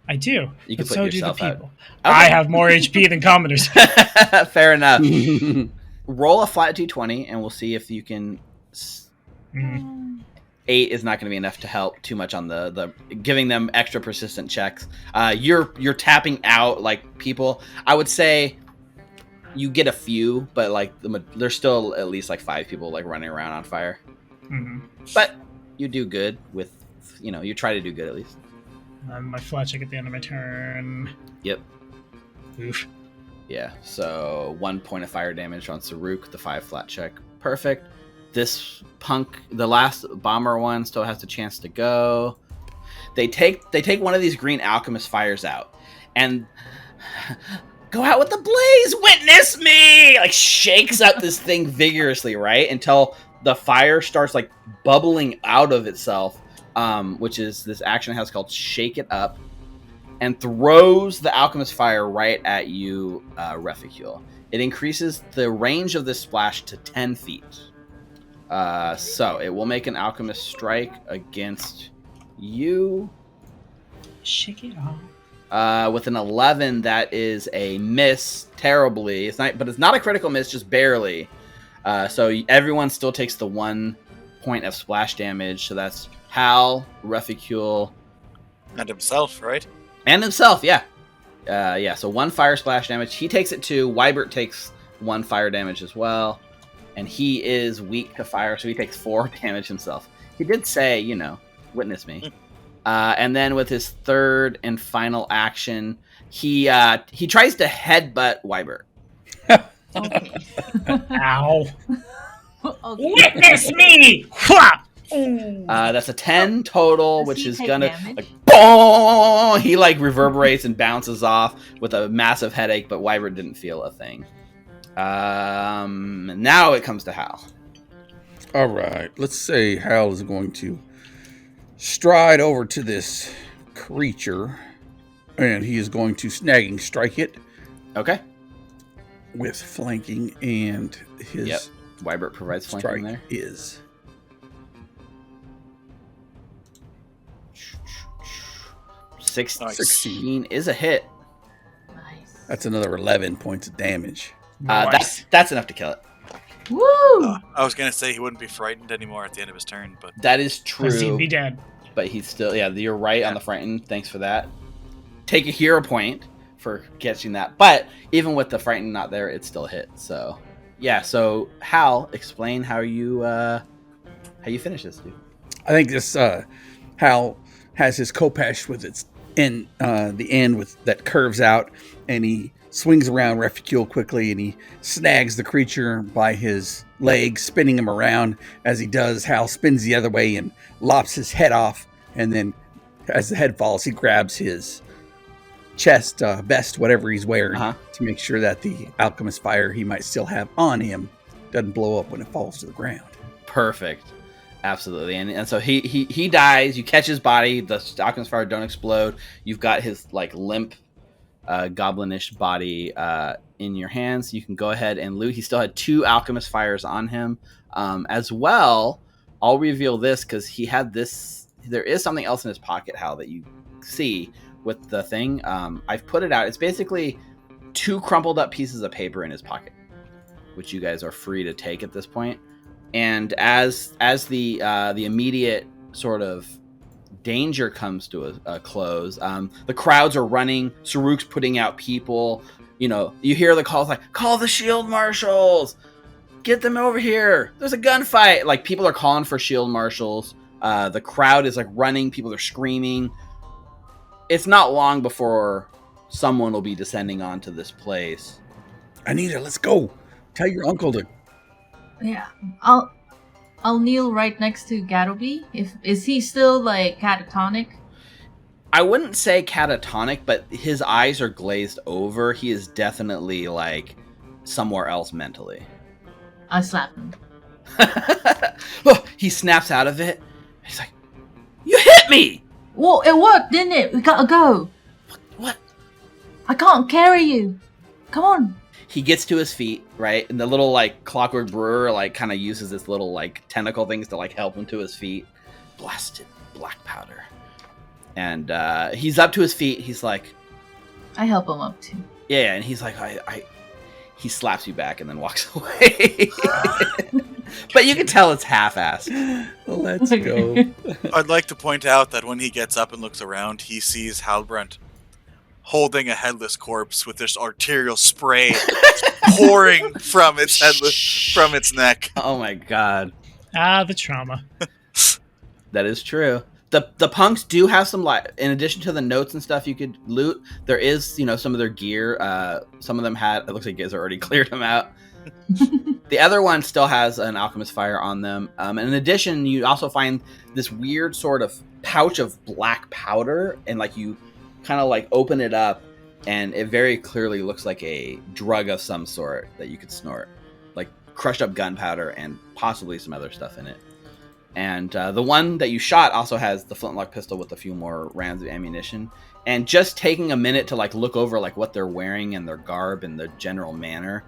I do. You can but put so yourself do the out. people. Okay. I have more HP than commoners. Fair enough. Roll a flat d20, and we'll see if you can. Mm. 8 is not going to be enough to help too much on the giving them extra persistent checks. You're tapping out like people. I would say you get a few, but like there's still at least like 5 people like running around on fire. Mhm. But you do good with, you try to do good at least. My flat check at the end of my turn. Yep. Oof. Yeah, so 1 point of fire damage on Saruk, the 5 flat check. Perfect. This punk, the last bomber one, still has a chance to go. They take one of these green alchemist fires out and go out with the blaze, witness me! Like shakes up this thing vigorously, right? Until the fire starts like bubbling out of itself, which is this action has called Shake It Up, and throws the alchemist fire right at you, Reficule. It increases the range of this splash to 10 feet. So it will make an Alchemist strike against you. Shake it off. With an 11, that is a miss terribly. It's not, but it's not a critical miss, just barely. So everyone still takes the 1 point of splash damage. So that's Hal, Reficule, And himself, right? and himself. Yeah, yeah. So 1 fire splash damage. He takes it too. Wybert takes 1 fire damage as well, and he is weak to fire, so he takes 4 damage himself. He did say, witness me. And then with his third and final action, he tries to headbutt Wybert. Okay. Ow. Okay. Witness me! Hwah! That's a 10 total, Does which he is take gonna damage? like boom! He like reverberates and bounces off with a massive headache, but Wybert didn't feel a thing. Now it comes to Hal. All right. Let's say Hal is going to stride over to this creature, and he is going to snagging strike it Okay. with flanking, and his Yep. Wybert provides flanking strike there. is 16 is a hit. Nice. that's another 11 points of damage. That's enough to kill it. Woo! I was gonna say he wouldn't be frightened anymore at the end of his turn, but That is Because he'd true. be dead. But he's still, you're right on the frightened. Thanks for that. Take a hero point for catching that. But even with the frightened not there, it's still a hit. So, yeah. So, Hal, explain how you finish this, dude. I think this Hal has his Kopesh with its end, the end with that curves out, and he swings around Reficule quickly, and he snags the creature by his legs, spinning him around. As he does, Hal spins the other way and lops his head off, and then as the head falls, he grabs his chest, vest, whatever he's wearing, to make sure that the Alchemist fire he might still have on him doesn't blow up when it falls to the ground. Perfect. Absolutely. And so he dies. You catch his body. The Alchemist fire don't explode. You've got his like limp, goblinish body in your hands. You can go ahead and loot. He still had 2 Alchemist fires on him as well. I'll reveal this because he had this. There is something else in his pocket, Hal, that you see with the thing. I've put it out. It's basically 2 crumpled up pieces of paper in his pocket, which you guys are free to take at this point. And as the immediate sort of danger comes to a close, the crowds are running. Saruk's putting out people. You hear the calls like, "Call the shield marshals! Get them over here! There's a gunfight!" Like people are calling for shield marshals. The crowd is like running. People are screaming. It's not long before someone will be descending onto this place. Anita, let's go. Tell your uncle to. Yeah, I'll kneel right next to Gattlebee. Is he still like catatonic? I wouldn't say catatonic, but his eyes are glazed over. He is definitely like somewhere else mentally. I slap him. Oh, he snaps out of it. He's like, "You hit me!" Well, it worked, didn't it? We gotta go. What? I can't carry you. Come on. He gets to his feet, right? And the little like clockwork brewer like kind of uses this little like tentacle things to like help him to his feet. Blasted black powder. And he's up to his feet. He's like, I help him up too. yeah, and he's like, he slaps you back and then walks away. But you can tell it's half-assed. Let's go. I'd like to point out that when he gets up and looks around, he sees Halbrand holding a headless corpse with this arterial spray pouring from its neck. Oh my god. The trauma. That is true. The punks do have some, in addition to the notes and stuff you could loot, there is, some of their gear. Some of them it looks like you guys already cleared them out. The other one still has an Alchemist fire on them. And in addition, you also find this weird sort of pouch of black powder, and like you kind of like open it up, and it very clearly looks like a drug of some sort that you could snort, like crushed up gunpowder and possibly some other stuff in it. And the one that you shot also has the flintlock pistol with a few more rounds of ammunition. And just taking a minute to like look over like what they're wearing and their garb and the general manner,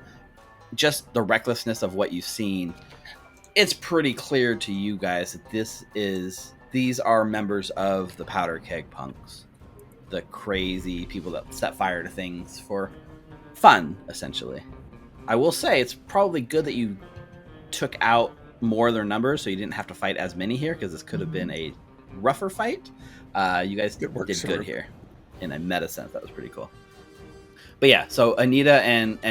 just the recklessness of what you've seen, it's pretty clear to you guys that these are members of the Powderkeg punks, the crazy people that set fire to things for fun, essentially. I will say it's probably good that you took out more of their numbers, so you didn't have to fight as many here, because this could have been a rougher fight. You guys did good here. In a meta sense, that was pretty cool. But yeah, so Anita and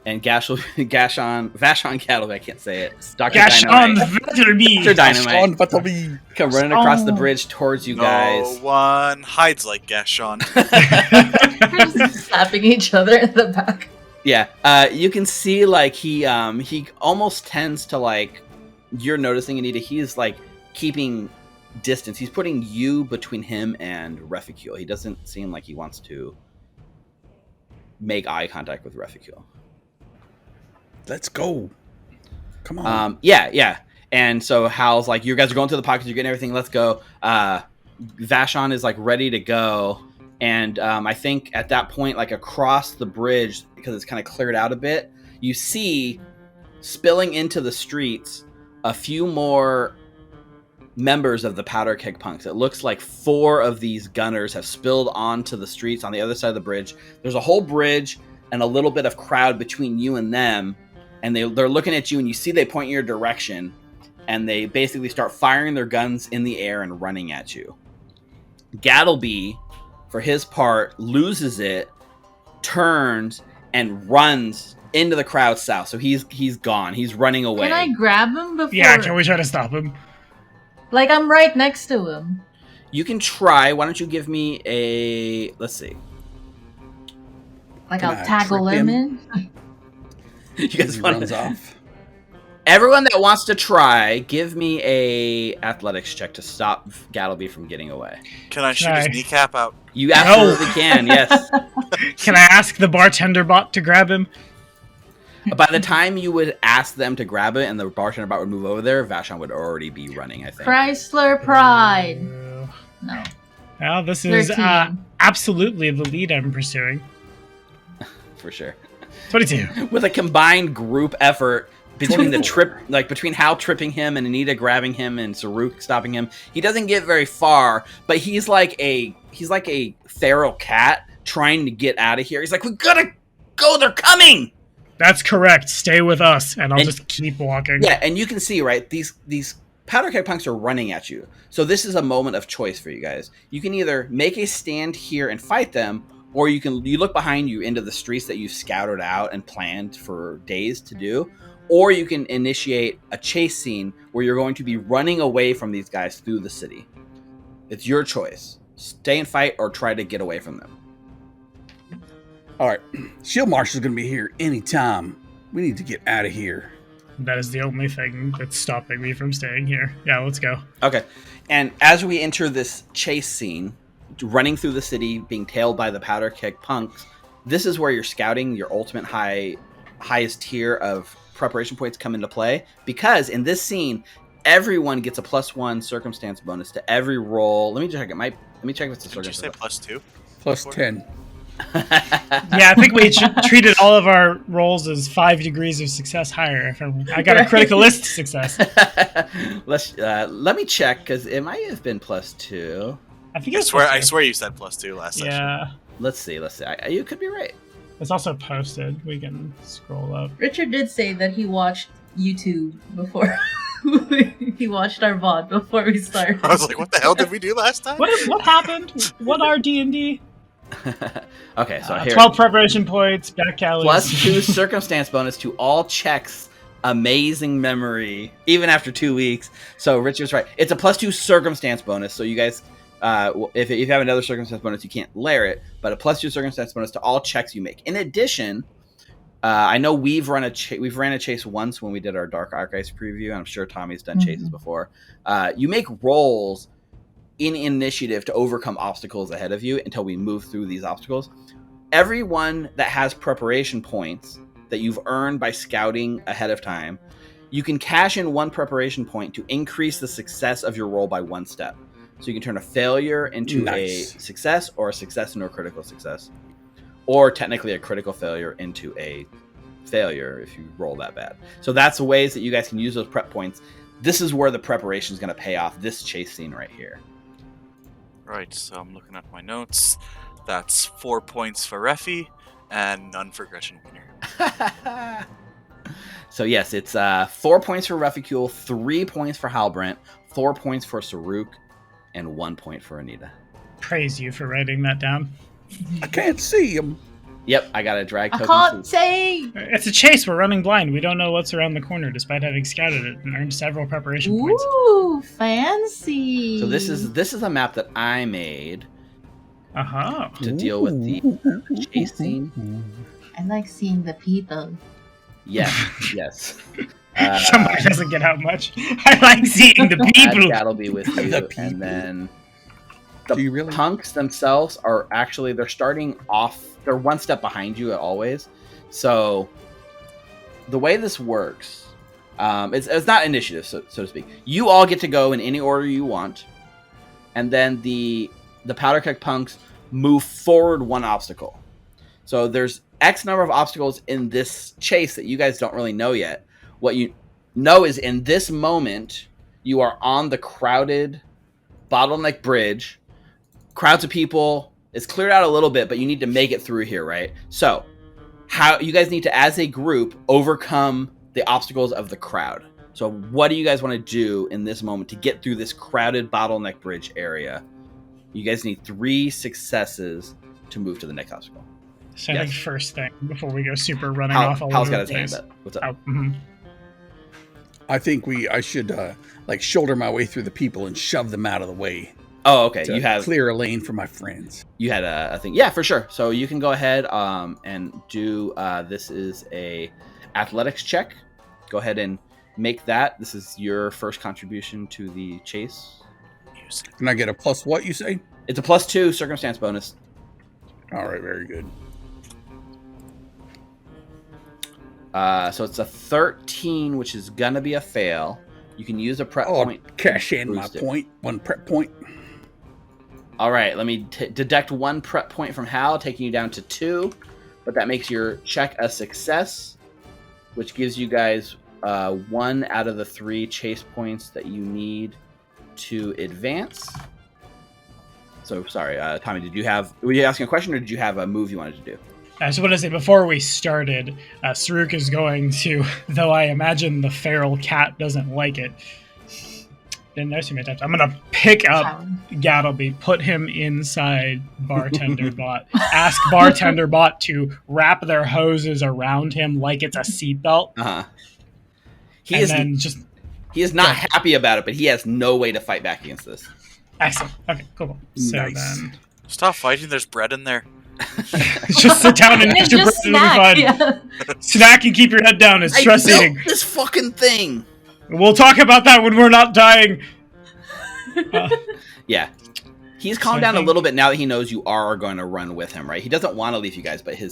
Vashon Gattlebee, I can't say it. Dr. Dynamite. Dr. Dynamite. Come running across the bridge towards you guys. No one hides like Gashon. Slapping each other in the back. Yeah, you can see like he almost tends to like, you're noticing, Anita, he's like keeping distance. He's putting you between him and Reficule. He doesn't seem like he wants to make eye contact with Reficule. Let's go. Come on. Yeah. And so Hal's like, you guys are going through the pockets, you're getting everything, let's go. Vashon is like ready to go. And I think at that point, like across the bridge, because it's kind of cleared out a bit, you see spilling into the streets a few more members of the Powderkeg punks. It looks like 4 of these gunners have spilled onto the streets on the other side of the bridge. There's a whole bridge and a little bit of crowd between you and them. And they're looking at you, and you see they point in your direction, and they basically start firing their guns in the air and running at you. Gattlebee, for his part, loses it, turns, and runs into the crowd south. So he's gone. He's running away. Can I grab him before? Yeah, can we try to stop him? Like, I'm right next to him. You can try. Why don't you give me a... Let's see. Like, I'll tackle him in? You guys runs off. Everyone that wants to try, give me a athletics check to stop Gattlebee from getting away. Can I shoot his kneecap out? You absolutely can, yes. Can I ask the bartender bot to grab him? By the time you would ask them to grab it and the bartender bot would move over there, Vashon would already be running, I think. Chrysler Pride. No. Well, this is absolutely the lead I'm pursuing. For sure. 22. With a combined group effort between 24. between Hal tripping him and Anita grabbing him and Saruk stopping him, he doesn't get very far, but he's like a feral cat trying to get out of here. He's like, we gotta go, they're coming! That's correct. Stay with us, and I'll just keep walking. Yeah, and you can see, right, these Powderkeg punks are running at you. So this is a moment of choice for you guys. You can either make a stand here and fight them, or you look behind you into the streets that you've scouted out and planned for days to do, or you can initiate a chase scene where you're going to be running away from these guys through the city. It's your choice. Stay and fight or try to get away from them. All right. Shield Marshal's going to be here anytime. We need to get out of here. That is the only thing that's stopping me from staying here. Yeah, let's go. Okay. And as we enter this chase scene, running through the city, being tailed by the Powderkeg punks, this is where your scouting, your ultimate highest tier of preparation points come into play, because in this scene, everyone gets a +1 circumstance bonus to every roll. Let me check it. Let me check if it's a circumstance. Did you say +2? Plus 10. Yeah, I think we treated all of our rolls as 5 degrees of success higher. I got a criticalist success. Let me check, because it might have been +2. I think I swear you said +2 last session. Yeah. Let's see. You could be right. It's also posted. We can scroll up. Richard did say that he watched YouTube before. He watched our VOD before we started. I was like, what the hell did we do last time? What happened? What are D&D? Okay, so here. 12 preparation points, back alleys. +2 circumstance bonus to all checks. Amazing memory, even after 2 weeks. So Richard's right. It's a +2 circumstance bonus. So you guys, if you have another circumstance bonus, you can't layer it. But a +2 circumstance bonus to all checks you make. In addition, I know we've ran a chase once when we did our Dark Archives preview. And I'm sure Tommy's done chases before. You make rolls in initiative to overcome obstacles ahead of you until we move through these obstacles. Everyone that has preparation points that you've earned by scouting ahead of time, you can cash in 1 preparation point to increase the success of your roll by 1 step. So you can turn a failure into a success, or a success into a critical success, or technically a critical failure into a failure if you roll that bad. So that's the ways that you guys can use those prep points. This is where the preparation is going to pay off. This chase scene right here. Right, so I'm looking at my notes. That's 4 points for Refi and none for Gretchen Wiener. So yes, it's 4 points for Reficule, 3 points for Halbrant, 4 points for Saruk, and 1 point for Anita. Praise you for writing that down. I can't see him. Yep, I got a drag I token. can't say. It's a chase. We're running blind. We don't know what's around the corner, despite having scouted it and earned several preparation points. Ooh, fancy. So this is a map that I made Uh-huh. to deal with the chase scene. I like seeing the people. Yes. Somebody doesn't get out much. I like seeing the people. That'll be with you, The people. and then the Do you really? punks themselves are actually they're starting off. They're one step behind you always. So the way this works, it's not initiative, so to speak. You all get to go in any order you want, and then the Powderkeg punks move forward one obstacle. So there's X number of obstacles in this chase that you guys don't really know yet. What you know is in this moment, you are on the crowded Bottleneck Bridge. Crowds of people. It's cleared out a little bit, but you need to make it through here, right? So how you guys need to, as a group, overcome the obstacles of the crowd. So what do you guys want to do in this moment to get through this crowded Bottleneck Bridge area? You guys need 3 successes to move to the next obstacle. So I think Yes. first thing, before we go super running off all Hal's over got the his hand place. up. What's up? Oh, mhm. I think I should like shoulder my way through the people and shove them out of the way. Oh, okay. To You have clear a lane for my friends. You had a thing. Yeah, for sure. So you can go ahead and do this is a athletics check. Go ahead and make that. This is your first contribution to the chase. Can I get a plus what you say? It's a +2 circumstance bonus. All right, very good. So it's a 13, which is gonna be a fail. You can use a prep point. Cash in my Boost it. point. 1 prep point. All right, let me deduct 1 prep point from Hal, taking you down to 2. But that makes your check a success, which gives you guys 1 out of the 3 chase points that you need to advance. So sorry, Tommy, were you asking a question or did you have a move you wanted to do? So what I say, before we started, Saruk is going to, though I imagine the feral cat doesn't like it, didn't notice too many times, I'm going to pick up Gattlebee, put him inside Bartender Bot, ask Bartender Bot to wrap their hoses around him like it's a seatbelt. Uh-huh. He is not happy about it, but he has no way to fight back against this. Excellent. Okay, cool. So Nice. then, Stop fighting, there's bread in there. just sit down and eat your bread just and it'll be snack. fine. Yeah. Snack and keep your head down. It's stress built eating. this fucking thing. We'll talk about that when we're not dying. Yeah. He's So calmed I down a think- little bit now that he knows you are going to run with him, right? He doesn't want to leave you guys, but he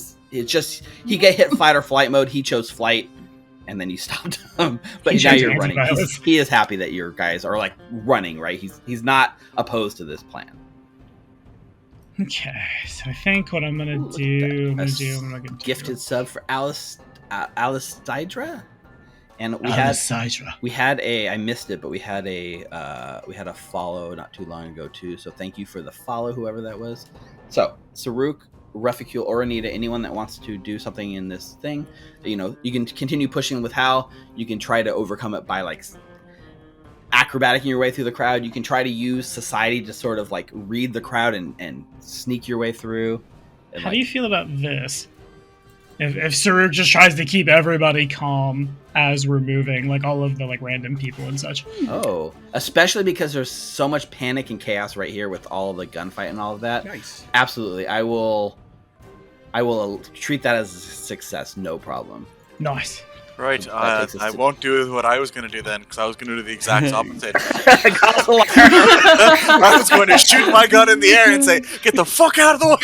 get hit fight or flight mode. He chose flight, and then you stopped him. But He now chose you're running. antivirus. He is happy that your guys are like running, right? He's not opposed to this plan. Okay, so I think what I'm gonna Ooh, look at do, that. I'm gonna do. Gifted sub for Alice Dydra, and we had I missed it, but we had a follow not too long ago too. So thank you for the follow, whoever that was. So Saruk, Reficule, or Anita, anyone that wants to do something in this thing, you can continue pushing with Hal. You can try to overcome it by like acrobaticing your way through the crowd. You can try to use society to sort of like read the crowd and sneak your way through. And, How do you feel about this? If Saruk just tries to keep everybody calm as we're moving, like all of the like random people and such. Oh, especially because there's so much panic and chaos right here with all the gunfight and all of that. Nice. Absolutely. I will treat that as a success, no problem. Nice. Right, That takes us I to- won't do what I was going to do then, because I was going to do the exact opposite. Nice. I was going to shoot my gun in the air and say, "Get the fuck out of the way!"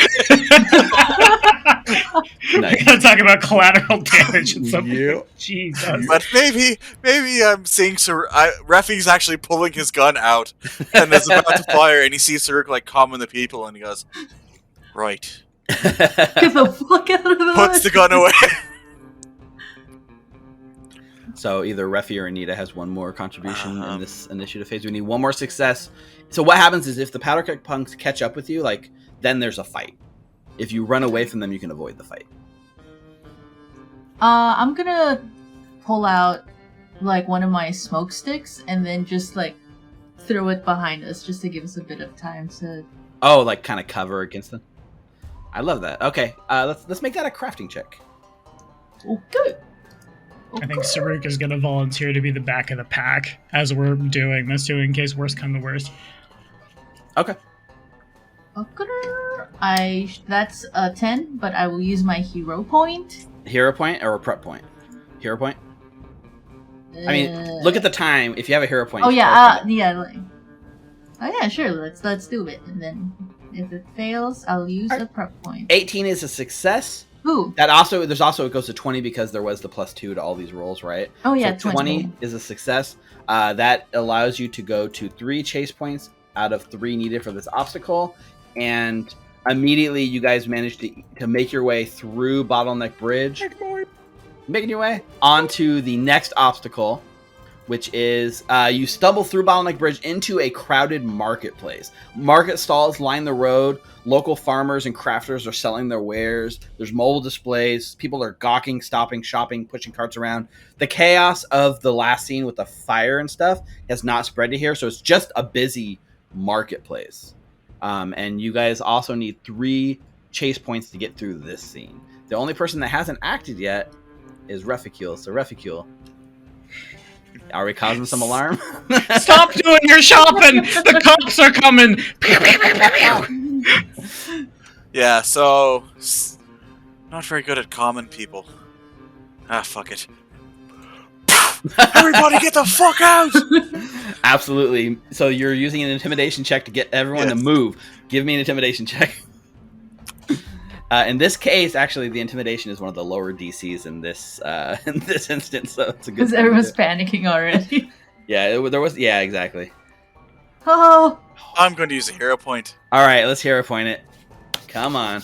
We gotta talk about collateral damage and something. Yep. Jesus. But maybe I'm seeing Refi's actually pulling his gun out and is about to fire, and he sees Saruk like calming the people, and he goes, "Right." Get the fuck out of the Puts the gun away. So either Refi or Anita has one more contribution in this initiative phase. We need one more success. So what happens is if the Powderkeg punks catch up with you, like, then there's a fight. If you run away from them, you can avoid the fight. I'm gonna pull out like one of my smoke sticks and then just like throw it behind us just to give us a bit of time to. Oh, like kind of cover against them. I love that. Okay, let's make that a crafting check. Okay. I think Saruk is going to volunteer to be the back of the pack as we're doing this, too, in case worst come to worst. Okay. That's a 10, but I will use my hero point. Hero point or a prep point? Hero point? I mean, look at the time. If you have a hero point. Oh yeah, sure. Let's do it. And then if it fails, I'll use a prep point. 18 is a success. Ooh. There's also it goes to 20 because there was the +2 to all these rolls, right? Oh yeah, so 20 is a success. That allows you to go to 3 chase points out of 3 needed for this obstacle, and immediately you guys manage to make your way through Bottleneck Bridge, making your way onto the next obstacle, which is you stumble through Bottleneck Bridge into a crowded marketplace. Market stalls line the road. Local farmers and crafters are selling their wares. There's mobile displays. People are gawking, stopping, shopping, pushing carts around. The chaos of the last scene with the fire and stuff has not spread to here, so it's just a busy marketplace. And you guys also need 3 chase points to get through this scene. The only person that hasn't acted yet is Reficule. So Reficule, are we causing some alarm? Stop doing your shopping! The cops are coming! Yeah, so... Not very good at common people. Ah, fuck it. Everybody get the fuck out! Absolutely. So you're using an intimidation check to get everyone to move. Give me an intimidation check. In this case, actually, the intimidation is one of the lower DCs in this instance, so it's a good. Because everyone's panicking already. Yeah, there was. Yeah, exactly. Oh. I'm going to use a hero point. All right, let's hero point it. Come on.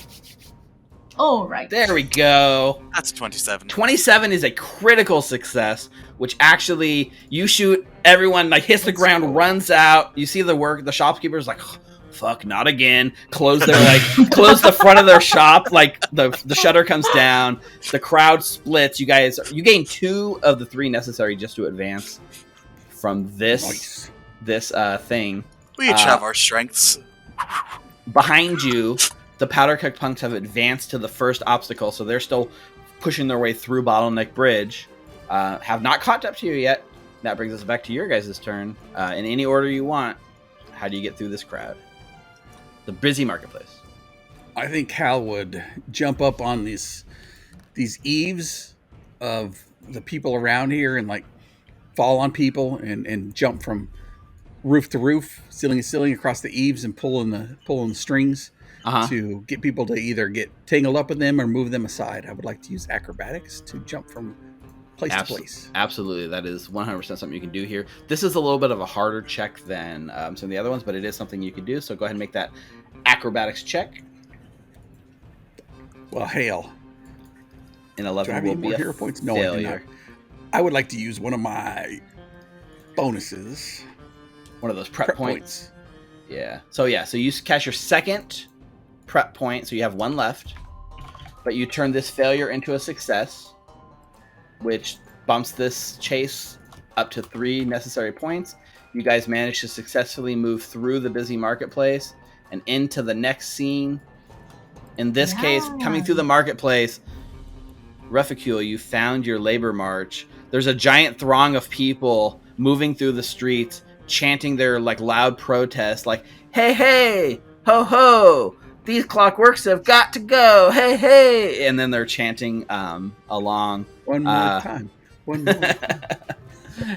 All right. There we go. That's 27. 27 is a critical success, which actually you shoot, everyone like hits the ground, runs out. You see the shopkeeper's like, fuck, not again. Close the front of their shop, like the shutter comes down, the crowd splits. You gain 2 of the 3 necessary just to advance from this thing. We each have our strengths. Behind you, the Powderkeg punks have advanced to the first obstacle, so they're still pushing their way through Bottleneck Bridge. Have not caught up to you yet. That brings us back to your guys' turn. In any order you want, how do you get through this crowd? The busy marketplace. I think Hal would jump up on these eaves of the people around here and like fall on people and jump from roof to roof, ceiling to ceiling, across the eaves and pulling the strings to get people to either get tangled up with them or move them aside. I would like to use acrobatics to jump from place to place. Absolutely. That is 100% something you can do here. This is a little bit of a harder check than some of the other ones, but it is something you can do. So go ahead and make that acrobatics check. Well, hail. An 11 will be a hero points? No, failure. I would like to use one of my bonuses. One of those prep points. Yeah. So you cast your second prep point, so you have 1 left. But you turn this failure into a success, which bumps this chase up to 3 necessary points. You guys manage to successfully move through the busy marketplace and into the next scene. In this case, coming through the marketplace, Reficule, you found your labor march. There's a giant throng of people moving through the streets, chanting their like loud protest, like, hey, hey, ho, ho, these clockworks have got to go, hey, hey. And then they're chanting along. One more time.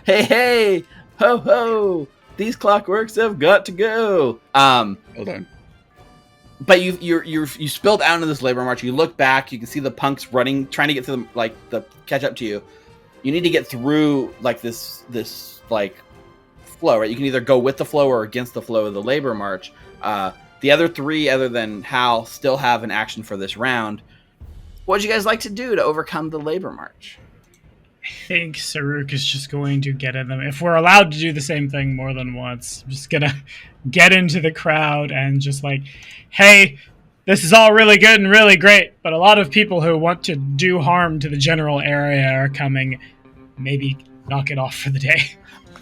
Hey, hey, ho, ho, these clockworks have got to go. Hold on. But you spilled out into this labor march. You look back, you can see the punks running, trying to get to the catch up to you. You need to get through like this like flow, right? You can either go with the flow or against the flow of the labor march. The other 3, other than Hal, still have an action for this round. What would you guys like to do to overcome the labor march? think Saruk is just going to get in them. If we're allowed to do the same thing more than once, I'm just gonna get into the crowd and just like, hey, this is all really good and really great, but a lot of people who want to do harm to the general area are coming. Maybe knock it off for the day.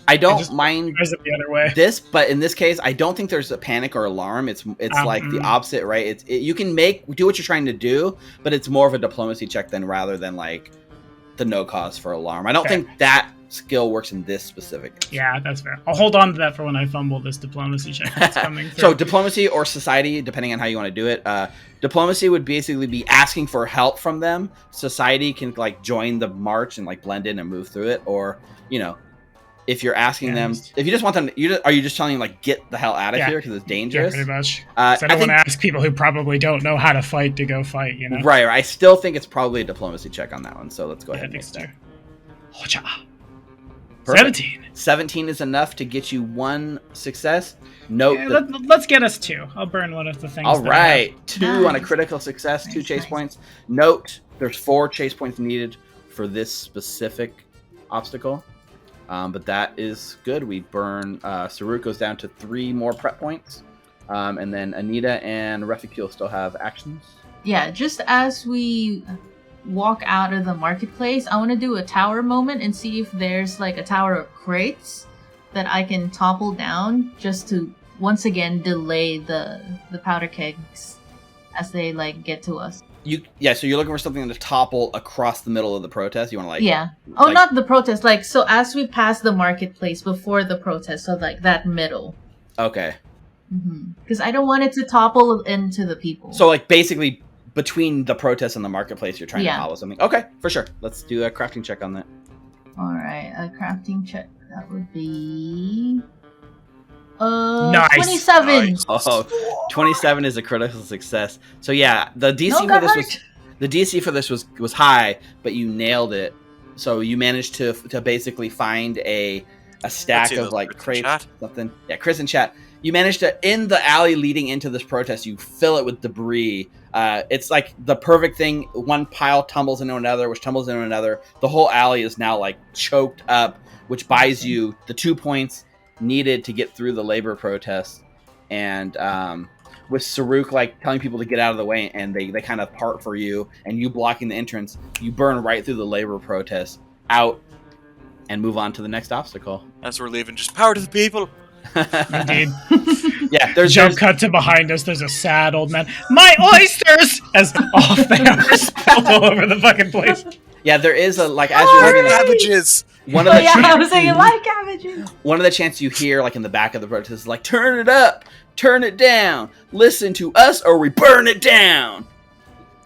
I don't mind the other way. this, but in this case, I don't think there's a panic or alarm. It's like the opposite, right? You can do what you're trying to do, but it's more of a diplomacy check rather than like the no cause for alarm. I don't think that skill works in this specific. Yeah, that's fair. I'll hold on to that for when I fumble this diplomacy check that's coming through. So diplomacy or society, depending on how you want to do it. Diplomacy would basically be asking for help from them. Society can like join the march and like blend in and move through it, or if you're asking them, if you just want them, are you just telling them like get the hell out of here because it's dangerous? Yeah, pretty much. I don't want to ask people who probably don't know how to fight to go fight. Right. I still think it's probably a diplomacy check on that one. So let's go ahead and make that. 17 is enough to get you 1 success. Note. Let's get us 2. I'll burn one of the things. All right, 2 on a critical success, 2 chase points. Note, there's 4 chase points needed for this specific obstacle. But that is good. We burn. Saruk goes down to 3 more prep points, and then Anita and Reficule still have actions. Yeah, just as we walk out of the marketplace, I want to do a tower moment and see if there's like a tower of crates that I can topple down just to once again delay the Powderkegs as they like get to us. So you're looking for something to topple across the middle of the protest. You want to like not the protest, like so as we pass the marketplace before the protest, so like that middle. Okay. Because I don't want it to topple into the people. So like basically between the protest and the marketplace, you're trying to follow something. Okay, for sure. Let's do a crafting check on that. All right, a crafting check. That would be nice. 27. Nice. Oh, 27 is a critical success. So yeah, the DC for this was high, but you nailed it. So you managed to basically find a stack of like crates, something. Yeah, Chris in chat. You managed to, in the alley leading into this protest, you fill it with debris. It's like the perfect thing. One pile tumbles into another, which tumbles into another. The whole alley is now like choked up, which buys you the 2 points needed to get through the labor protest. And with Saruk like telling people to get out of the way, and they kind of part for you, and you blocking the entrance, you burn right through the labor protest out and move on to the next obstacle. As we're leaving, just power to the people. Indeed. Yeah, there's jump cut to behind us. There's a sad old man. My oysters! As off they are spilled all over the fucking place. Yeah, there is a like as you're looking at cabbages. I was saying like cabbages. One of the chants you hear like in the back of the protest is like, "Turn it up, turn it down, listen to us, or we burn it down."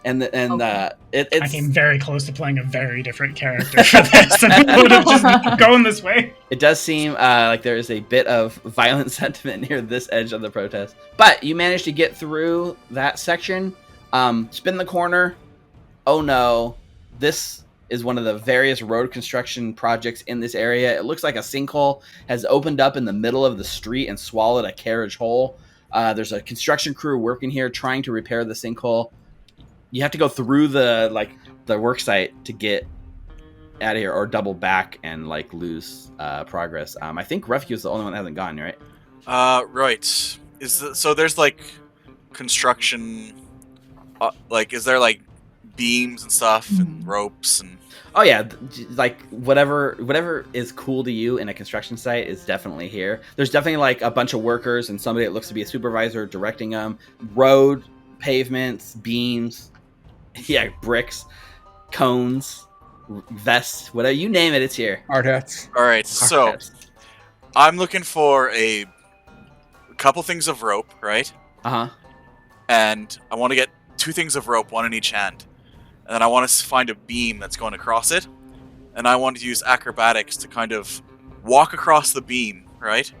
It's. I came very close to playing a very different character for this, and I would have just going this way. It does seem like there is a bit of violent sentiment near this edge of the protest, but you managed to get through that section. Spin the corner. Oh no, this is one of the various road construction projects in this area. It looks like a sinkhole has opened up in the middle of the street and swallowed a carriage whole. There's a construction crew working here trying to repair the sinkhole. You have to go through the work site to get out of here, or double back and like lose progress. I think Refuge is the only one that hasn't gone, right? Right. So there's like construction, is there like beams and stuff and ropes and? Oh yeah, like whatever is cool to you in a construction site is definitely here. There's definitely like a bunch of workers and somebody that looks to be a supervisor directing them. Road, pavements, beams. Yeah, bricks, cones, vests, whatever you name it, it's here. Hard hats. All right, so I'm looking for a couple things of rope, right? And I want to get 2 things of rope, 1 in each hand, and then I want to find a beam that's going across it, and I want to use acrobatics to kind of walk across the beam, right?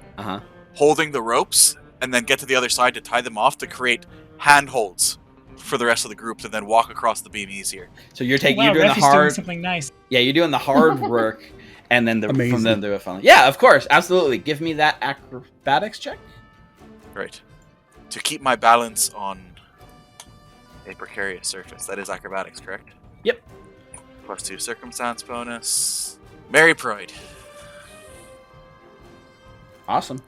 Holding the ropes, and then get to the other side to tie them off to create handholds for the rest of the group, and then walk across the beam easier. So you're doing the hard. Doing something nice. Yeah, you're doing the hard work, and then from then do it finally. Yeah, of course, absolutely. Give me that acrobatics check. Right. To keep my balance on a precarious surface. That is acrobatics, correct? Yep. +2 circumstance bonus. Merry Pride. Awesome.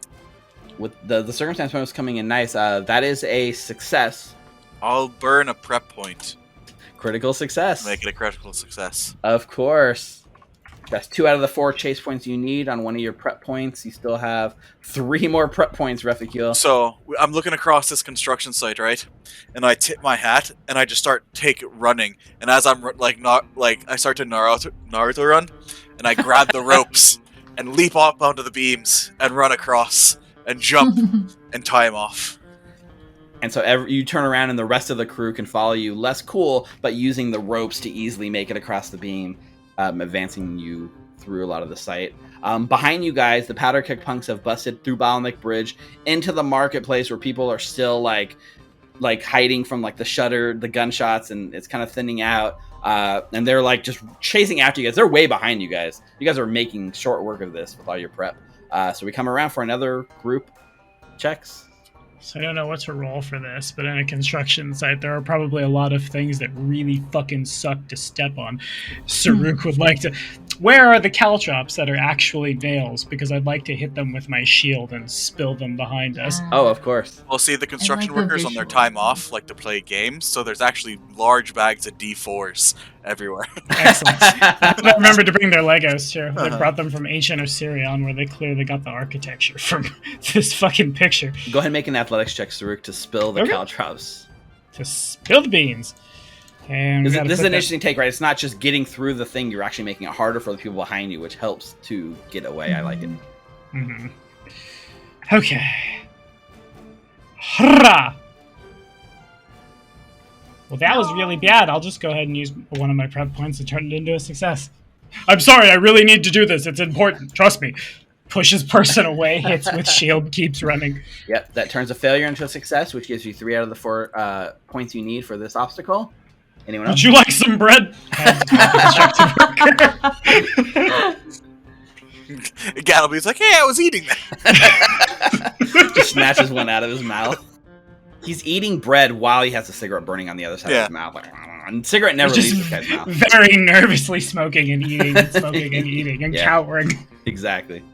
With the circumstance bonus coming in nice, that is a success. I'll burn a prep point. Critical success. Make it a critical success. Of course. That's 2 out of the 4 chase points you need on one of your prep points. You still have 3 more prep points, Reficule. So I'm looking across this construction site, right? And I tip my hat and I just start running. And as I'm I start to Naruto run, and I grab the ropes and leap up onto the beams and run across and jump and tie him off. And so you turn around and the rest of the crew can follow you. Less cool, but using the ropes to easily make it across the beam. Advancing you through a lot of the site. Behind you guys, the Powderkeg punks have busted through Bottleneck Bridge into the marketplace where people are still like hiding from like the gunshots, and it's kind of thinning out. And they're like just chasing after you guys. They're way behind you guys. You guys are making short work of this with all your prep. So we come around for another group checks. So I don't know what to roll for this, but in a construction site, there are probably a lot of things that really fucking suck to step on. Saruk would like to... Where are the caltrops that are actually nails? Because I'd like to hit them with my shield and spill them behind us. Oh, of course. Well, see, the construction the workers on their visual. time off like to play games, so there's actually large bags of D4s everywhere. Excellent. I remember to bring their Legos, too. They brought them from ancient Osirion, where they clearly got the architecture from this fucking picture. Go ahead and make an athletics check, Saruk, to spill the Okay. caltrops. To spill the beans. And we This gotta is put an that- interesting take, right? It's not just getting through the thing, you're actually making it harder for the people behind you, which helps to get away. I like it. Mhm. Okay. Hurrah! Well, that was really bad. I'll just go ahead and use one of my prep points and turn it into a success. I'm sorry, I really need to do this. It's important. Trust me. Pushes person away, hits with shield, keeps running. Yep, that turns a failure into a success, which gives you 3 out of the 4 points you need for this obstacle. Anyone else? Would you like some bread? Gattlebee's like, hey, I was eating that. Just snatches one out of his mouth. He's eating bread while he has a cigarette burning on the other side of his mouth. Like, and cigarette never Just leaves this guy's mouth. very nervously smoking and eating and smoking and eating and cowering. Exactly.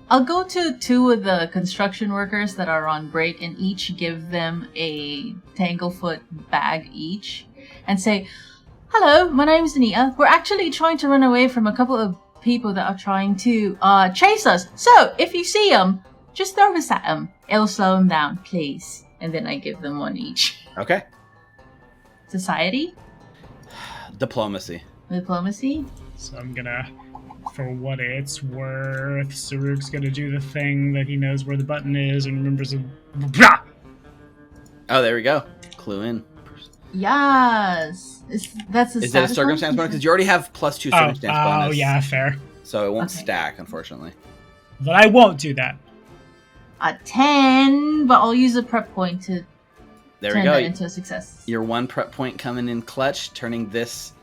I'll go to 2 of the construction workers that are on break and each give them a Tanglefoot bag each and say, "Hello, my name's Nia. We're actually trying to run away from a couple of people that are trying to chase us. So, if you see them, just throw this at them. It'll slow them down, please." And then I give them 1 each. Okay. Society? Diplomacy. Diplomacy? So I'm gonna, for what it's worth, Saruk's gonna do the thing that he knows where the button is and remembers it. Oh, there we go. Clue in. Yes. That's a Is that a circumstance bonus? Because you already have +2 circumstance bonus. Oh, yeah, fair. So it won't Okay. stack, unfortunately. But I won't do that. A 10, but I'll use a prep point to There turn we go. that into a success. Your 1 prep point coming in clutch, turning this.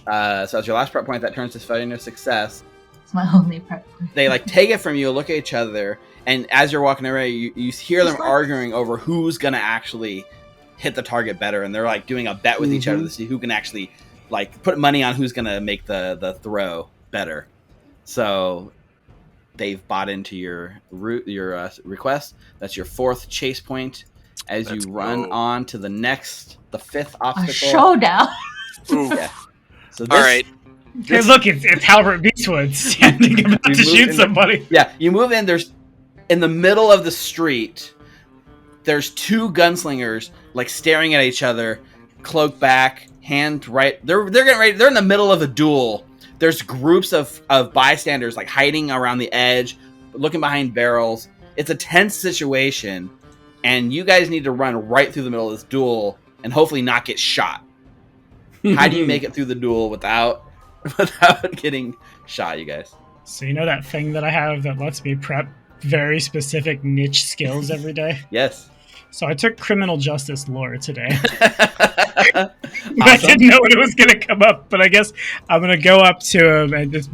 So as your last prep point, that turns this failure into a success. It's my only prep point. They take it from you, look at each other, and as you're walking away, you hear them arguing over who's gonna actually hit the target better, and they're doing a bet with each other to see who can actually put money on who's gonna make the throw better. So they've bought into your request. That's your 4th chase point as Let's you run go. on to the 5th A obstacle. showdown. Oof. Yeah. So All right. Hey, look, it's Halbert Beachwood standing about We to moved shoot in- somebody. Yeah, you move in. There's in the middle of the street. There's 2 gunslingers staring at each other, cloak back, hand right. They're getting ready. They're in the middle of a duel. There's groups of bystanders hiding around the edge, looking behind barrels. It's a tense situation, and you guys need to run right through the middle of this duel and hopefully not get shot. How do you make it through the duel without getting shot, you guys? So you know that thing that I have that lets me prep very specific niche skills every day? Yes. So I took criminal justice lore today. Awesome. I didn't know when it was going to come up, but I guess I'm going to go up to him and just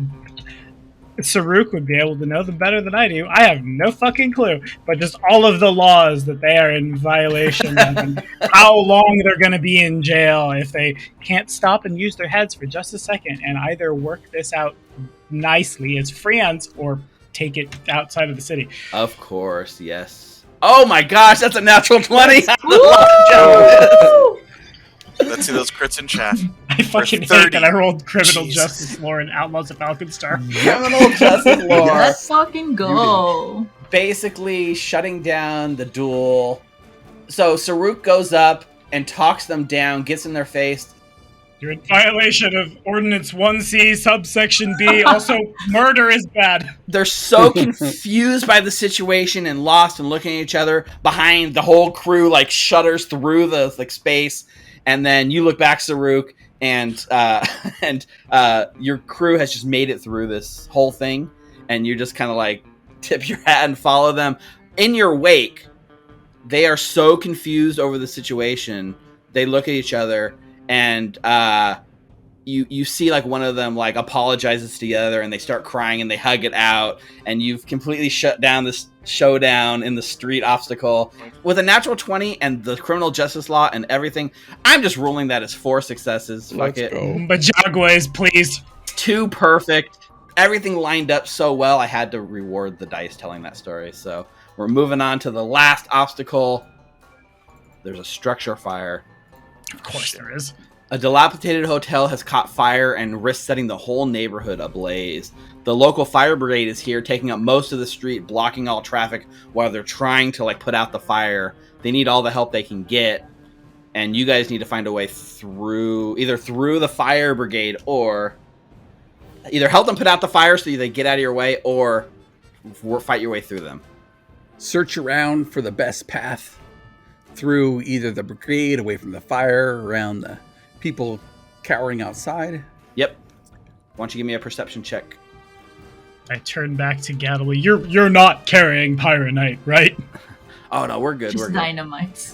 Saruk would be able to know them better than I do. I have no fucking clue, but just all of the laws that they are in violation of, and how long they're going to be in jail if they can't stop and use their heads for just a second and either work this out nicely as friends or take it outside of the city. Of course, yes. Oh my gosh, that's a natural 20! Let's see those crits in chat. I fucking hate 30. that I rolled criminal Jesus. justice lore in Outlaws of Alkenstar. Criminal justice lore. Let's fucking go. Basically shutting down the duel. So Saruk goes up and talks them down, gets in their face. You're in violation of Ordinance 1C, subsection B. Also, murder is bad. They're so confused by the situation and lost and looking at each other. Behind the whole crew, like, shudders through the like space. And then you look back, Saruk, and your crew has just made it through this whole thing. And you just kind of like tip your hat and follow them. In your wake, they are so confused over the situation. They look at each other, and you see like one of them like apologizes to the other, and they start crying and they hug it out. And you've completely shut down this showdown in the street obstacle with a natural 20 and the criminal justice law and everything. I'm just ruling that as 4 successes. Fuck it. Bajagways, please. 2 perfect. Everything lined up so well. I had to reward the dice telling that story. So we're moving on to the last obstacle. There's a structure fire. Of course there is. A dilapidated hotel has caught fire and risks setting the whole neighborhood ablaze. The local fire brigade is here, taking up most of the street, blocking all traffic while they're trying to like put out the fire. They need all the help they can get, and you guys need to find a way through, either through the fire brigade, or either help them put out the fire so they get out of your way, or fight your way through them. Search around for the best path through either the brigade, away from the fire, around the people cowering outside. Yep. Why don't you give me a perception check? I turn back to Gattlebee. You're not carrying Pyronite, right? Oh no, we're good. Just We're good. dynamite.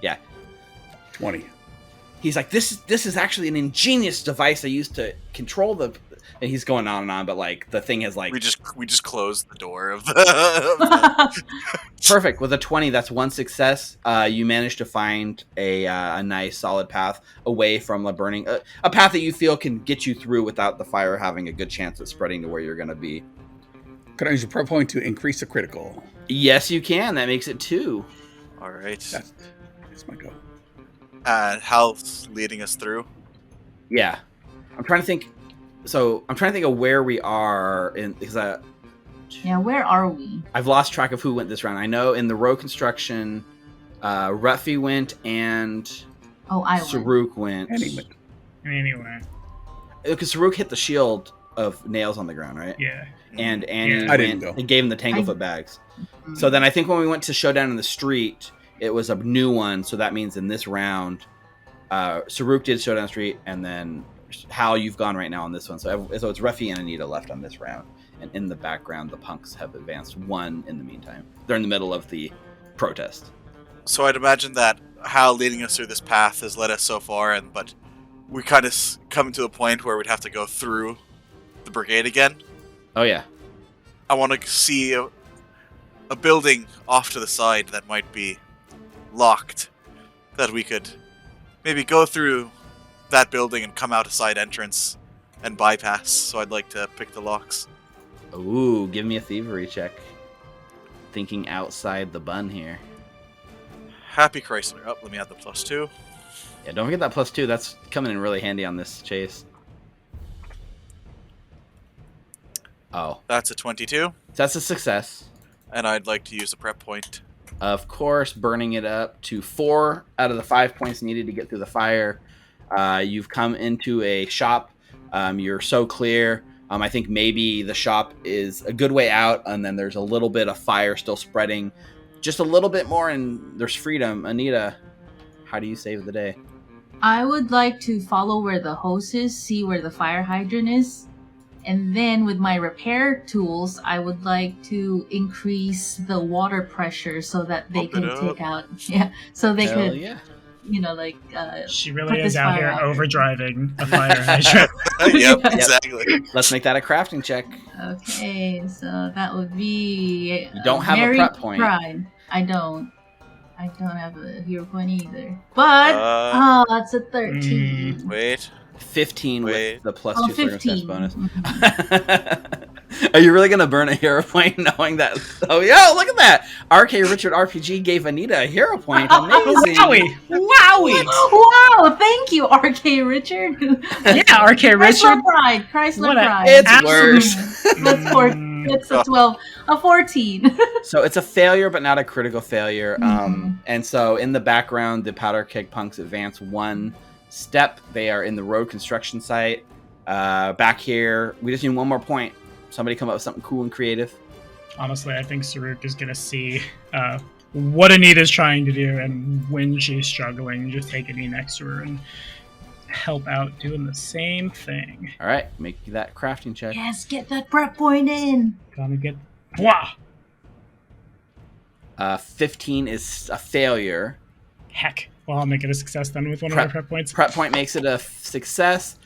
Yeah. 20. He's like, this is actually an ingenious device I used to control the. And he's going on and on, but like the thing is like We just closed the door of the. perfect. With a 20, that's 1 success. You managed to find a nice solid path away from the burning, a path that you feel can get you through without the fire having a good chance of spreading to where you're going to be. Could I use your prep point to increase a critical? Yes, you can. That makes it 2. All right. That's my go. Hal's leading us through. Yeah, I'm trying to think. So I'm trying to think of where we are in because Where are we? I've lost track of who went this round. I know in the row construction, Ruffy went and I went. Saruk went. Anyway. Because Saruk hit the shield of nails on the ground, right? Yeah. And Annie I didn't went go. and gave him the Tanglefoot bags. So then I think when we went to Showdown in the Street, it was a new one. So that means in this round, Saruk did Showdown in the Street, and then Hal, you've gone right now on this one. So it's Ruffy and Anita left on this round. And in the background, the punks have advanced 1 in the meantime. They're in the middle of the protest. So I'd imagine that Hal leading us through this path has led us so far, but we kind of coming to a point where we'd have to go through the brigade again. Oh, yeah. I want to see a building off to the side that might be locked, that we could maybe go through that building and come out a side entrance and bypass. So I'd like to pick the locks. Ooh, give me a thievery check. Thinking outside the bun here. Happy Chrysler. Oh, let me add the +2. Yeah, don't forget that +2. That's coming in really handy on this chase. Oh. That's a 22. That's a success. And I'd like to use a prep point. Of course, burning it up to 4 out of the 5 points needed to get through the fire. You've come into a shop. You're so clear. I think maybe the shop is a good way out, and then there's a little bit of fire still spreading. Just a little bit more, and there's freedom. Anita, how do you save the day? I would like to follow where the hose is, see where the fire hydrant is, and then with my repair tools, I would like to increase the water pressure so that they Pump it can up. take out. Yeah, so they Hell could. yeah. She really put is this out fire here out. overdriving a fire hydrant. Yep, Yep. exactly. Let's make that a crafting check. Okay, so that would be. You don't have a Mary prep point. Pride. I don't have a hero point either. But that's a 13. Wait. 15 Wait. with the plus Oh, 2 circumstance 15. bonus. Mhm. Are you really going to burn a hero point knowing that? Oh, yeah, look at that. RK Richard RPG gave Anita a hero point. Amazing. Wowie! Wowie! Wow, thank you, RK Richard. Yeah, RK Chrysler Richard. Pride. Chrysler What a- Pride. It's worse. That's It's a 12. A 14. So it's a failure, but not a critical failure. Mhm. And so in the background, the Powderkeg punks advance one step. They are in the road construction site. Back here, we just need one more point. Somebody come up with something cool and creative. Honestly, I think Saruk is going to see what Anita's trying to do, and when she's struggling, just take a knee next to her and help out doing the same thing. All right, make that crafting check. Yes, get that prep point in. Gonna get... Blah! 15 is a failure. Heck. Well, I'll make it a success then with one of my prep points. Prep point makes it a success.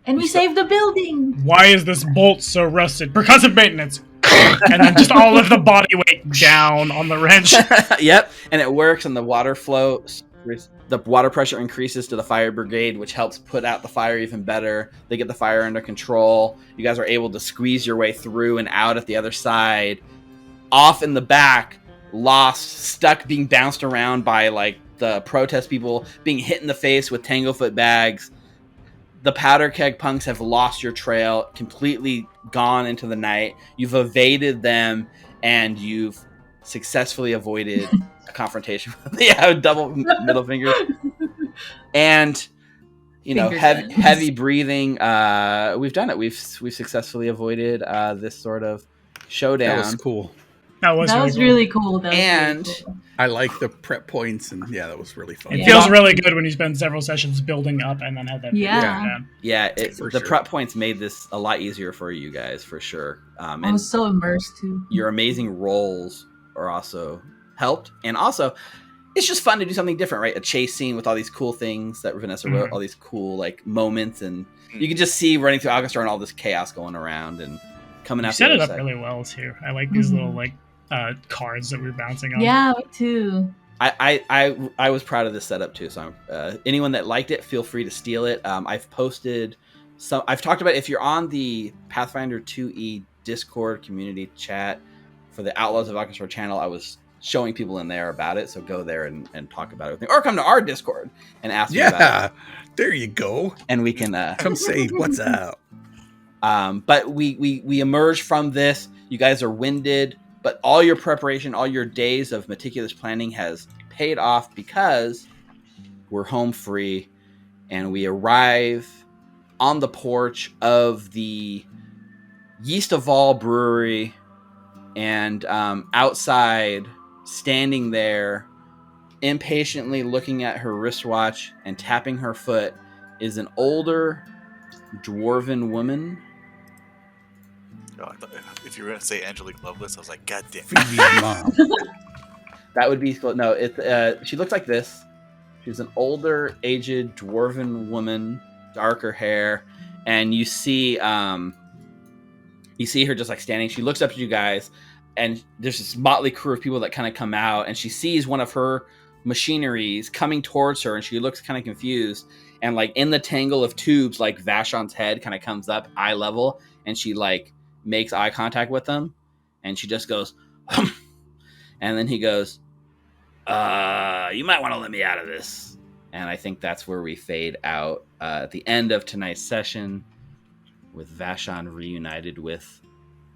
And we saved the building. Why is this bolt so rusted? Because of maintenance. And then just all of the body weight down on the wrench. Yep, and it works, and the water flow, the water pressure increases to the fire brigade, which helps put out the fire even better. They get the fire under control. You guys are able to squeeze your way through and out at the other side. Off in the back, lost, stuck, being bounced around by like the protest people, being hit in the face with Tanglefoot bags. The Powderkeg punks have lost your trail, completely gone into the night. You've evaded them, and you've successfully avoided a confrontation. Yeah, double middle finger. And, you know, heavy breathing. We've done it. We've successfully avoided this sort of showdown. That was cool. That was really cool. And I like the prep points, and yeah, that was really fun. It feels really good when you spend several sessions building up and then have that. Yeah, the sure. prep points made this a lot easier for you guys, for sure. I was so immersed, too. Your amazing rolls are also helped. And also, it's just fun to do something different, right? A chase scene with all these cool things that Vanessa wrote, all these cool like moments, and you can just see running through Alkenstar and all this chaos going around and coming out. You set it up really well, too. I like these little like cards that we're bouncing on. Yeah, me too. I was proud of this setup too. So anyone that liked it, feel free to steal it. I've posted some. I've talked about, if you're on the Pathfinder 2E Discord community chat for the Outlaws of Alkenstar channel, I was showing people in there about it. So go there and talk about it with me, or come to our Discord and ask me about it. There you go. And we can come say what's up. But we emerge from this. You guys are winded. But all your preparation, all your days of meticulous planning has paid off, because we're home free, and we arrive on the porch of the Yeast of All brewery, and outside, standing there, impatiently looking at her wristwatch and tapping her foot, is an older dwarven woman. Oh, I thought, if you were going to say Angelique Lovelace, I was like, God damn. Mom. That would be no. She looked like this. She's an older, aged dwarven woman, darker hair, and you see her just like standing. She looks up at you guys, and there's this motley crew of people that kind of come out, and she sees one of her machineries coming towards her, and she looks kind of confused. And like in the tangle of tubes, like Vashon's head kind of comes up eye level, and she like makes eye contact with them, and she just goes, hum. And then he goes, you might want to let me out of this. And I think that's where we fade out at the end of tonight's session, with Vashon reunited with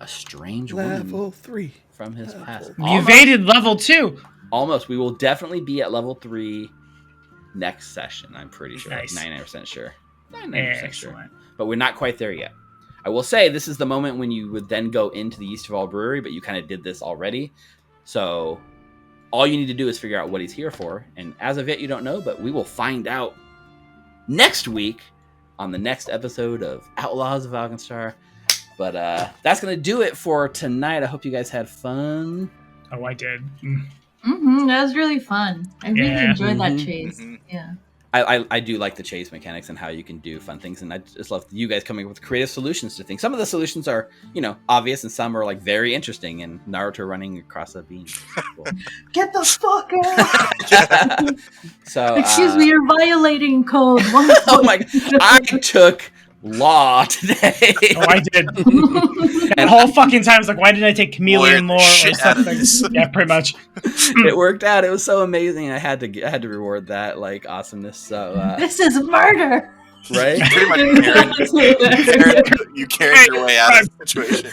a strange woman. Level 3 from his past. We evaded level 2. Almost. We will definitely be at level 3 next session, I'm pretty sure. Nice. 99% sure. 99% Excellent. sure. But we're not quite there yet. I will say this is the moment when you would then go into the Yeast of All brewery, but you kind of did this already. So all you need to do is figure out what he's here for. And as of yet, you don't know, but we will find out next week on the next episode of Outlaws of Alkenstar. But that's going to do it for tonight. I hope you guys had fun. Oh, I did. That was really fun. I really Yeah. enjoyed that Mhm. chase. Mhm. Yeah. I do like the chase mechanics and how you can do fun things, and I just love you guys coming up with creative solutions to things. Some of the solutions are, obvious, and some are like very interesting. And Naruto running across a beam. Cool. Get the fuck out! So, Excuse me, you're violating code. oh my! I took law today. Oh, I did. The whole fucking time I was like, why did I take chameleon Lawyer lore the or shit out of something? this. Yeah, pretty much. It worked out. It was so amazing. I had to reward that like awesomeness. So This is murder. right. Pretty much you carried your way out of the situation.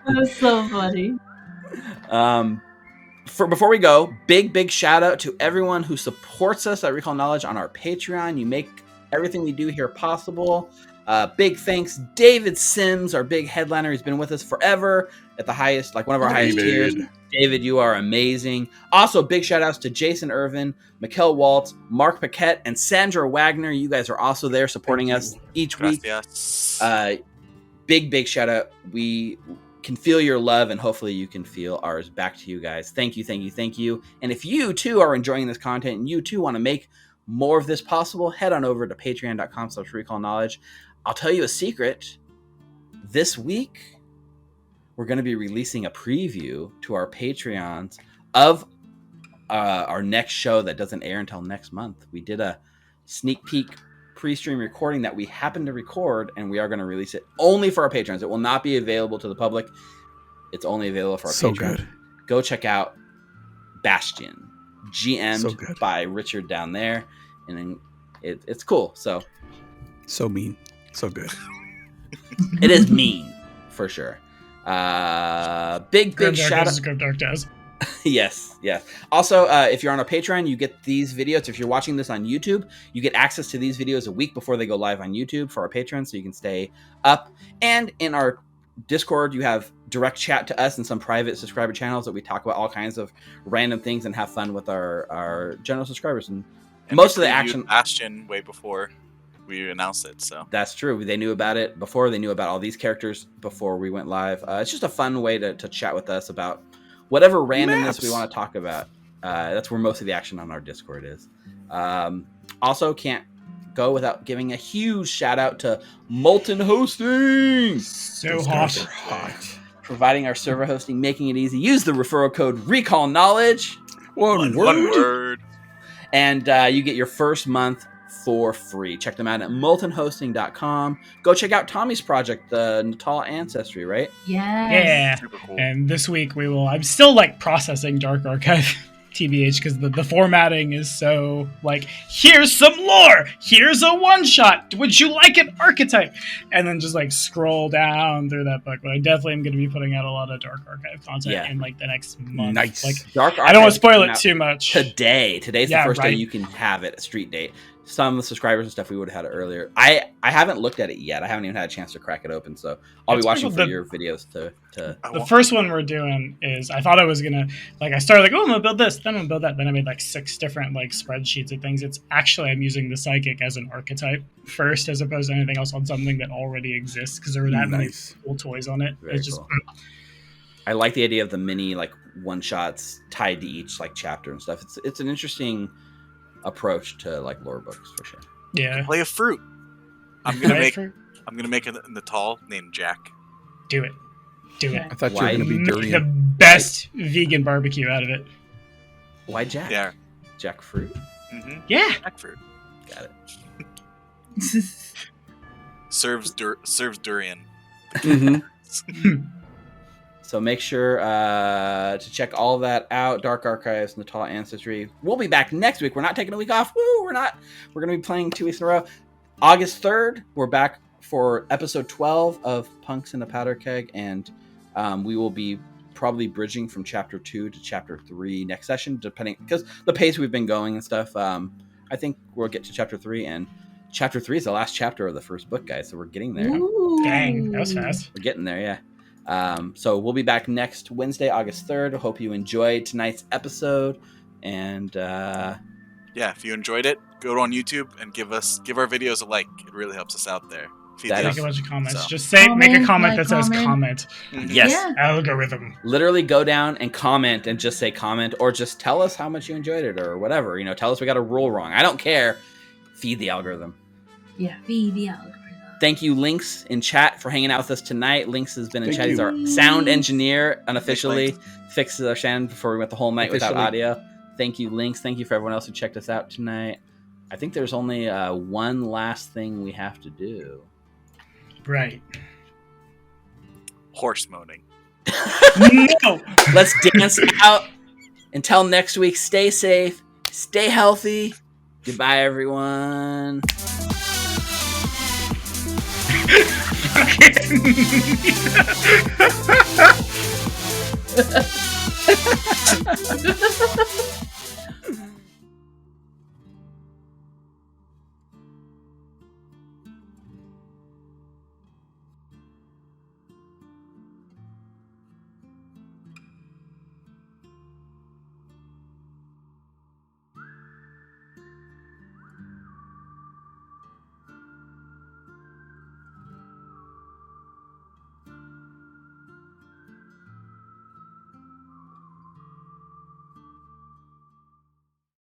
That's so funny. Before we go, big shout out to everyone who supports us at Recall Knowledge on our Patreon. You make everything we do here possible. Big thanks, David Sims, our big headliner. He's been with us forever at the highest, like one of our highest tiers. David, you are amazing. Also, big shout outs to Jason Irvin, Mikkel Waltz, Mark Paquette, and Sandra Wagner. You guys are also there supporting us each week. Gracias. Big shout out. We can feel your love, and hopefully you can feel ours back to you guys. Thank you. And if you too are enjoying this content and you too want to make more of this possible, head on over to patreon.com/recallknowledge. I'll tell you a secret. This week, we're going to be releasing a preview to our Patreons of our next show that doesn't air until next month. We did a sneak peek pre-stream recording that we happened to record, and we are going to release it only for our patrons. It will not be available to the public. It's only available for our patrons. Good. Go check out Bastion, GM'd by Richard down there, and then it's cool. So mean, so good. It is mean for sure. Big shout out. Dark does. Yes. Also, if you're on our Patreon, you get these videos. If you're watching this on YouTube, you get access to these videos a week before they go live on YouTube for our patrons, so you can stay up. And in our Discord, you have direct chat to us and some private subscriber channels that we talk about all kinds of random things and have fun with our general subscribers. And most of the action Bastion way before we announced it, so that's true. They knew about it before. They knew about all these characters before we went live. It's just a fun way to chat with us about whatever randomness we want to talk about. That's where most of the action on our Discord is. Also, can't go without giving a huge shout out to Molten Hosting. So hot. Providing our server hosting, making it easy. Use the referral code Recall Knowledge. One word. And you get your first month for free. Check them out at moltenhosting.com. Go check out Tommy's project, the Natal Ancestry, right? Yes. Yeah. Super cool. And this week I'm still like processing Dark Archive TBH because the formatting is so like, here's some lore, here's a one shot, would you like an archetype? And then just like scroll down through that book. But I definitely am going to be putting out a lot of Dark Archive content in like the next month. Nice. Like, Dark Archive I don't want to spoil it too much. Today's the first day you can have it, a street date. Some subscribers and stuff we would have had it earlier. I haven't looked at it yet. I haven't even had a chance to crack it open, so I'll be watching for your videos to The first one we're doing is, I thought I was gonna, like, I started like, oh, I'm gonna build this, then I'm gonna build that, then I made like 6 different like spreadsheets of things. It's actually, I'm using the psychic as an archetype first, as opposed to anything else on something that already exists, because there were that many cool toys on it. Very it's just cool. I like the idea of the mini like one shots tied to each like chapter and stuff. It's an interesting approach to like lore books for sure. Yeah. Play a fruit. I'm gonna make a Natal named Jack. Do it. I thought you were going to be Make dirty. the best vegan barbecue out of it. Why Jack? Yeah. Jackfruit. Mm-hmm. Yeah. Jackfruit. Got it. Serves durian. Mm-hmm. So make sure to check all that out. Dark Archives, Natal Ancestry. We'll be back next week. We're not taking a week off. Woo! We're not. We're going to be playing 2 weeks in a row. August 3rd, we're back for episode 12 of Punks in the Powderkeg, and we will be probably bridging from chapter 2 to chapter 3 next session, depending, because the pace we've been going and stuff. I think we'll get to chapter 3, and chapter 3 is the last chapter of the first book, guys. So we're getting there. Ooh. Dang, that was fast. We're getting there, yeah. So we'll be back next Wednesday, August 3rd. Hope you enjoyed tonight's episode. And yeah, if you enjoyed it, go on YouTube and give our videos a like. It really helps us out there. Feed That the Make is- a bunch of comments. so. Just say, make a Comment, comment like that says comment. comment. Yes. Yeah. Algorithm. Literally go down and comment and just say comment, or just tell us how much you enjoyed it or whatever. Tell us we got a rule wrong. I don't care. Feed the algorithm. Yeah, feed the algorithm. Thank you, Lynx, in chat for hanging out with us tonight. Lynx has been in Thank chat. He's you. our sound engineer, unofficially. Thanks, Fixes our sound before we went the whole night without Officially. audio. Thank you, Lynx. Thank you for everyone else who checked us out tonight. I think there's only one last thing we have to do. Right. Horse moaning. No! Let's dance out. Until next week, stay safe, stay healthy. Goodbye, everyone. Fucking-